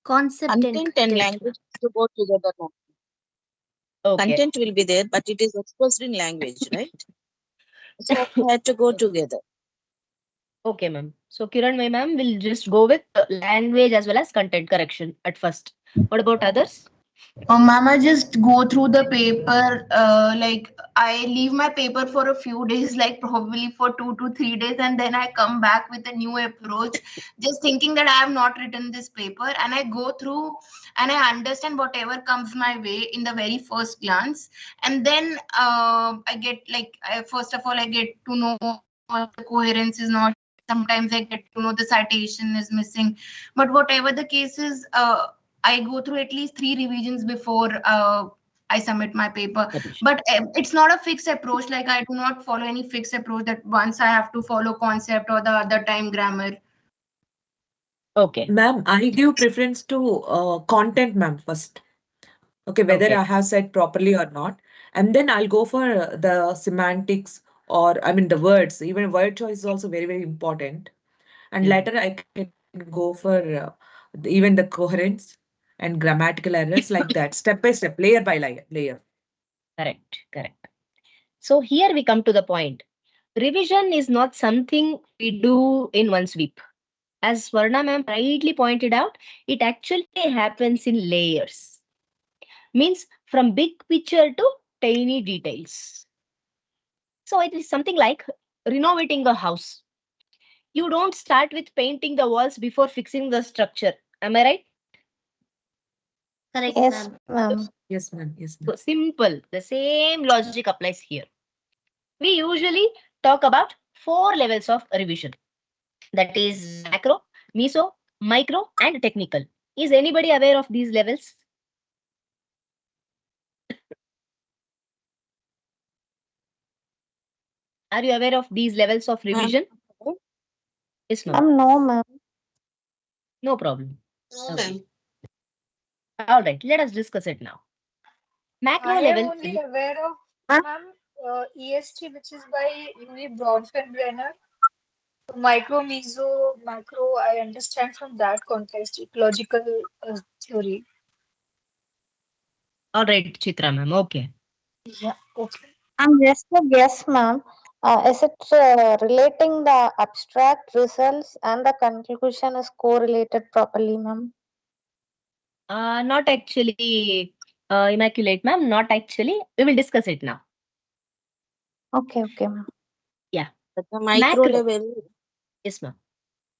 Content and language to go together now. Okay. Content will be there, but it is expressed in language, right? So we had to go together. Okay, ma'am. So Kiran, my ma'am, will just go with language as well as content correction at first. What about others? Ma'am, I just go through the paper, like I leave my paper for a few days, like probably for 2 to 3 days, and then I come back with a new approach, just thinking that I have not written this paper, and I go through and I understand whatever comes my way in the very first glance, and then I get first of all I get to know the coherence is not. Sometimes I get to know the citation is missing, but whatever the case is, I go through at least 3 revisions before I submit my paper. But it's not a fixed approach. Like I do not follow any fixed approach that once I have to follow concept or the other time grammar. Okay. Ma'am, I give preference to content, ma'am, first. Okay, whether Okay. I have said properly or not. And then I'll go for the semantics or, I mean, the words. Even word choice is also very, very important. And later I can go for even the coherence and grammatical errors like that, step by step, layer by layer. Correct, correct. So here we come to the point. Revision is not something we do in one sweep. As Swarna ma'am rightly pointed out, it actually happens in layers. Means from big picture to tiny details. So it is something like renovating a house. You don't start with painting the walls before fixing the structure. Am I right? Correct, Yes, ma'am. ma'am. Yes, ma'am. Yes, So ma'am. simple. The same logic applies here. We usually talk about 4 levels of revision. That is macro, meso, micro, and technical. Is anybody aware of these levels? Are you aware of these levels of revision? Yes, ma'am. No, ma'am. No problem. No, Okay. ma'am. All right, let us discuss it now. Macro I am level. only aware of, ma'am, EST, which is by Louis Bronfenbrenner. Micro, meso, macro, I understand from that context, ecological theory. All right, Chitra ma'am. Okay. Yeah, okay. I'm just a guess, ma'am. Is it relating the abstract results and the conclusion is correlated properly, ma'am? Not actually, Immaculate ma'am. Not actually. We will discuss it now. Okay, ma'am. Yeah. At the micro level. Yes, ma'am.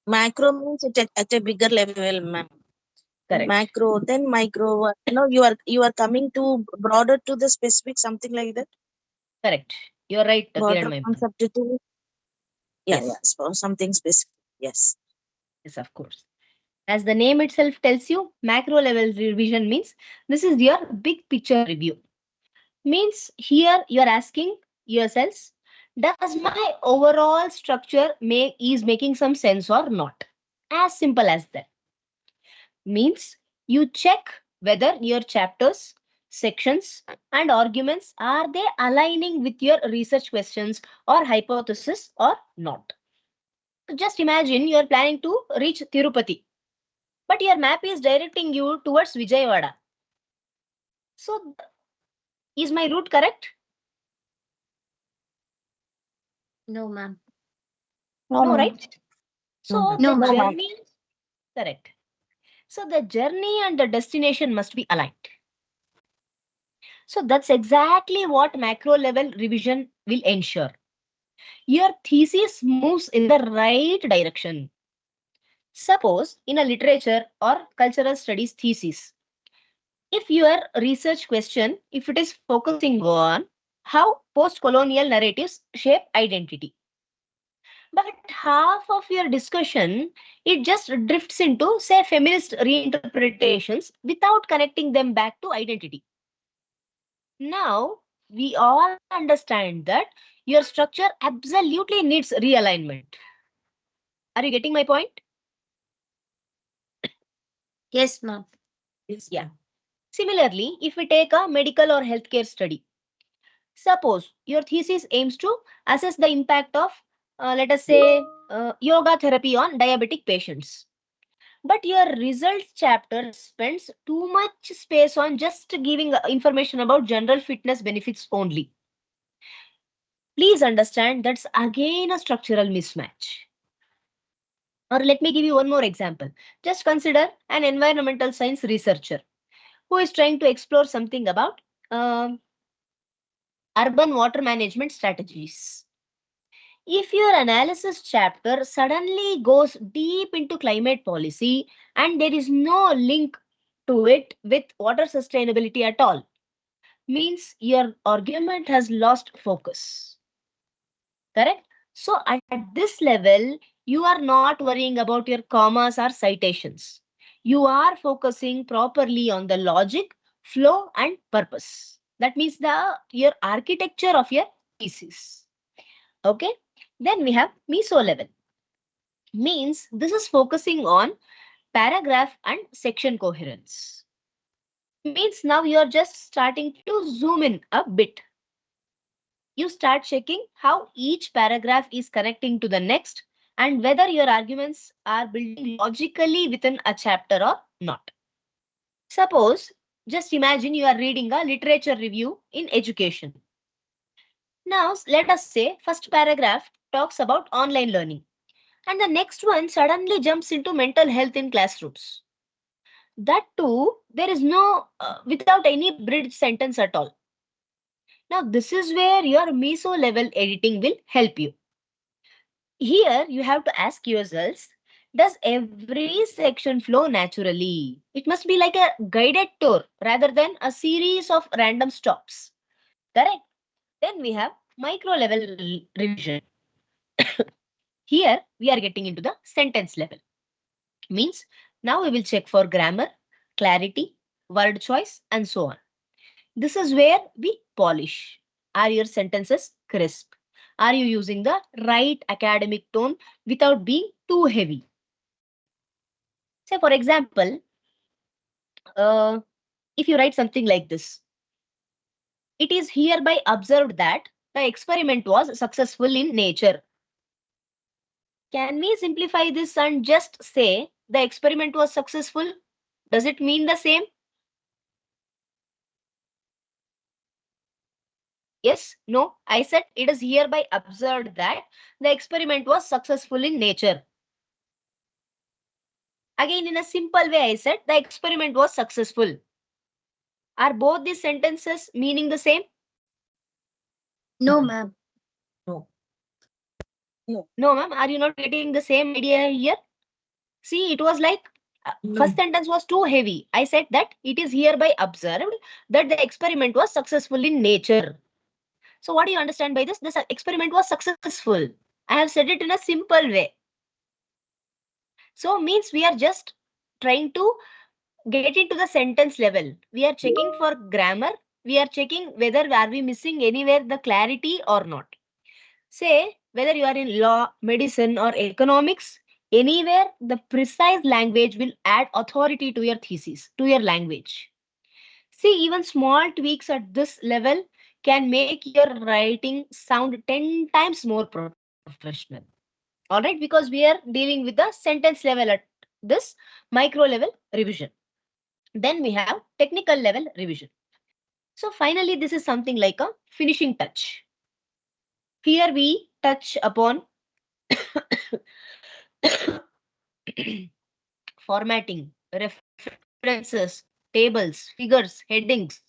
Macro means it at a bigger level, ma'am. Correct. Macro, then micro. You are coming to broader to the specific, something like that. Correct. You're right. Broader concept to. Yeah, Yes. yeah. So something specific. Yes. Yes, of course. As the name itself tells you, macro level revision means this is your big picture review. Means here you are asking yourselves, does my overall structure is making some sense or not? As simple as that. Means you check whether your chapters, sections, and arguments are they aligning with your research questions or hypothesis or not. Just imagine you are planning to reach Tirupati, but your map is directing you towards Vijayawada. So, is my route correct? No, ma'am. No, right? So No, the ma'am. journey, correct. So the journey and the destination must be aligned. So that's exactly what macro level revision will ensure. Your thesis moves in the right direction. Suppose in a literature or cultural studies thesis, if your research question, if it is focusing on how post-colonial narratives shape identity, but half of your discussion, it just drifts into, say, feminist reinterpretations without connecting them back to identity. Now, we all understand that your structure absolutely needs realignment. Are you getting my point? Yes, ma'am. Yeah. Similarly, if we take a medical or healthcare study, suppose your thesis aims to assess the impact of, let us say, yoga therapy on diabetic patients. But your results chapter spends too much space on just giving information about general fitness benefits only. Please understand that's again a structural mismatch. Or let me give you one more example. Just consider an environmental science researcher who is trying to explore something about urban water management strategies. If your analysis chapter suddenly goes deep into climate policy and there is no link to it with water sustainability at all, means your argument has lost focus. Correct? So at this level, you are not worrying about your commas or citations. You are focusing properly on the logic, flow, and purpose. That means your architecture of your thesis. Okay. Then we have meso level. Means this is focusing on paragraph and section coherence. Means now you are just starting to zoom in a bit. You start checking how each paragraph is connecting to the next and whether your arguments are building logically within a chapter or not. Suppose, just imagine you are reading a literature review in education. Now, let us say first paragraph talks about online learning and the next one suddenly jumps into mental health in classrooms. That too, there is no, without any bridge sentence at all. Now, this is where your meso level editing will help you. Here, you have to ask yourselves, does every section flow naturally? It must be like a guided tour rather than a series of random stops. Correct? Then we have micro level revision. Here, we are getting into the sentence level. Means now we will check for grammar, clarity, word choice, and so on. This is where we polish. Are your sentences crisp? Are you using the right academic tone without being too heavy? Say, for example, if you write something like this, it is hereby observed that the experiment was successful in nature. Can we simplify this and just say the experiment was successful? Does it mean the same? Yes, no, I said it is hereby observed that the experiment was successful in nature. Again, in a simple way, I said the experiment was successful. Are both these sentences meaning the same? No, ma'am. No. No, ma'am. Are you not getting the same idea here? See, it was like first sentence was too heavy. I said that it is hereby observed that the experiment was successful in nature. So what do you understand by this? This experiment was successful. I have said it in a simple way. So means we are just trying to get into the sentence level. We are checking for grammar. We are checking whether are we missing anywhere the clarity or not. Say whether you are in law, medicine or economics, anywhere the precise language will add authority to your thesis, to your language. See, even small tweaks at this level can make your writing sound 10 times more professional. All right, because we are dealing with the sentence level at this micro level revision. Then we have technical level revision. So finally, this is something like a finishing touch. Here we touch upon formatting, references, tables, figures, headings.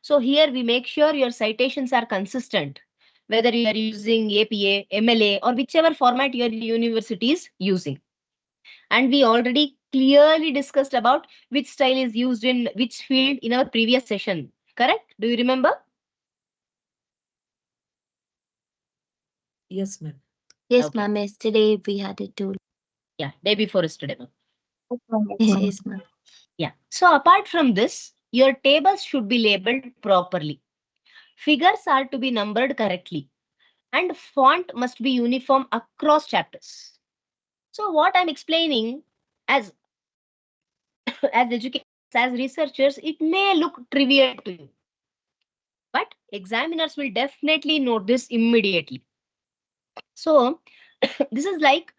So here we make sure your citations are consistent, whether you are using APA, MLA, or whichever format your university is using. And we already clearly discussed about which style is used in which field in our previous session. Correct? Do you remember? Yes, ma'am. Yes, Okay. ma'am. Yesterday we had it too. Yeah, day before yesterday. Yes, ma'am. Yeah. So apart from this, your tables should be labeled properly. Figures are to be numbered correctly. And font must be uniform across chapters. So what I'm explaining as educators, as researchers, it may look trivial to you. But examiners will definitely note this immediately. So this is like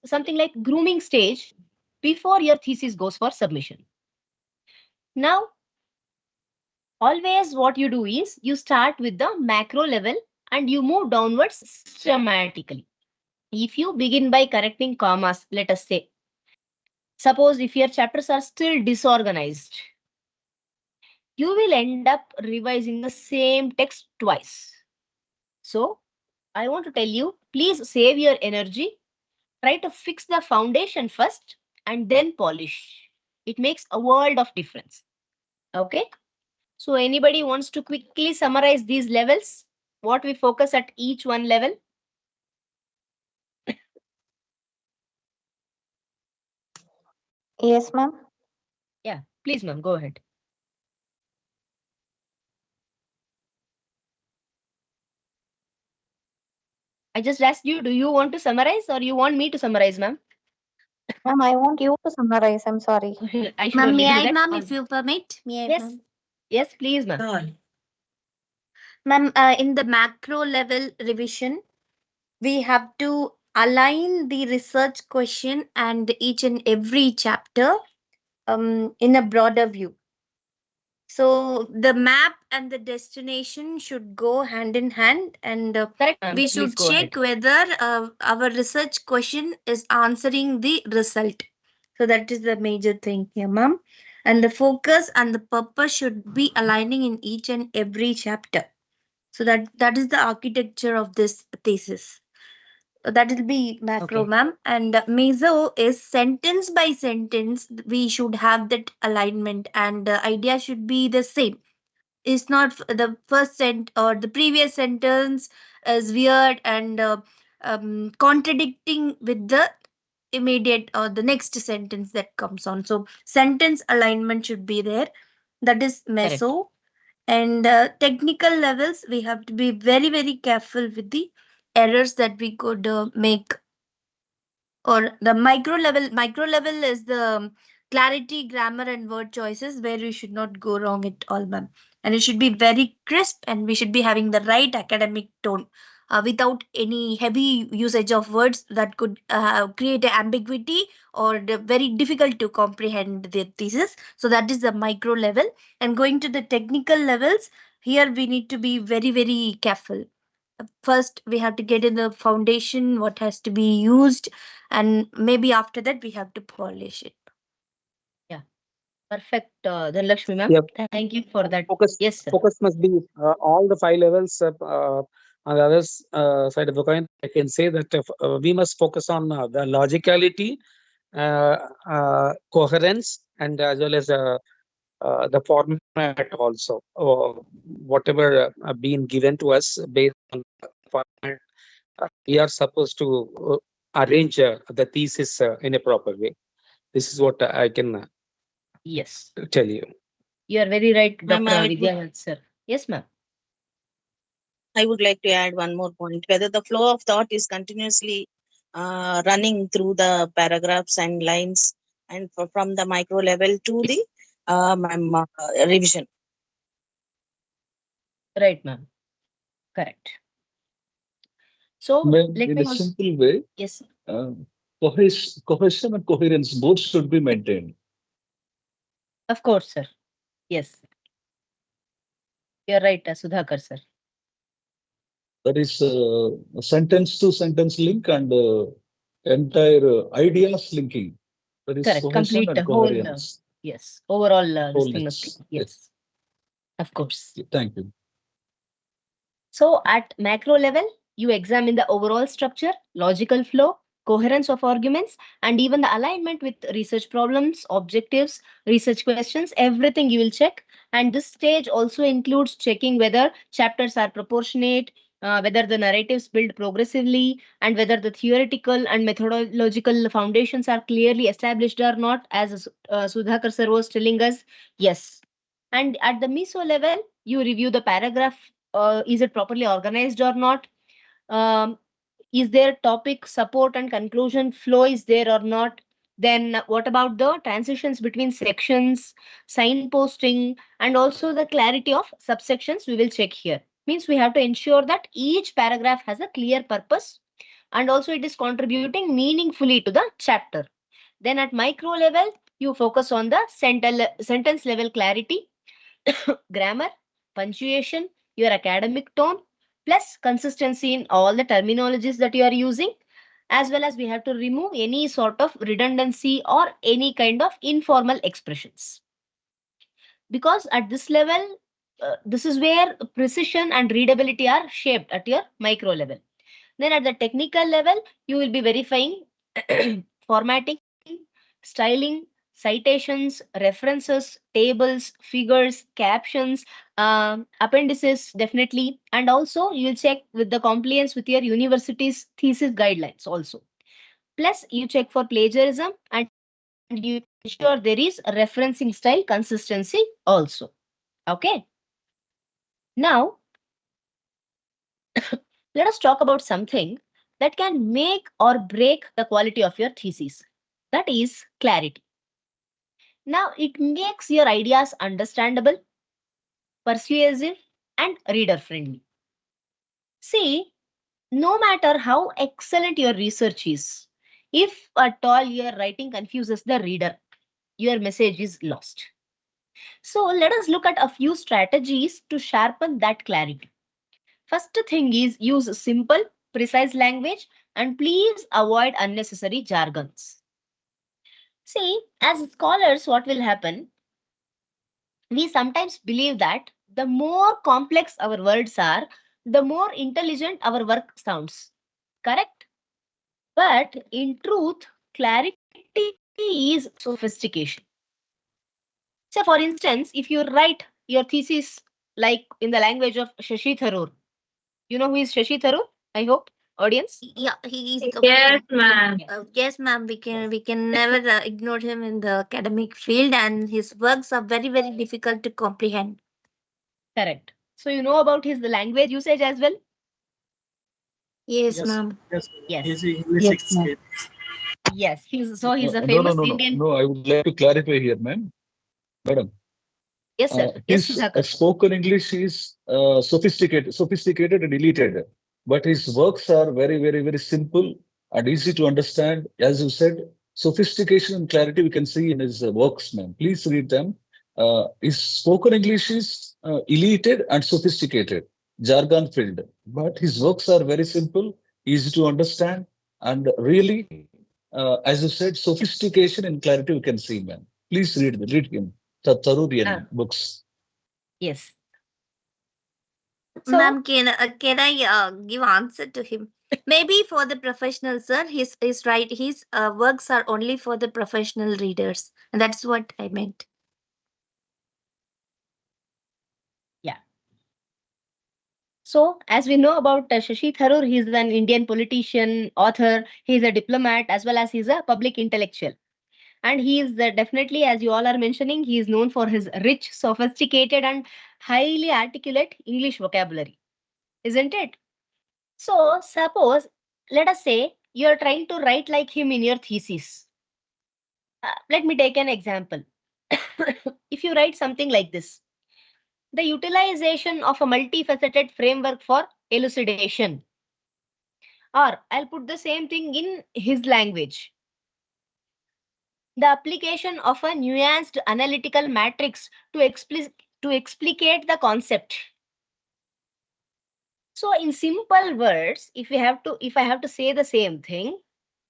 something like grooming stage before your thesis goes for submission. Now, always what you do is you start with the macro level and you move downwards systematically. If you begin by correcting commas, let us say, suppose if your chapters are still disorganized, you will end up revising the same text twice. So I want to tell you, please save your energy. Try to fix the foundation first and then polish. It makes a world of difference. Okay. So anybody wants to quickly summarize these levels? What we focus at each one level? Yes, ma'am. Yeah, please, ma'am, go ahead. I just asked you, do you want to summarize or you want me to summarize, ma'am? Ma'am, I want you to summarize. I'm sorry. I should Ma'am, only may do I, that. ma'am, if you permit? May I, Yes. ma'am? Yes, please, ma'am. Ma'am, in the macro level revision, we have to align the research question and each and every chapter in a broader view. So the map and the destination should go hand in hand, and Correct, ma'am. we Please should go check ahead. whether our research question is answering the result. So that is the major thing here, ma'am. And the focus and the purpose should be aligning in each and every chapter. So that is the architecture of this thesis. That will be macro, Okay. ma'am. And meso is sentence by sentence. We should have that alignment, and the idea should be the same. It's not the first sent or the previous sentence is weird and contradicting with the immediate or the next sentence that comes on. So sentence alignment should be there. That is meso. And technical levels, we have to be very very careful with the errors that we could make. Or the micro level is the clarity, grammar and word choices, where you should not go wrong at all, ma'am. And it should be very crisp, and we should be having the right academic tone, without any heavy usage of words that could create an ambiguity or very difficult to comprehend the thesis. So that is the micro level. And going to the technical levels, here we need to be very very careful. First we have to get in the foundation, what has to be used, and maybe after that we have to polish it. Yeah. Perfect, Dhanlakshmi, ma'am. Yep. Thank you for that. Focus, Yes, sir. focus must be all the 5 levels. On the other side of the coin, I can say that we must focus on the logicality, coherence, and as well as the format also. Whatever being given to us based on the format, we are supposed to arrange the thesis in a proper way. This is what I can Yes. tell you. You are very right, Ma'am, Dr. Vidya, sir. Yes, ma'am. I would like to add one more point, whether the flow of thought is continuously running through the paragraphs and lines, and from the micro level to the revision. Right, ma'am. Correct. So Ma'am, let in me a also. simple way, Yes. cohesion and coherence both should be maintained. Of course, sir. Yes. You're right, Sudhakar, sir. That is a sentence to sentence link and entire ideas linking. That is Correct. cohesion Complete and the whole. coherence. Yes. Overall, this thing must Wholeness. be. Yes. Of course. Thank you. So at macro level, you examine the overall structure, logical flow, coherence of arguments, and even the alignment with research problems, objectives, research questions, everything you will check. And this stage also includes checking whether chapters are proportionate, whether the narratives build progressively, and whether the theoretical and methodological foundations are clearly established or not, as Sudhakar sir was telling us. Yes. And at the meso level, you review the paragraph. Is it properly organized or not? Um, is there topic support and conclusion flow is there or not? Then what about the transitions between sections, signposting, and also the clarity of subsections? We will check here. Means we have to ensure that each paragraph has a clear purpose, and also it is contributing meaningfully to the chapter. Then at micro level, you focus on the sentence level clarity, grammar, punctuation, your academic tone, plus consistency in all the terminologies that you are using, as well as we have to remove any sort of redundancy or any kind of informal expressions. Because at this level, this is where precision and readability are shaped at your micro level. Then at the technical level, you will be verifying formatting, styling, citations, references, tables, figures, captions, appendices, definitely. And also you will check with the compliance with your university's thesis guidelines also. Plus you check for plagiarism, and you ensure there is a referencing style consistency also. Okay. Now, let us talk about something that can make or break the quality of your thesis. That is clarity. Now, it makes your ideas understandable, persuasive, and reader friendly. See, no matter how excellent your research is, if at all your writing confuses the reader, your message is lost. So let us look at a few strategies to sharpen that clarity. First thing is use simple, precise language and please avoid unnecessary jargons. See, as scholars, what will happen? We sometimes believe that the more complex our words are, the more intelligent our work sounds. Correct? But in truth, clarity is sophistication. So, for instance, if you write your thesis like in the language of Shashi Tharoor, you know who is Shashi Tharoor? I hope, audience. Yeah, he is the Yes, ma'am. yes, ma'am. We can never ignore him in the academic field, and his works are very difficult to comprehend. Correct. So you know about his language usage as well? Yes, Yes, ma'am. yes, Yes. he's English Yes, ma'am. escape. Yes, he's a No, famous Indian. No, I would like to clarify here, ma'am. Madam, Yes, sir. Yes, his Sudhakar. spoken English is sophisticated and elite, but his works are very simple and easy to understand. As you said, sophistication and clarity we can see in his works, ma'am. Please read them. His spoken English is elite and sophisticated, jargon filled, but his works are very simple, easy to understand, and really, as you said, sophistication and clarity we can see, ma'am. Please read him. Tarubian books. Yes. So, Ma'am, can I give answer to him? Maybe for the professional, sir. His right. His works are only for the professional readers, and that's what I meant. yeah. So, as we know about Shashi Tharoor, he's an Indian politician, author, he's a diplomat, as well as he's a public intellectual. And he is definitely, as you all are mentioning, he is known for his rich, sophisticated, and highly articulate English vocabulary, isn't it? So, suppose, let us say, you are trying to write like him in your thesis. Let me take an example. If you write something like this, the utilization of a multifaceted framework for elucidation, or I'll put the same thing in his language, the application of a nuanced analytical matrix to explicate the concept. So in simple words, if I have to say the same thing,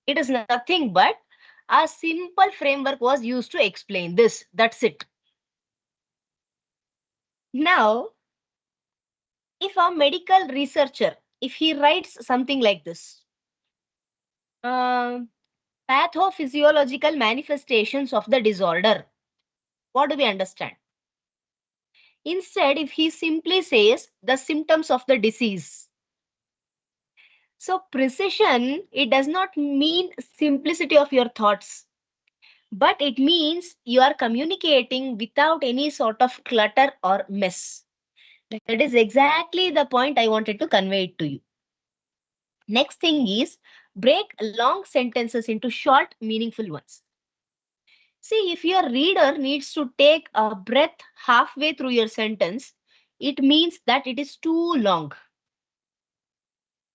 it is nothing but a simple framework was used to explain this. That's it. Now, if a medical researcher, if he writes something like this, pathophysiological manifestations of the disorder, what do we understand? Instead, if he simply says the symptoms of the disease. So precision, it does not mean simplicity of your thoughts, but it means you are communicating without any sort of clutter or mess. That is exactly the point I wanted to convey it to you. Next thing is break long sentences into short, meaningful ones. See, if your reader needs to take a breath halfway through your sentence, it means that it is too long.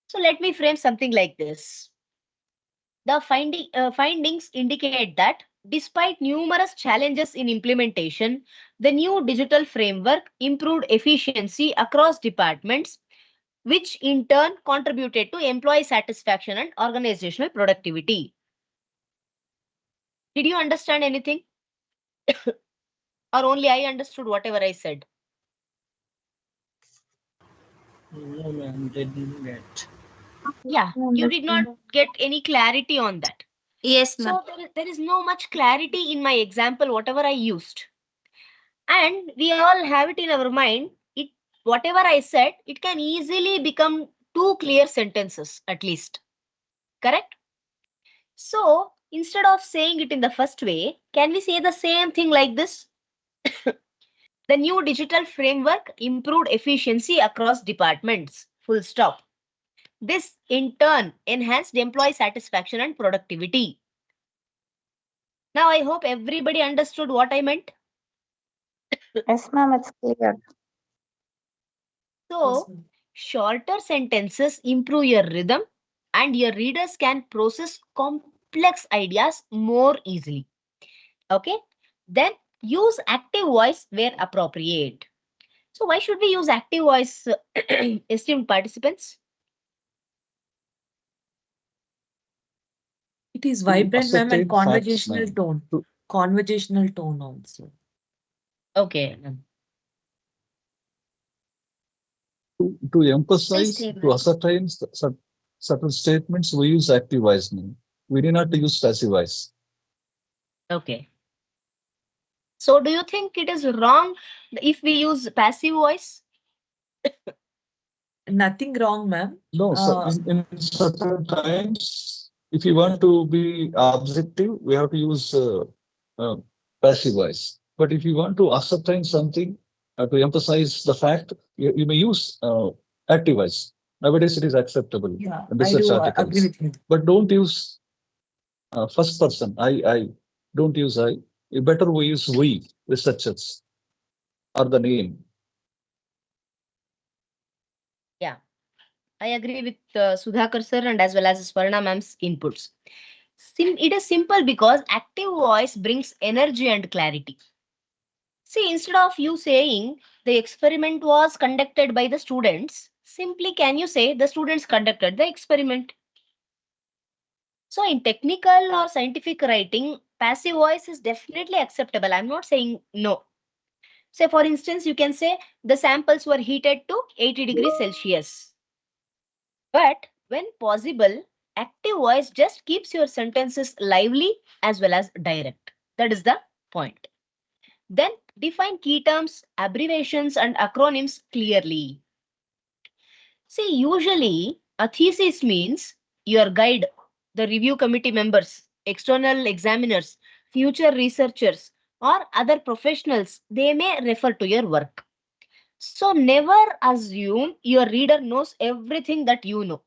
So let me frame something like this. The findings indicate that despite numerous challenges in implementation, the new digital framework improved efficiency across departments, which in turn contributed to employee satisfaction and organizational productivity. Did you understand anything? Or only I understood whatever I said? No, ma'am, they didn't get. Yeah, you did not get any clarity on that. Yes, ma'am. So there is no much clarity in my example, whatever I used. And we all have it in our mind. Whatever I said, it can easily become two clear sentences at least. Correct? So instead of saying it in the first way, can we say the same thing like this? The new digital framework improved efficiency across departments. Full stop. This in turn enhanced employee satisfaction and productivity. Now I hope everybody understood what I meant. Yes, ma'am, it's clear. So, shorter sentences improve your rhythm and your readers can process complex ideas more easily. Okay. Then use active voice where appropriate. So why should we use active voice, esteemed participants? It is vibrant, ma'am, and ascertain facts, conversational ma'am. tone. Conversational tone also. Okay. To emphasize, Please to ascertain certain statements, we use active voice, ma'am. We do not use passive voice. Okay. So do you think it is wrong if we use passive voice? Nothing wrong, ma'am. No, sir. In certain times, if you want to be objective, we have to use passive voice. But if you want to ascertain something, to emphasize the fact, you may use active voice. Nowadays, it is acceptable. Yeah, in I research do articles. agree with you. But don't use first person. I. Don't use I. Better we use we, researchers, or the name. Yeah, I agree with Sudhakar sir and as well as Swarna ma'am's inputs. It is simple because active voice brings energy and clarity. See, instead of you saying the experiment was conducted by the students, simply can you say the students conducted the experiment? So in technical or scientific writing, passive voice is definitely acceptable. I'm not saying no. Say for instance, you can say the samples were heated to 80 degrees Celsius. But when possible, active voice just keeps your sentences lively as well as direct. That is the point. Then define key terms, abbreviations and acronyms clearly. See, usually a thesis means your guide, the review committee members, external examiners, future researchers, or other professionals, they may refer to your work. So never assume your reader knows everything that you know.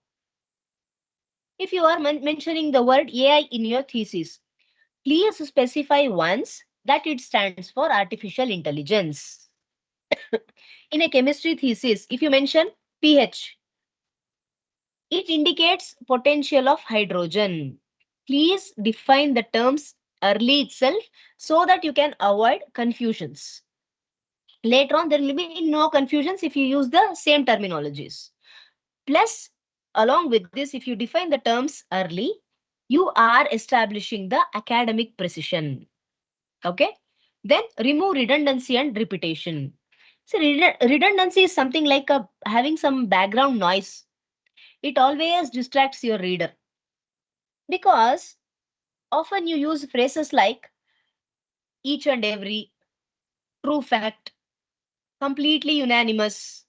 If you are mentioning the word AI in your thesis, please specify once that it stands for artificial intelligence. In a chemistry thesis, if you mention pH, it indicates potential of hydrogen. Please define the terms early itself so that you can avoid confusions. Later on, there will be no confusions if you use the same terminologies. Plus, along with this, if you define the terms early, you are establishing the academic precision. Okay. Then remove redundancy and repetition. So redundancy is something like having some background noise. It always distracts your reader because often you use phrases like each and every, true fact, completely unanimous.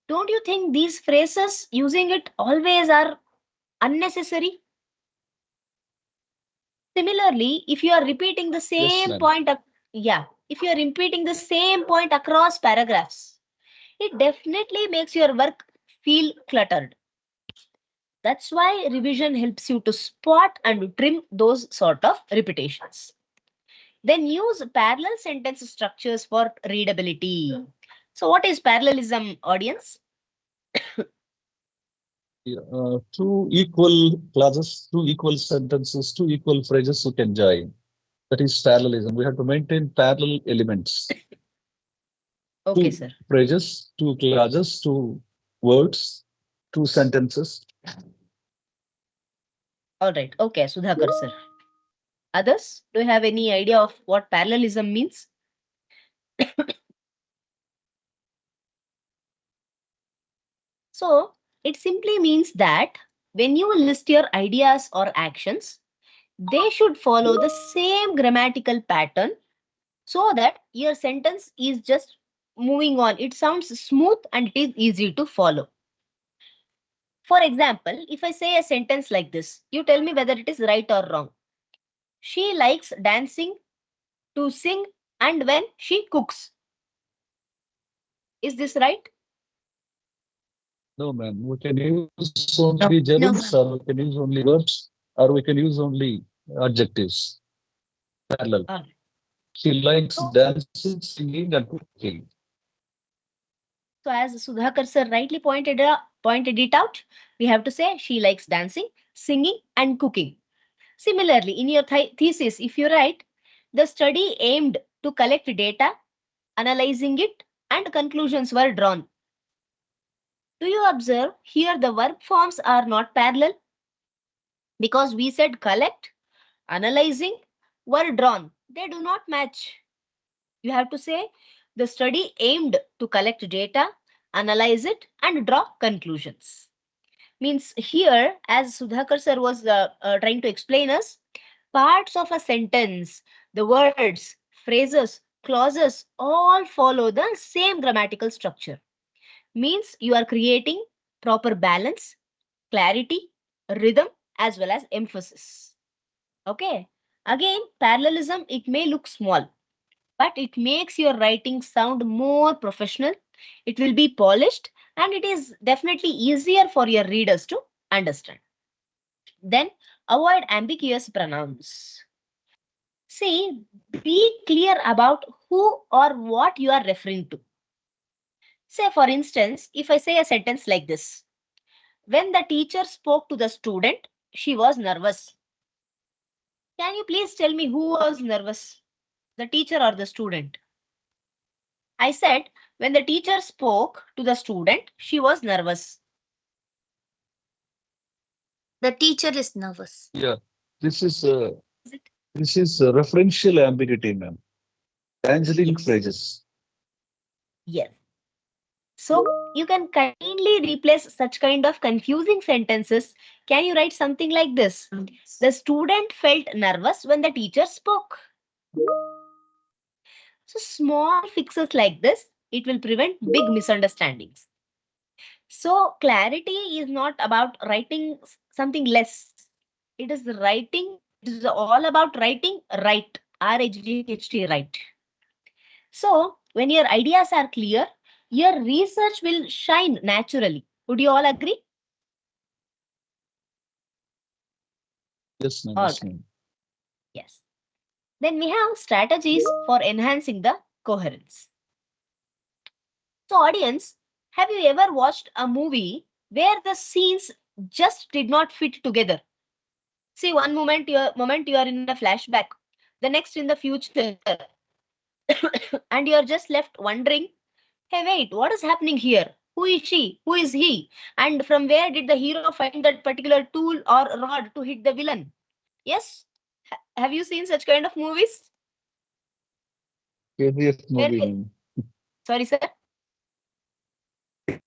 Don't you think these phrases using it always are unnecessary? Similarly, if you are repeating the same ma'am. point, if you are repeating the same point across paragraphs, it definitely makes your work feel cluttered. That's why revision helps you to spot and trim those sort of repetitions. Then use parallel sentence structures for readability. So what is parallelism, audience? Two equal clauses, two equal sentences, two equal phrases you can join. That is parallelism. We have to maintain parallel elements. Okay, two sir. phrases, two clauses, two words, two sentences. All right. Okay, Sudhakar sir. Others, do you have any idea of what parallelism means? So it simply means that when you list your ideas or actions, they should follow the same grammatical pattern so that your sentence is just moving on. It sounds smooth and it is easy to follow. For example, if I say a sentence like this, you tell me whether it is right or wrong. She likes dancing, to sing, and when she cooks. Is this right? No, ma'am. We can use only gerunds, or we can use only verbs, or we can use only adjectives. Parallel. She likes dancing, singing, and cooking. So as Sudhakar sir rightly pointed it out, we have to say she likes dancing, singing, and cooking. Similarly, in your thesis, if you write, the study aimed to collect data, analyzing it, and conclusions were drawn. Do you observe here the verb forms are not parallel? Because we said collect, analyzing, were drawn. They do not match. You have to say the study aimed to collect data, analyze it, and draw conclusions. Means here, as Sudhakar sir was trying to explain us, parts of a sentence, the words, phrases, clauses all follow the same grammatical structure. Means you are creating proper balance, clarity, rhythm, as well as emphasis. Okay. Again, parallelism, it may look small, but it makes your writing sound more professional. It will be polished, and it is definitely easier for your readers to understand. Then avoid ambiguous pronouns. See, be clear about who or what you are referring to. Say, for instance, if I say a sentence like this, when the teacher spoke to the student, she was nervous. Can you please tell me who was nervous, the teacher or the student? I said, when the teacher spoke to the student, she was nervous. The teacher is nervous. Yeah, this is referential ambiguity, ma'am. Tangerine phrases. Yes. So you can kindly replace such kind of confusing sentences. Can you write something like this? The student felt nervous when the teacher spoke. So small fixes like this, it will prevent big misunderstandings. So clarity is not about writing something less. It is all about writing right. R-H-T, right. So when your ideas are clear, your research will shine naturally. Would you all agree? Yes, ma'am. All Yes, right. ma'am. Yes. Then we have strategies for enhancing the coherence. So audience, have you ever watched a movie where the scenes just did not fit together? See, one moment you are in a flashback, the next in the future, and you are just left wondering, hey, wait, what is happening here? Who is she? Who is he? And from where did the hero find that particular tool or rod to hit the villain? Yes? Have you seen such kind of movies? KGF Where movie, they... ma'am. Sorry, sir?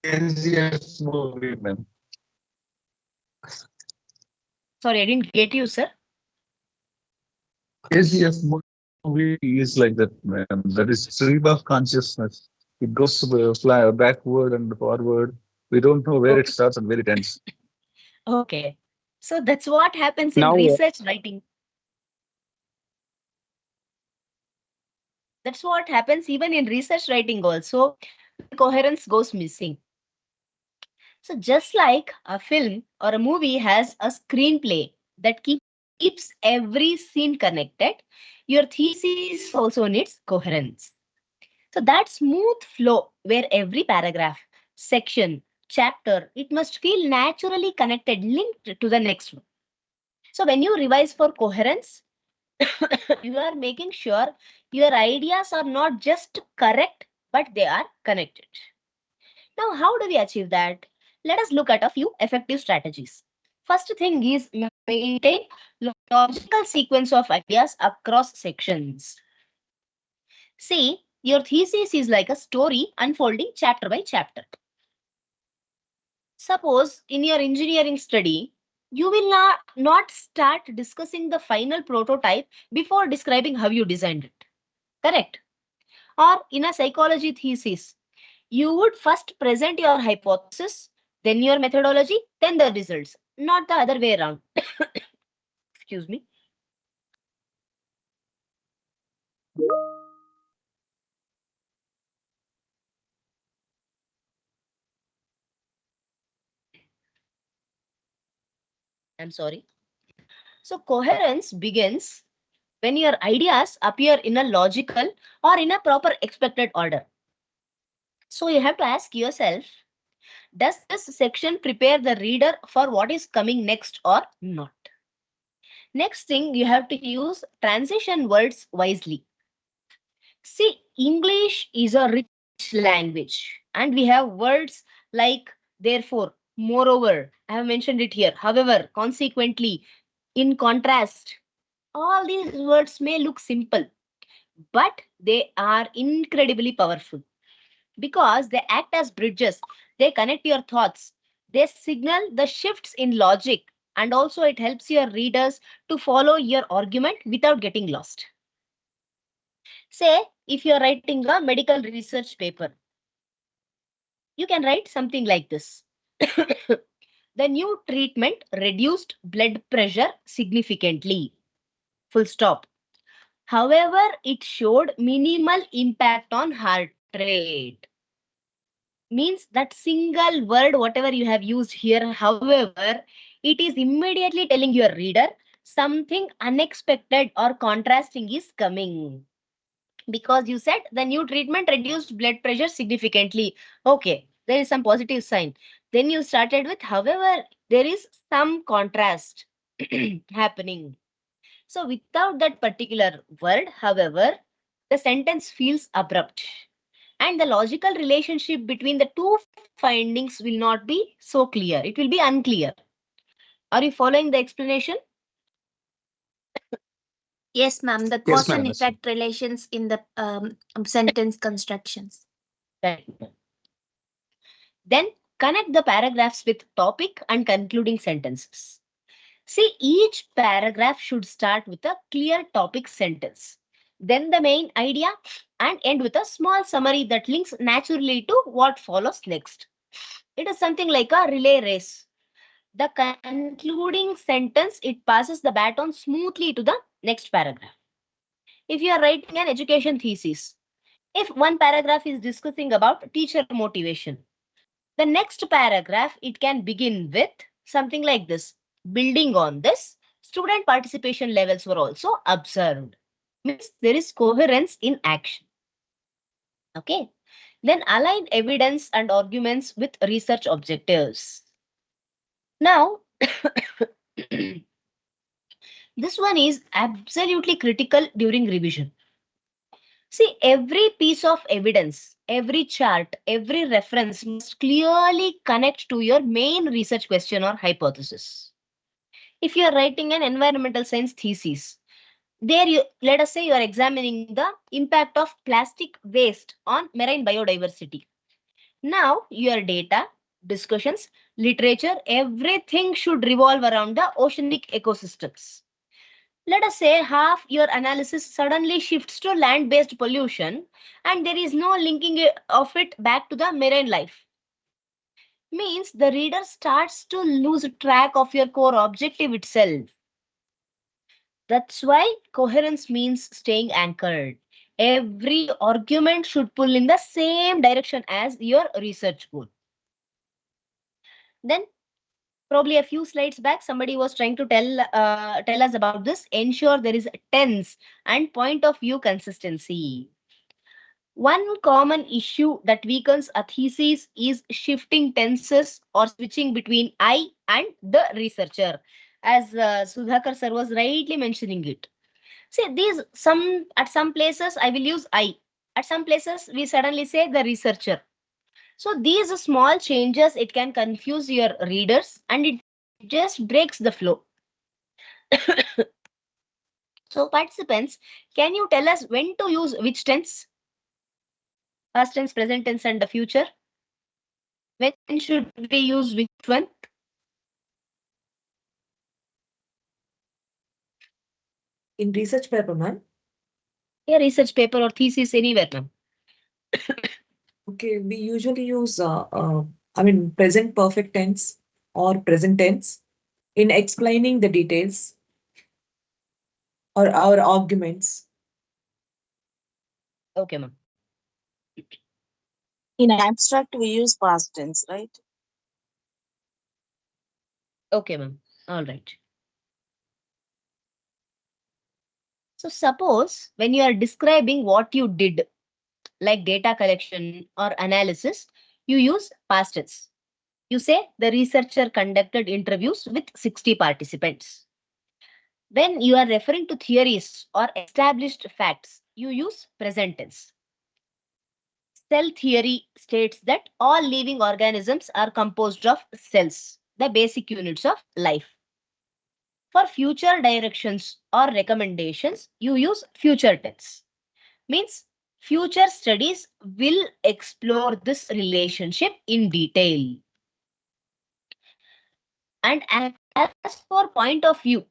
KGF movie, ma'am. Sorry, I didn't get you, sir. KGF movie is like that, ma'am. That is stream of consciousness. It goes fly backward and forward. We don't know where it starts and where it ends. Okay. So that's what happens in Now, research writing. That's what happens even in research writing also. Coherence goes missing. So just like a film or a movie has a screenplay that keeps every scene connected, your thesis also needs coherence. So that smooth flow where every paragraph, section, chapter, it must feel naturally connected, linked to the next one. So when you revise for coherence, you are making sure your ideas are not just correct, but they are connected. Now, how do we achieve that? Let us look at a few effective strategies. First thing is maintain logical sequence of ideas across sections. See, your thesis is like a story unfolding chapter by chapter. Suppose in your engineering study, you will not start discussing the final prototype before describing how you designed it. Correct? Or in a psychology thesis, you would first present your hypothesis, then your methodology, then the results, not the other way around. Excuse me. I'm sorry. So coherence begins when your ideas appear in a logical or in a proper expected order. So you have to ask yourself, does this section prepare the reader for what is coming next or not? Next thing, you have to use transition words wisely. See, English is a rich language and we have words like therefore, moreover, I have mentioned it here, however, consequently, in contrast. All these words may look simple, but they are incredibly powerful because they act as bridges. They connect your thoughts. They signal the shifts in logic, and also it helps your readers to follow your argument without getting lost. Say, if you're writing a medical research paper, you can write something like this. The new treatment reduced blood pressure significantly. Full stop. However, it showed minimal impact on heart rate. Means that single word, whatever you have used here, however, it is immediately telling your reader something unexpected or contrasting is coming. Because you said the new treatment reduced blood pressure significantly. Okay, there is some positive sign. Then you started with, however, there is some contrast happening. So without that particular word, however, the sentence feels abrupt. And the logical relationship between the two findings will not be so clear. It will be unclear. Are you following the explanation? Yes, ma'am. The Yes, cause ma'am. and Yes, effect relations in the sentence constructions. Right. Then connect the paragraphs with topic and concluding sentences. See, each paragraph should start with a clear topic sentence, then the main idea, and end with a small summary that links naturally to what follows next. It is something like a relay race. The concluding sentence, it passes the baton smoothly to the next paragraph. If you are writing an education thesis, if one paragraph is discussing about teacher motivation, the next paragraph, it can begin with something like this. Building on this, student participation levels were also observed. Means there is coherence in action. Okay. Then align evidence and arguments with research objectives. Now, this one is absolutely critical during revision. See, every piece of evidence, every chart, every reference must clearly connect to your main research question or hypothesis. If you are writing an environmental science thesis, there you, let us say you are examining the impact of plastic waste on marine biodiversity. Now, your data, discussions, literature, everything should revolve around the oceanic ecosystems. Let us say half your analysis suddenly shifts to land-based pollution and there is no linking of it back to the marine life. Means the reader starts to lose track of your core objective itself. That's why coherence means staying anchored. Every argument should pull in the same direction as your research goal. Then probably a few slides back, somebody was trying to tell us about this. Ensure there is tense and point of view consistency. One common issue that weakens a thesis is shifting tenses or switching between I and the researcher, as Sudhakar sir was rightly mentioning it. See, these at some places I will use I. At some places we suddenly say the researcher. So these small changes, it can confuse your readers and it just breaks the flow. So participants, can you tell us when to use which tense? Past tense, present tense and the future. When should we use which one? In research paper, ma'am? Yeah, research paper or thesis anywhere, ma'am. Okay, we usually use, present perfect tense or present tense in explaining the details or our arguments. Okay, ma'am. In abstract, we use past tense, right? Okay, ma'am. All right. So suppose when you are describing what you did, like data collection or analysis, you use past tense. You say the researcher conducted interviews with 60 participants. When you are referring to theories or established facts, you use present tense. Cell theory states that all living organisms are composed of cells, the basic units of life. For future directions or recommendations, you use future tense. Means future studies will explore this relationship in detail. And as for point of view,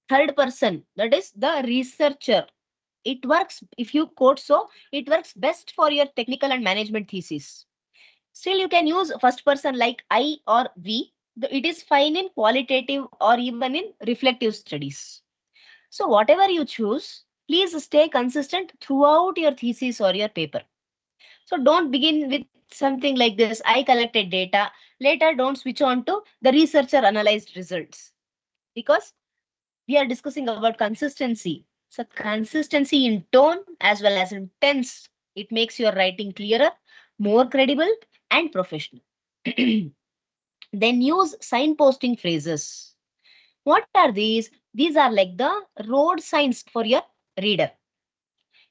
third person, that is the researcher. It works, if you quote so, it works best for your technical and management thesis. Still, you can use first person like I or we. It is fine in qualitative or even in reflective studies. So whatever you choose, please stay consistent throughout your thesis or your paper. So don't begin with something like this. I collected data. Later, don't switch on to the researcher analyzed results. Because we are discussing about consistency. So consistency in tone as well as in tense. It makes your writing clearer, more credible and professional. Then use signposting phrases. What are these? These are like the road signs for your reader.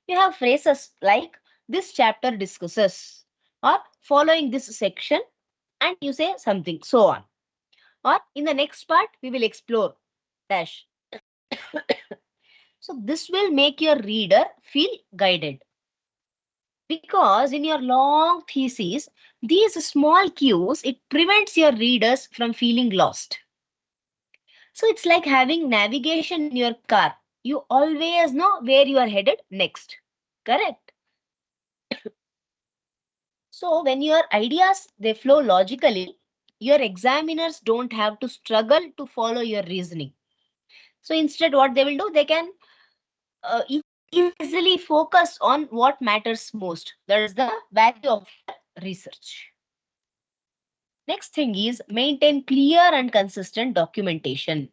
You have phrases like this chapter discusses or following this section and you say something, so on. Or in the next part, we will explore dash. So this will make your reader feel guided. Because in your long thesis, these small cues, it prevents your readers from feeling lost. So it's like having navigation in your car. You always know where you are headed next. Correct? So when your ideas, they flow logically, your examiners don't have to struggle to follow your reasoning. So instead what they will do, they can easily focus on what matters most. That is the value of research. Next thing is maintain clear and consistent documentation.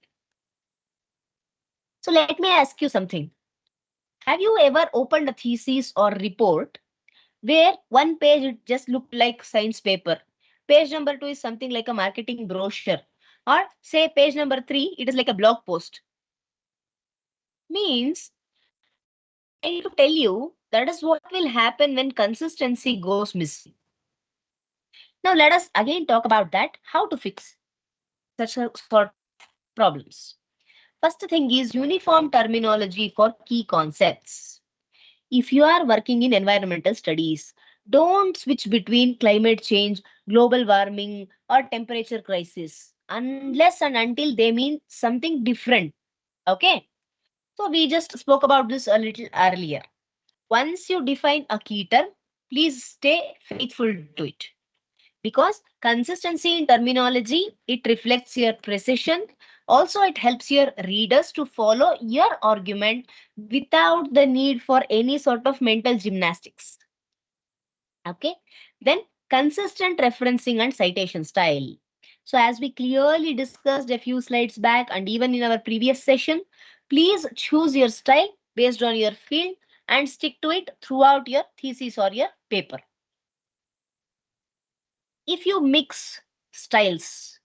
So let me ask you something. Have you ever opened a thesis or report where one page it just looked like science paper? Page number 2 is something like a marketing brochure. Or say page number 3, it is like a blog post. Means, trying to tell you that is what will happen when consistency goes missing. Now let us again talk about that, how to fix such a sort of problems. First thing is uniform terminology for key concepts. If you are working in environmental studies, don't switch between climate change, global warming, or temperature crisis unless and until they mean something different. Okay? So we just spoke about this a little earlier. Once you define a key term, please stay faithful to it. Because consistency in terminology, it reflects your precision. Also, it helps your readers to follow your argument without the need for any sort of mental gymnastics. Okay. Then consistent referencing and citation style. So as we clearly discussed a few slides back and even in our previous session, please choose your style based on your field and stick to it throughout your thesis or your paper. If you mix styles,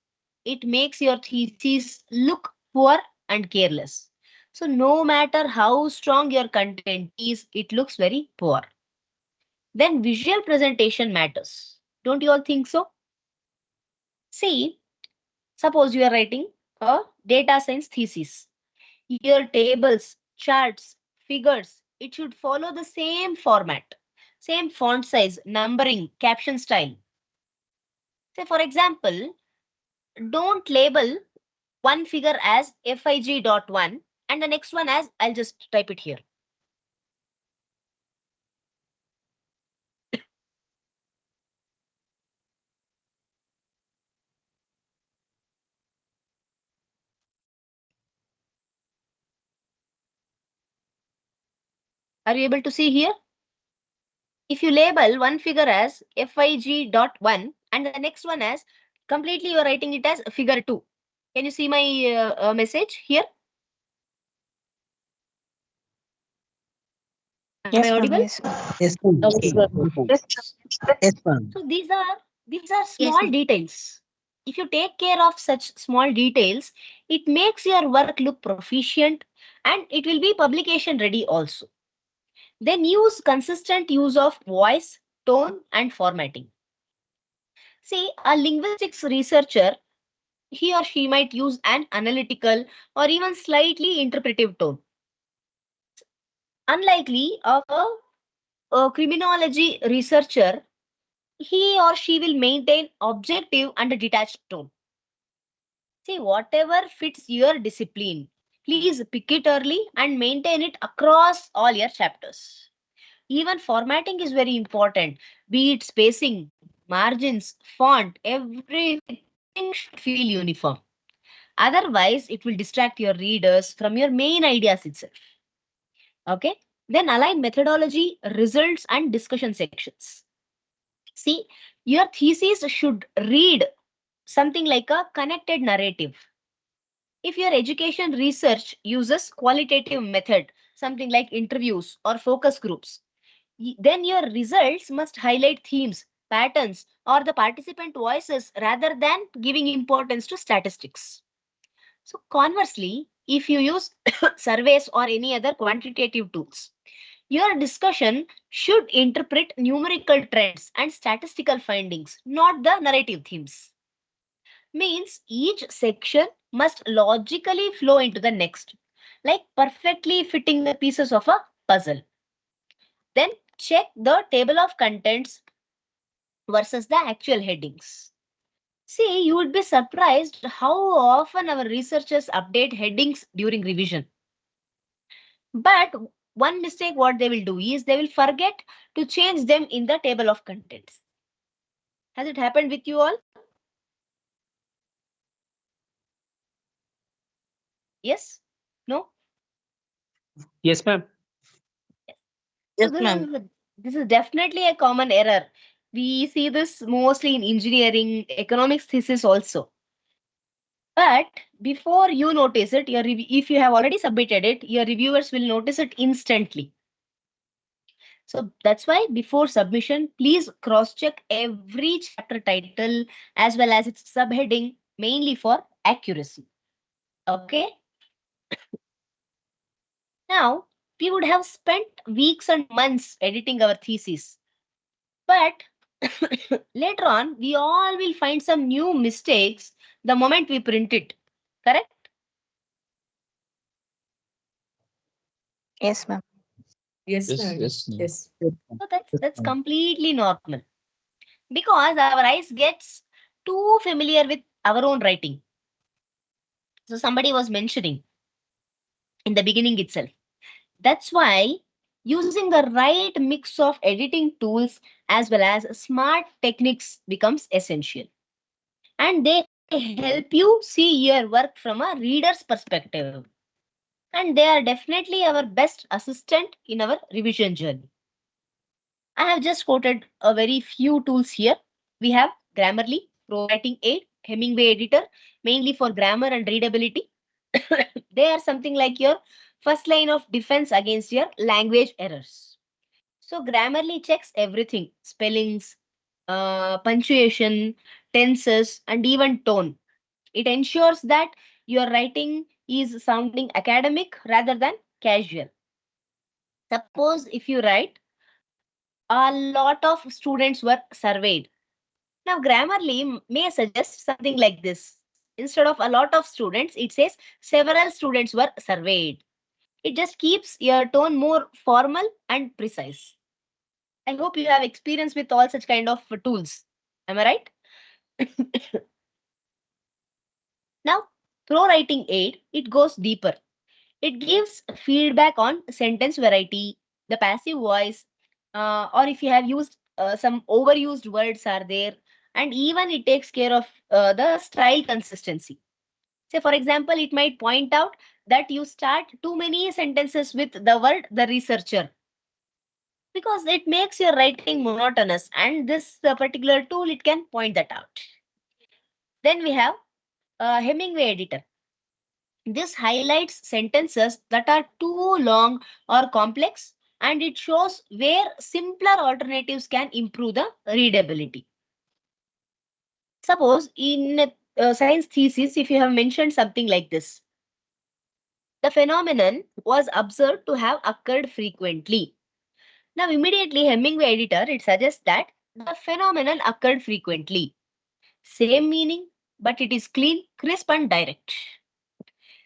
it makes your thesis look poor and careless. So no matter how strong your content is, it looks very poor. Then visual presentation matters. Don't you all think so? See, suppose you are writing a data science thesis. Your tables, charts, figures, it should follow the same format, same font size, numbering, caption style. Say for example, don't label one figure as FIG.1 and the next one as, I'll just type it here. Are you able to see here? If you label one figure as FIG.1 and the next one as, completely you're writing it as figure 2. Can you see my message here? Am Yes, I ma'am. audible? Yes. Yes, ma'am. Okay. Yes, ma'am. So these are small details. If you take care of such small details, it makes your work look proficient and it will be publication ready also. Then use consistent use of voice, tone, and formatting. See, a linguistics researcher, he or she might use an analytical or even slightly interpretive tone. Unlikely of a criminology researcher, he or she will maintain objective and a detached tone. See, whatever fits your discipline, please pick it early and maintain it across all your chapters. Even formatting is very important, be it spacing, margins, font, everything should feel uniform. Otherwise, it will distract your readers from your main ideas itself. Okay? Then align methodology, results, and discussion sections. See, your thesis should read something like a connected narrative. If your education research uses qualitative method, something like interviews or focus groups, then your results must highlight themes, patterns, or the participant voices rather than giving importance to statistics. So conversely, if you use surveys or any other quantitative tools, your discussion should interpret numerical trends and statistical findings, not the narrative themes. Means each section must logically flow into the next, like perfectly fitting the pieces of a puzzle. Then check the table of contents versus the actual headings. See, you would be surprised how often our researchers update headings during revision. But one mistake what they will do is they will forget to change them in the table of contents. Has it happened with you all? Yes? No? Yes, ma'am. Yes, So ma'am. this is definitely a common error. We see this mostly in engineering, economics thesis also. But before you notice it, if you have already submitted it, your reviewers will notice it instantly. So that's why before submission, please cross-check every chapter title as well as its subheading, mainly for accuracy. Okay. Now, we would have spent weeks and months editing our thesis. But later on, we all will find some new mistakes the moment we print it. Correct? Yes, ma'am. Yes, Yes, ma'am. yes, ma'am. Yes. So that's completely normal. Because our eyes gets too familiar with our own writing. So somebody was mentioning in the beginning itself. That's why using the right mix of editing tools as well as smart techniques becomes essential. And they help you see your work from a reader's perspective. And they are definitely our best assistant in our revision journey. I have just quoted a very few tools here. We have Grammarly, Pro Writing Aid, Hemingway Editor, mainly for grammar and readability. They are something like your first line of defense against your language errors. So Grammarly checks everything, spellings, punctuation, tenses, and even tone. It ensures that your writing is sounding academic rather than casual. Suppose if you write, a lot of students were surveyed. Now, Grammarly may suggest something like this. Instead of a lot of students, it says several students were surveyed. It just keeps your tone more formal and precise. I hope you have experience with all such kind of tools. Am I right? Now, Pro Writing Aid, it goes deeper. It gives feedback on sentence variety, the passive voice, or if you have used some overused words are there, and even it takes care of the style consistency. Say, for example, it might point out that you start too many sentences with the word the researcher because it makes your writing monotonous, and this particular tool it can point that out. Then we have Hemingway editor. This highlights sentences that are too long or complex, and it shows where simpler alternatives can improve the readability. Suppose in a science thesis, if you have mentioned something like this, the phenomenon was observed to have occurred frequently. Now, immediately Hemingway editor, it suggests that the phenomenon occurred frequently. Same meaning, but it is clean, crisp, and direct.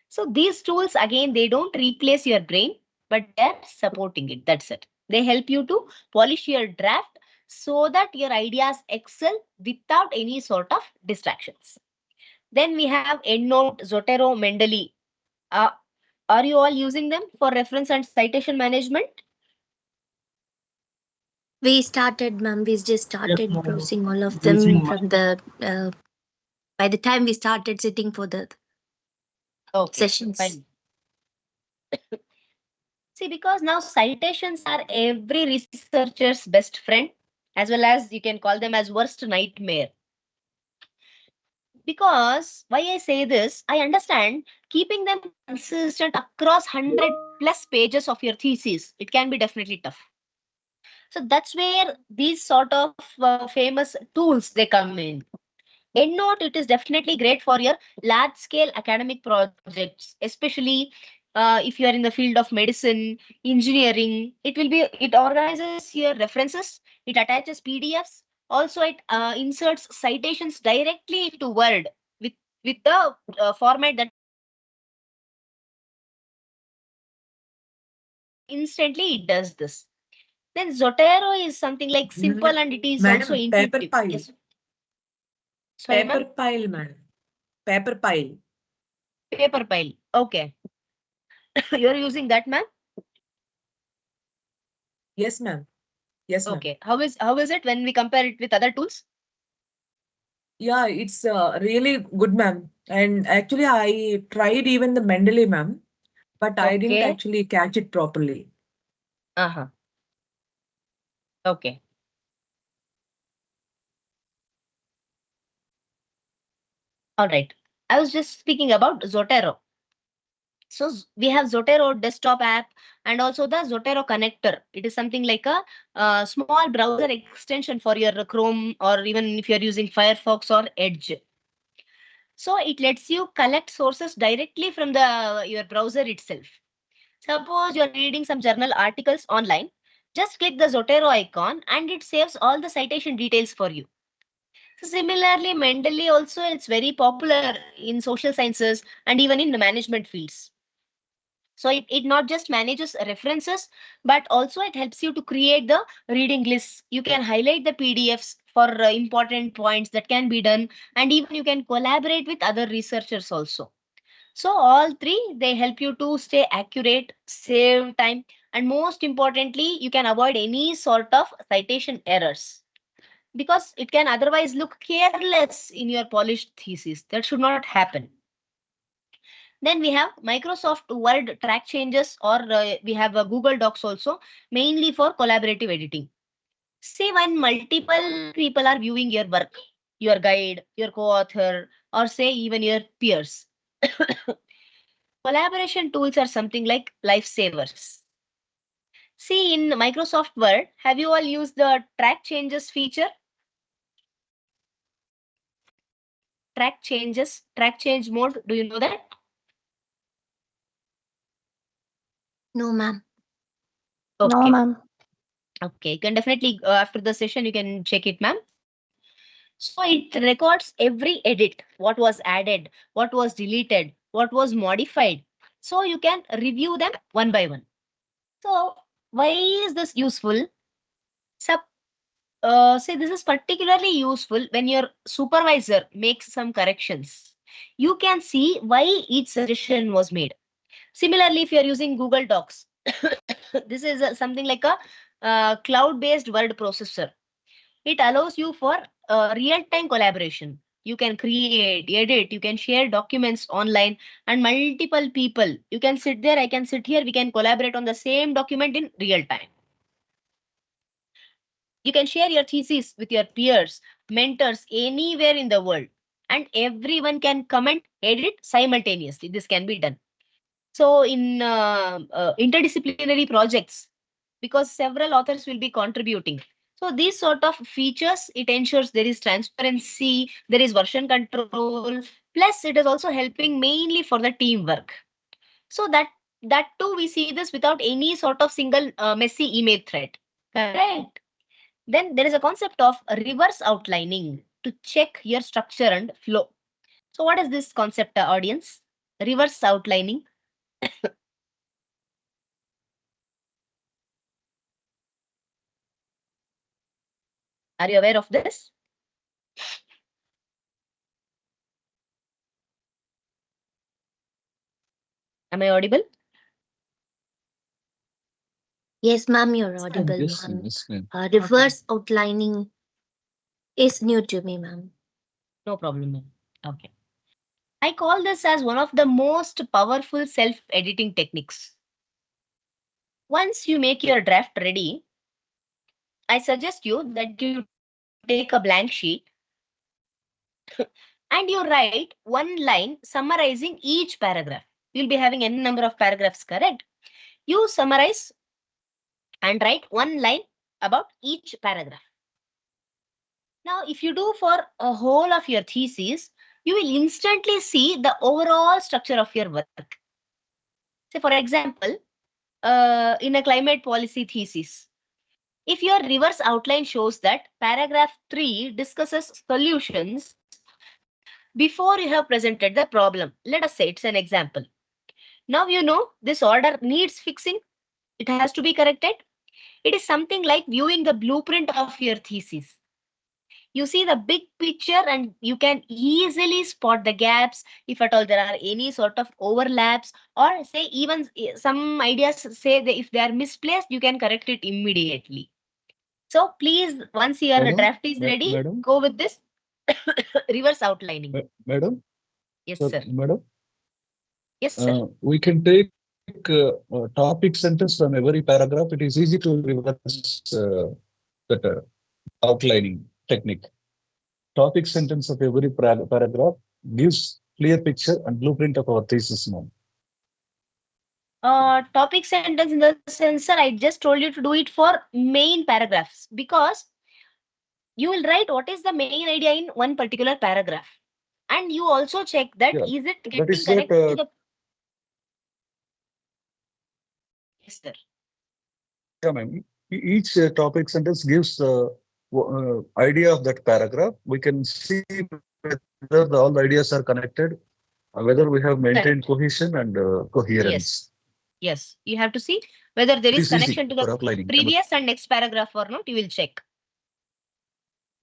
So these tools, again, they don't replace your brain, but they're supporting it. That's it. They help you to polish your draft so that your ideas excel without any sort of distractions. Then we have EndNote, Zotero, Mendeley. Are you all using them for reference and citation management? We started, ma'am. We just started ma'am. browsing all of Using them from the. By the time we started sitting for the sessions. Fine. See, because now citations are every researcher's best friend, as well as you can call them as worst nightmare. Because why I say this, I understand keeping them consistent across 100 plus pages of your thesis, it can be definitely tough. So that's where these sort of famous tools they come in. EndNote, it is definitely great for your large scale academic projects, especially if you are in the field of medicine, engineering. It organizes your references, it attaches PDFs, also it inserts citations directly into Word with the format that instantly it does this. Then Zotero is something like simple and it is also Madam, paper intuitive. pile. Yes. Sorry, Paper ma'am? pile, madam. Paper pile. Paper pile. Okay. You're using that, ma'am? Yes, ma'am. Yes, ma'am. Okay. How is it when we compare it with other tools? Yeah, it's really good, ma'am. And actually, I tried even the Mendeley, ma'am, but I didn't Okay. actually catch it properly. Uh-huh. Okay. All right. I was just speaking about Zotero. So we have Zotero desktop app and also the Zotero connector. It is something like a small browser extension for your Chrome, or even if you're using Firefox or Edge. So it lets you collect sources directly from your browser itself. Suppose you're reading some journal articles online, just click the Zotero icon and it saves all the citation details for you. So similarly, Mendeley also, it's very popular in social sciences and even in the management fields. So it not just manages references, but also it helps you to create the reading lists. You can highlight the PDFs for important points that can be done, and even you can collaborate with other researchers also. So all three, they help you to stay accurate, save time, and most importantly, you can avoid any sort of citation errors, because it can otherwise look careless in your polished thesis. That should not happen. Then we have Microsoft Word track changes, or we have Google Docs also, mainly for collaborative editing. Say when multiple people are viewing your work, your guide, your co-author, or say even your peers. Collaboration tools are something like lifesavers. See, in Microsoft Word, have you all used the track changes feature? Track change mode. Do you know that? No, ma'am. No, Okay. ma'am. Okay, you can definitely, after the session, you can check it, ma'am. So it records every edit, what was added, what was deleted, what was modified. So you can review them one by one. So why is this useful? Say this is particularly useful when your supervisor makes some corrections. You can see why each suggestion was made. Similarly, if you are using Google Docs, this is something like a cloud-based word processor. It allows you for real-time collaboration. You can create, edit, you can share documents online, and multiple people. You can sit there, I can sit here, we can collaborate on the same document in real time. You can share your thesis with your peers, mentors anywhere in the world. and everyone can comment, edit simultaneously. This can be done. So in interdisciplinary projects, because several authors will be contributing. So these sort of features, it ensures there is transparency, there is version control, plus it is also helping mainly for the teamwork. So that too, we see this without any sort of single messy email thread. Correct. Then there is a concept of reverse outlining to check your structure and flow. So what is this concept, audience? Reverse outlining. Are you aware of this? Am I audible? Yes, ma'am, you're audible, Yes, ma'am. yes, ma'am. Reverse outlining is new to me, ma'am. No problem, ma'am. Okay. I call this as one of the most powerful self-editing techniques. Once you make your draft ready, I suggest you that you take a blank sheet and you write one line summarizing each paragraph. You'll be having n number of paragraphs, correct? You summarize and write one line about each paragraph. Now, if you do for a whole of your thesis, you will instantly see the overall structure of your work. Say, for example, in a climate policy thesis, if your reverse outline shows that paragraph 3 discusses solutions before you have presented the problem, let us say it's an example. Now you know this order needs fixing. It has to be corrected. It is something like viewing the blueprint of your thesis. You see the big picture and you can easily spot the gaps, if at all there are any sort of overlaps, or say even some ideas say that if they are misplaced, you can correct it immediately. So please, once your Madam, draft is ready, madam, go with this reverse outlining. Madam, Yes, sir, sir. madam, Yes, sir. we can take topic sentence from every paragraph. It is easy to reverse that outlining technique. Topic sentence of every paragraph gives clear picture and blueprint of our thesis now. Topic sentence in the sense, sir, I just told you to do it for main paragraphs, because you will write what is the main idea in one particular paragraph. And you also check that is it getting That is connected what to the... Yes, sir. Yeah, ma'am. Each topic sentence gives the idea of that paragraph. We can see whether all the ideas are connected, whether we have maintained cohesion and coherence. Yes, you have to see whether there It is is easy connection to for the outlining. previous and next paragraph or not. You will check.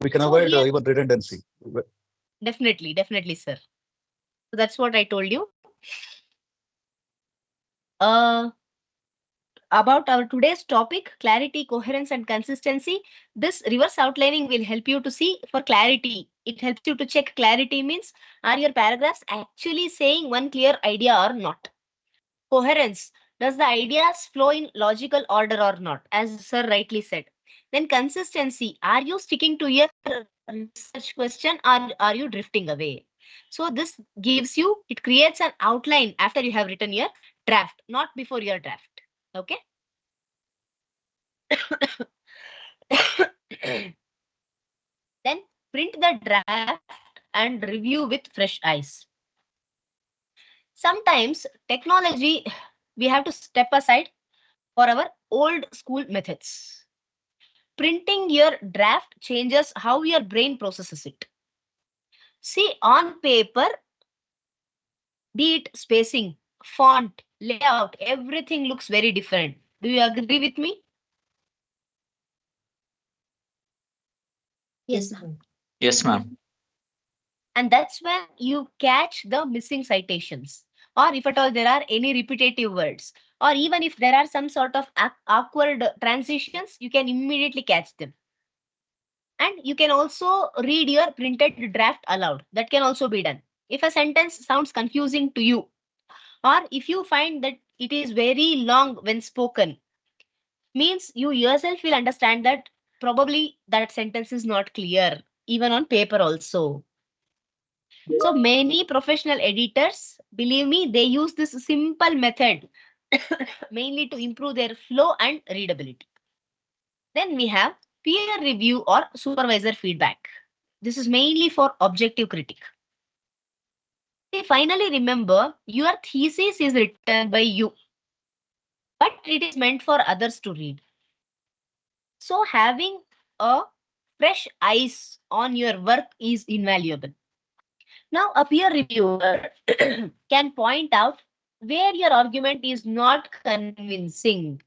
We can So avoid here- even redundancy. Definitely, sir. So that's what I told you. About our today's topic, clarity, coherence, and consistency. This reverse outlining will help you to see for clarity. It helps you to check clarity means, are your paragraphs actually saying one clear idea or not? Coherence, does the ideas flow in logical order or not, as sir rightly said? Then consistency, are you sticking to your research question or are you drifting away? So this gives you, it creates an outline after you have written your draft, not before your draft. Okay. Then print the draft and review with fresh eyes. Sometimes technology, we have to step aside for our old school methods. Printing your draft changes how your brain processes it. See, on paper, be it spacing, font, layout, everything looks very different. Do you agree with me? Yes, ma'am. Yes, ma'am. And that's when you catch the missing citations, or if at all there are any repetitive words, or even if there are some sort of awkward transitions, you can immediately catch them. And you can also read your printed draft aloud. That can also be done. If a sentence sounds confusing to you, or if you find that it is very long when spoken, means you yourself will understand that probably that sentence is not clear, even on paper also. So many professional editors, believe me, they use this simple method mainly to improve their flow and readability. Then we have peer review or supervisor feedback. This is mainly for objective critique. Finally, remember your thesis is written by you, but it is meant for others to read. So having a fresh eyes on your work is invaluable. Now, a peer reviewer can point out where your argument is not convincing,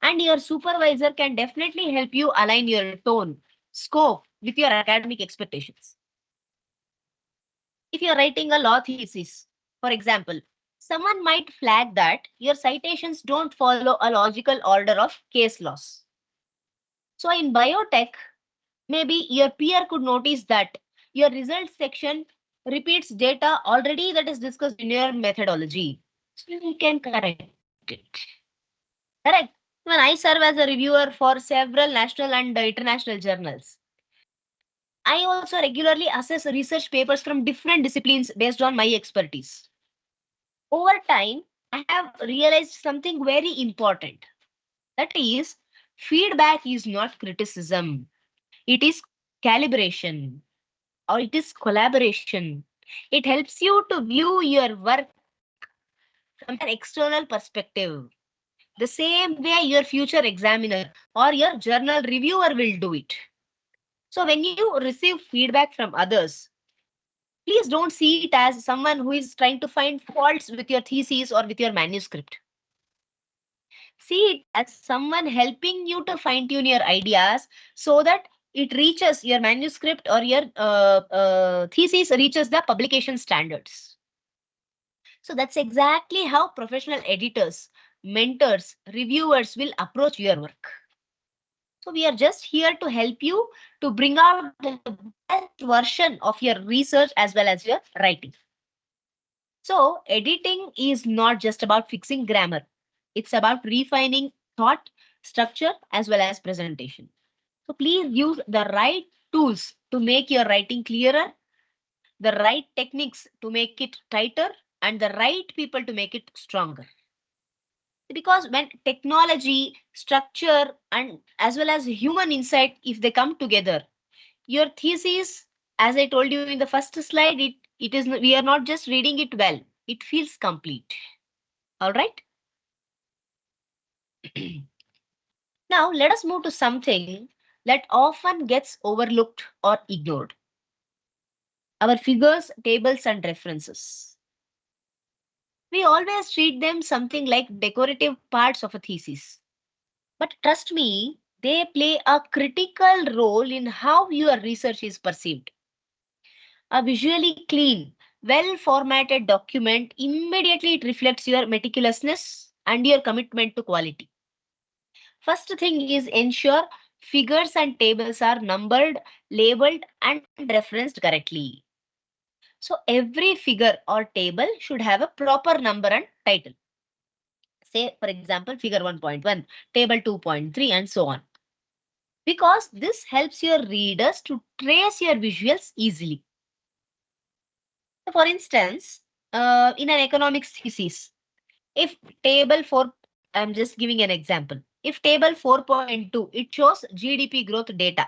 and your supervisor can definitely help you align your tone, scope with your academic expectations. If you're writing a law thesis, for example, someone might flag that your citations don't follow a logical order of case laws. So in biotech, maybe your peer could notice that your results section repeats data already that is discussed in your methodology. So you can correct it. Correct. When I serve as a reviewer for several national and international journals, I also regularly assess research papers from different disciplines based on my expertise. Over time, I have realized something very important. That is, feedback is not criticism. It is calibration or it is collaboration. It helps you to view your work from an external perspective, the same way your future examiner or your journal reviewer will do it. So when you receive feedback from others, please don't see it as someone who is trying to find faults with your thesis or with your manuscript. See it as someone helping you to fine tune your ideas so that it reaches your manuscript or your thesis reaches the publication standards. So that's exactly how professional editors, mentors, reviewers will approach your work. So we are just here to help you to bring out the best version of your research as well as your writing. So editing is not just about fixing grammar. It's about refining thought, structure, as well as presentation. So please use the right tools to make your writing clearer, the right techniques to make it tighter, and the right people to make it stronger. Because when technology, structure, and as well as human insight, if they come together, your thesis, as I told you in the first slide, it is we are not just reading it well, it feels complete. All right. Now let us move to something that often gets overlooked or ignored. Our figures, tables, and references. We always treat them something like decorative parts of a thesis. But trust me, they play a critical role in how your research is perceived. A visually clean, well-formatted document immediately it reflects your meticulousness and your commitment to quality. First thing is ensure figures and tables are numbered, labeled, and referenced correctly. So every figure or table should have a proper number and title. Say, for example, figure 1.1, table 2.3, and so on. Because this helps your readers to trace your visuals easily. For instance, in an economics thesis, if table 4, I'm just giving an example. If table 4.2, it shows GDP growth data,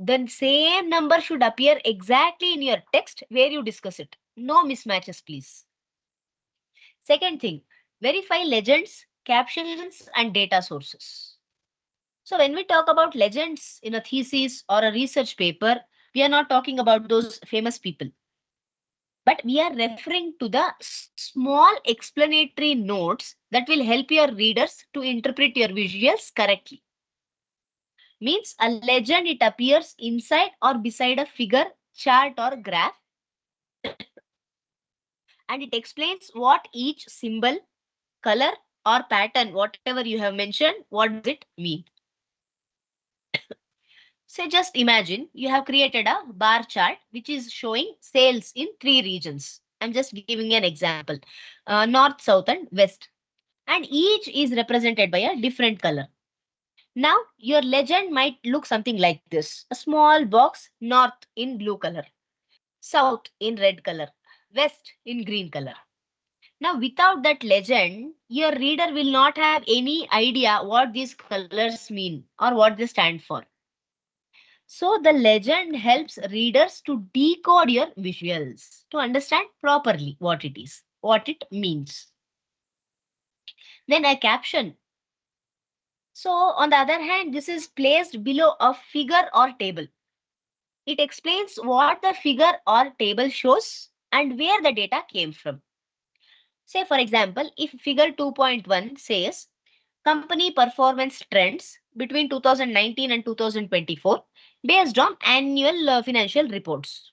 then same number should appear exactly in your text where you discuss it. No mismatches, please. Second thing, verify legends, captions, and data sources. So when we talk about legends in a thesis or a research paper, we are not talking about those famous people. But we are referring to the small explanatory notes that will help your readers to interpret your visuals correctly. Means a legend, it appears inside or beside a figure, chart, or graph. And it explains what each symbol, color, or pattern, whatever you have mentioned, what does it mean. So just imagine you have created a bar chart which is showing sales in 3 regions. I'm just giving an example, north, south, and west. And each is represented by a different color. Now your legend might look something like this, a small box north in blue color. south in red color, west in green color. Now, without that legend, your reader will not have any idea what these colors mean or what they stand for. So the legend helps readers to decode your visuals, to understand properly what it is, what it means. Then a caption. So on the other hand, this is placed below a figure or table. It explains what the figure or table shows and where the data came from. Say for example, if figure 2.1 says company performance trends between 2019 and 2024 based on annual financial reports.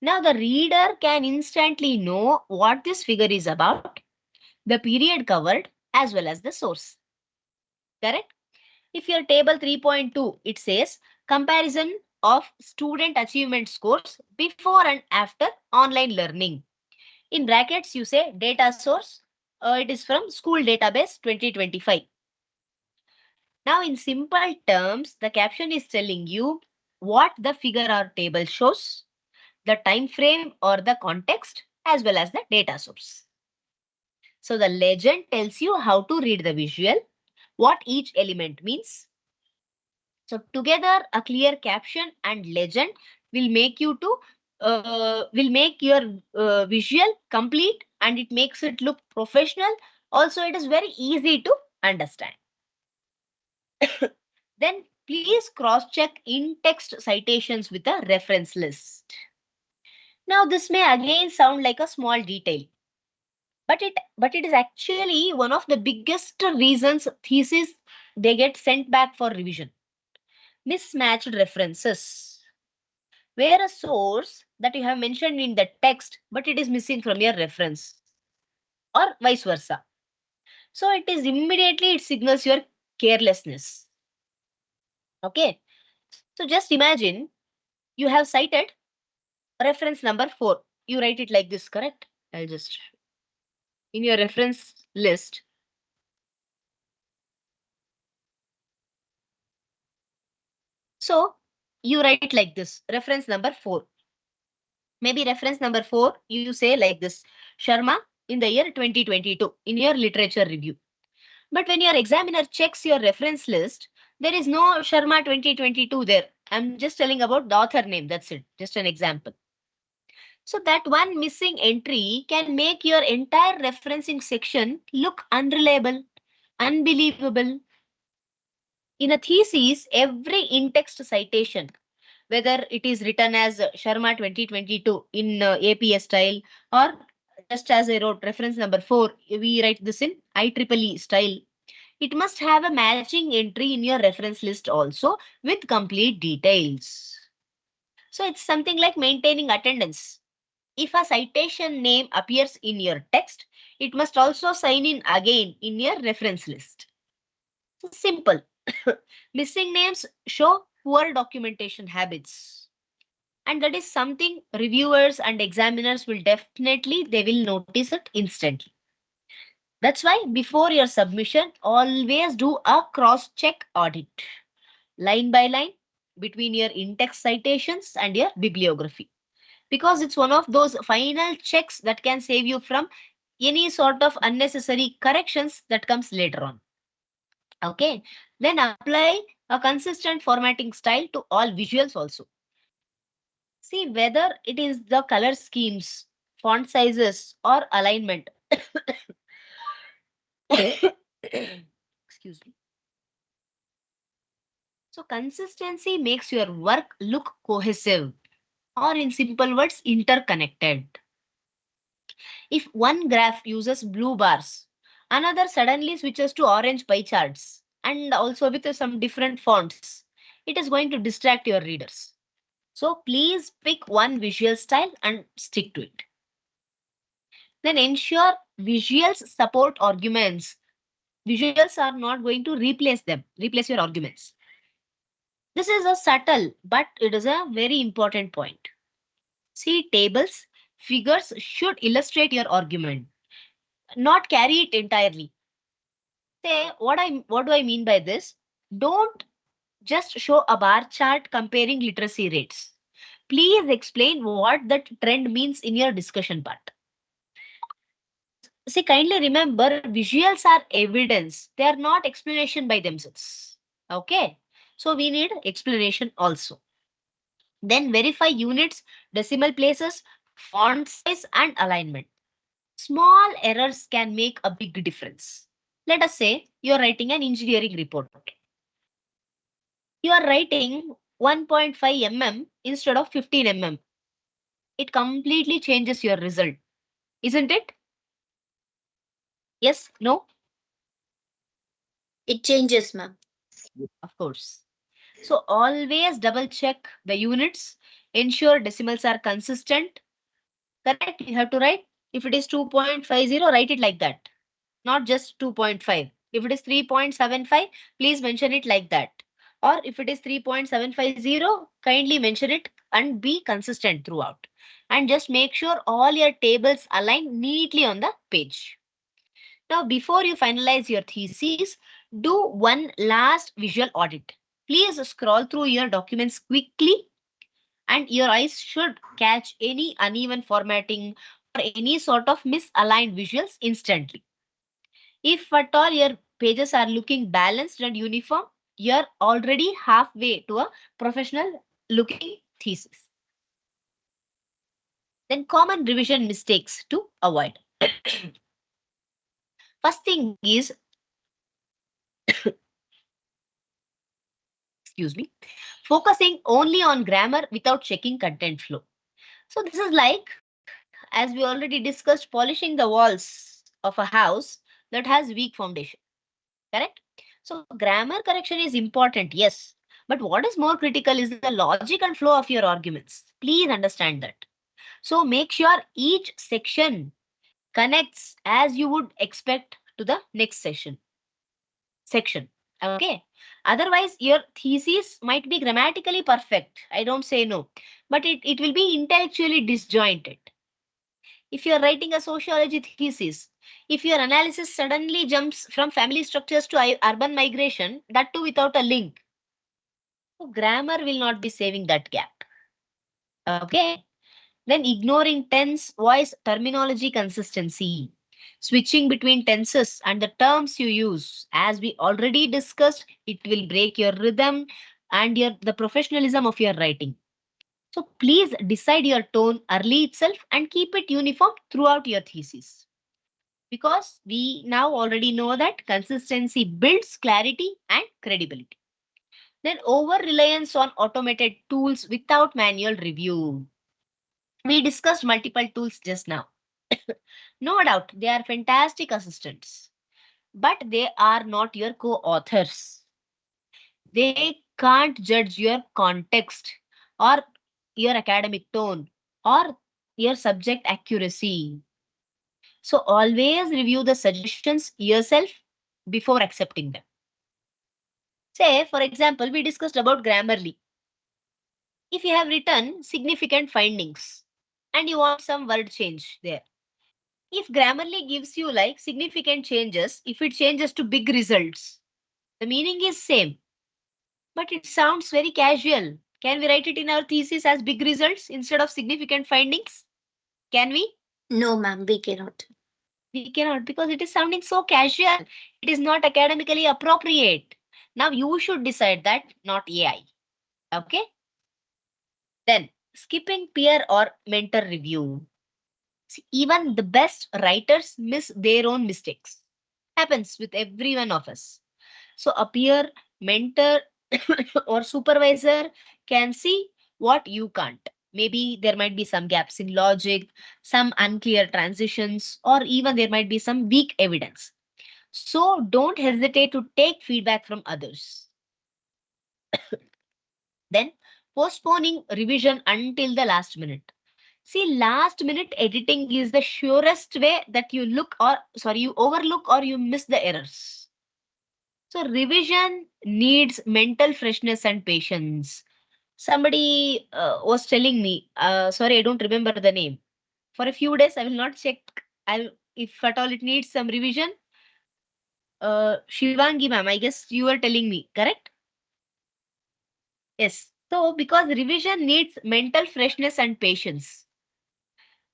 Now the reader can instantly know what this figure is about, the period covered, as well as the source. Correct? If your table 3.2, it says comparison of student achievement scores before and after online learning. In brackets, you say data source. It is from school database 2025. Now, in simple terms, the caption is telling you what the figure or table shows, the time frame or the context, as well as the data source. So the legend tells you how to read the visual, what each element means. So together, a clear caption and legend will make you to will make your visual complete, and it makes it look professional. Also, it is very easy to understand. Then please cross-check in-text citations with a reference list. Now, this may again sound like a small detail, but it is actually one of the biggest reasons thesis they get sent back for revision. Mismatched references, where a source that you have mentioned in the text, but it is missing from your reference, or vice versa. So it signals your carelessness. Okay. So just imagine you have cited reference number 4. You write it like this, correct? I'll just, in your reference list, so you write like this, reference number 4. Maybe reference number 4, you say like this, Sharma in the year 2022 in your literature review. But when your examiner checks your reference list, there is no Sharma 2022 there. I'm just telling about the author name. That's it. Just an example. So that one missing entry can make your entire referencing section look unreliable, unbelievable. In a thesis, every in-text citation, whether it is written as Sharma 2022 in APS style, or just as I wrote reference number 4, we write this in IEEE style. It must have a matching entry in your reference list also with complete details. So it's something like maintaining attendance. If a citation name appears in your text, it must also sign in again in your reference list. Simple. Missing names show poor documentation habits. And that is something reviewers and examiners will they will notice it instantly. That's why before your submission, always do a cross-check audit, line by line, between your in-text citations and your bibliography. Because it's one of those final checks that can save you from any sort of unnecessary corrections that comes later on. Okay, then apply a consistent formatting style to all visuals also. See whether it is the color schemes, font sizes, or alignment. Excuse me. So consistency makes your work look cohesive, or in simple words, interconnected. If one graph uses blue bars, another suddenly switches to orange pie charts, and also with some different fonts, it is going to distract your readers. So please pick one visual style and stick to it. Then ensure visuals support arguments. Visuals are not going to replace your arguments. This is a subtle, but it is a very important point. See, tables, figures should illustrate your argument, not carry it entirely. Say, what do I mean by this? Don't just show a bar chart comparing literacy rates. please explain what that trend means in your discussion part. See, kindly remember, visuals are evidence. They are not explanation by themselves. Okay. So we need explanation also. Then verify units, decimal places, font size and alignment. Small errors can make a big difference. Let us say you are writing an engineering report. You are writing 1.5 mm instead of 15 mm. It completely changes your result, isn't it? Yes? No? It changes, ma'am. Of course. So always double check the units. Ensure decimals are consistent. Correct? You have to write. If it is 2.50, write it like that. Not just 2.5. If it is 3.75, please mention it like that. Or if it is 3.750, kindly mention it and be consistent throughout. And just make sure all your tables align neatly on the page. Now, before you finalize your thesis, do one last visual audit. Please scroll through your documents quickly and your eyes should catch any uneven formatting or any sort of misaligned visuals instantly. If at all your pages are looking balanced and uniform, you're already halfway to a professional looking thesis. Then common revision mistakes to avoid. First thing is, excuse me, focusing only on grammar without checking content flow. So this is like, as we already discussed, polishing the walls of a house that has weak foundation. Correct? So grammar correction is important, yes. But what is more critical is the logic and flow of your arguments. Please understand that. So make sure each section connects as you would expect to the next section. Okay. Otherwise, your thesis might be grammatically perfect. I don't say no. But it will be intellectually disjointed. If you are writing a sociology thesis, if your analysis suddenly jumps from family structures to urban migration, that too without a link, so grammar will not be saving that gap. Okay. Then ignoring tense, voice, terminology consistency. Switching between tenses and the terms you use, as we already discussed, it will break your rhythm and the professionalism of your writing. So please decide your tone early itself and keep it uniform throughout your thesis. Because we now already know that consistency builds clarity and credibility. Then over-reliance on automated tools without manual review. We discussed multiple tools just now. No doubt, they are fantastic assistants, but they are not your co-authors. They can't judge your context or your academic tone or your subject accuracy. So always review the suggestions yourself before accepting them. Say, for example, we discussed about Grammarly. If you have written significant findings and you want some word change there, if Grammarly gives you like significant changes, if it changes to big results, the meaning is same, but it sounds very casual. Can we write it in our thesis as big results instead of significant findings? Can we? No, ma'am, we cannot. We cannot because it is sounding so casual. It is not academically appropriate. Now you should decide that, not AI. Okay? Then skipping peer or mentor review. See, even the best writers miss their own mistakes. Happens with every one of us. So a peer, mentor or supervisor can see what you can't. Maybe there might be some gaps in logic, some unclear transitions, or even there might be some weak evidence. So don't hesitate to take feedback from others. Then postponing revision until the last minute. See, last minute editing is the surest way that you you overlook or you miss the errors. So revision needs mental freshness and patience. Somebody was telling me, sorry, I don't remember the name. For a few days, I will not check. If at all it needs some revision. Shivangi ma'am, I guess you were telling me, correct? Yes. So because revision needs mental freshness and patience.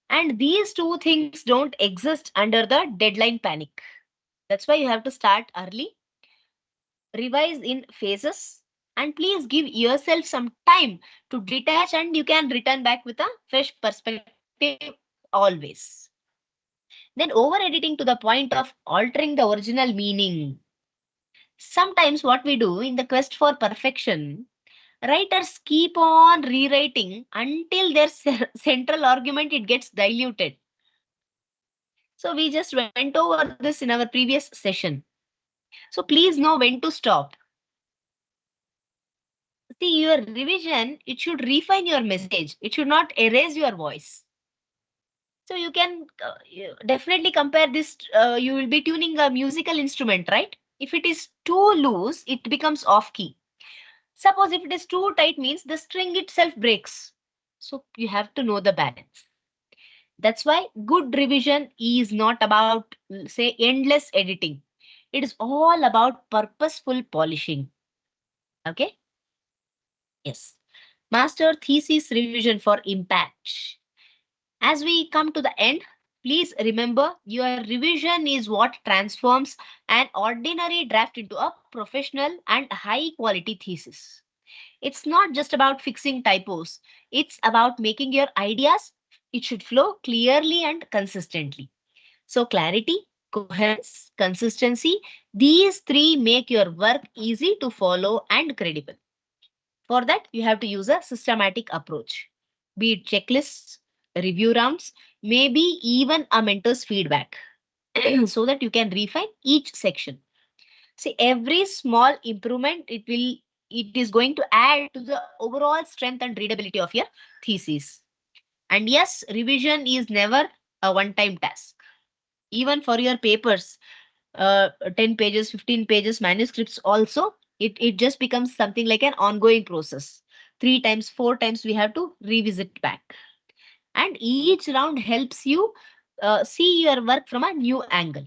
And these two things don't exist under the deadline panic. That's why you have to start early, revise in phases, and please give yourself some time to detach, and you can return back with a fresh perspective always. Then over editing to the point of altering the original meaning. Sometimes what we do in the quest for perfection, writers keep on rewriting until their central argument it gets diluted. So we just went over this in our previous session. So please know when to stop. See, your revision, it should refine your message. It should not erase your voice. So you can definitely compare this. You will be tuning a musical instrument, right? If it is too loose, it becomes off key. Suppose if it is too tight, means the string itself breaks. So you have to know the balance. That's why good revision is not about, say, endless editing. It is all about purposeful polishing. Okay? Yes. Master thesis revision for impact. As we come to the end, please remember your revision is what transforms an ordinary draft into a professional and high quality thesis. It's not just about fixing typos. It's about making your ideas, it should flow clearly and consistently. So clarity, coherence, consistency, these three make your work easy to follow and credible. For that, you have to use a systematic approach, be it checklists, review rounds, maybe even a mentor's feedback, so that you can refine each section. See, every small improvement, it is going to add to the overall strength and readability of your thesis. And yes, revision is never a one-time task. Even for your papers, 10 pages, 15 pages manuscripts also, it just becomes something like an ongoing process. 3 times, 4 times we have to revisit back. And each round helps you see your work from a new angle.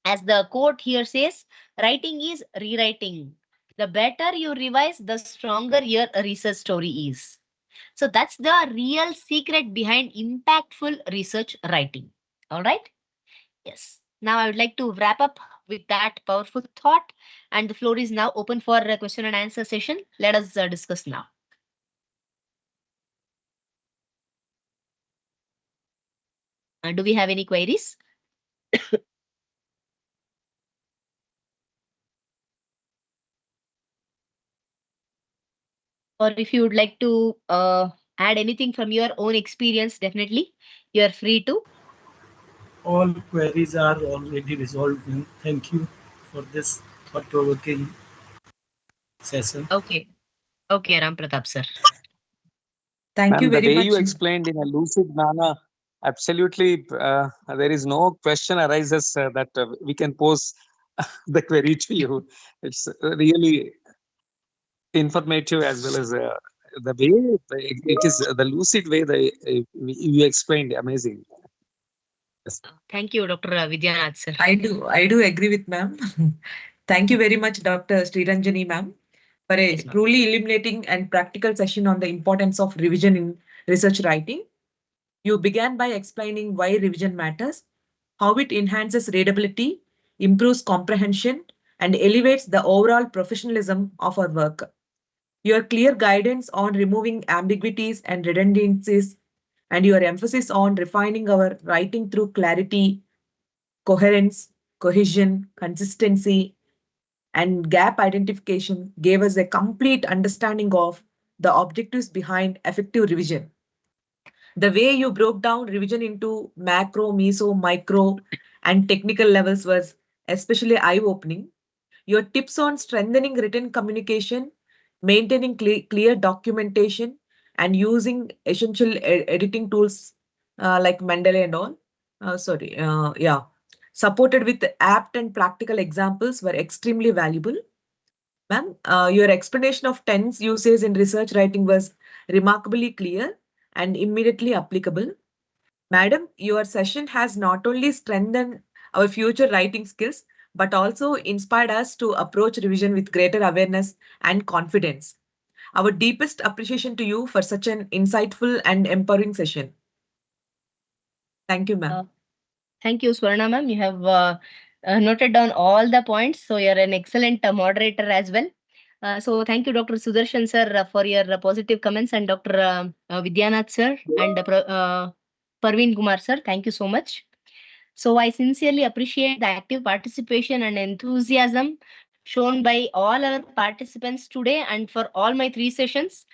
As the quote here says, writing is rewriting. The better you revise, the stronger your research story is. So that's the real secret behind impactful research writing. All right? Yes. Now I would like to wrap up with that powerful thought, and the floor is now open for a question and answer session. Let us discuss now. Do we have any queries? Or if you would like to add anything from your own experience, definitely you are free to. All queries are already resolved. Thank you for this thought-provoking session. Okay. Okay, Ram Pratap sir. Thank you The very way much. you explained in a lucid manner, absolutely, there is no question arises that we can pose the query to you. It's really informative as well as the way it is the lucid way you explained. Amazing. Yes. Thank you, Dr. Vidyanath sir. I do agree with ma'am. Thank you very much, Dr. Sriranjani ma'am, for a truly illuminating and practical session on the importance of revision in research writing. You began by explaining why revision matters, how it enhances readability, improves comprehension, and elevates the overall professionalism of our work. Your clear guidance on removing ambiguities and redundancies, and your emphasis on refining our writing through clarity, coherence, cohesion, consistency, and gap identification gave us a complete understanding of the objectives behind effective revision. The way you broke down revision into macro, meso, micro, and technical levels was especially eye-opening. Your tips on strengthening written communication, maintaining clear documentation, and using essential editing tools like Mendeley and all, supported with apt and practical examples were extremely valuable. Ma'am, your explanation of tense usage in research writing was remarkably clear and immediately applicable. Madam, your session has not only strengthened our future writing skills, but also inspired us to approach revision with greater awareness and confidence. Our deepest appreciation to you for such an insightful and empowering session. Thank you, ma'am. Thank you, Swarna ma'am. You have noted down all the points. So you're an excellent moderator as well. So thank you, Dr. Sudarshan sir, for your positive comments, and Dr. Vidyanath sir and Parveen Kumar sir. Thank you so much. So I sincerely appreciate the active participation and enthusiasm shown by all our participants today and for all my 3 sessions.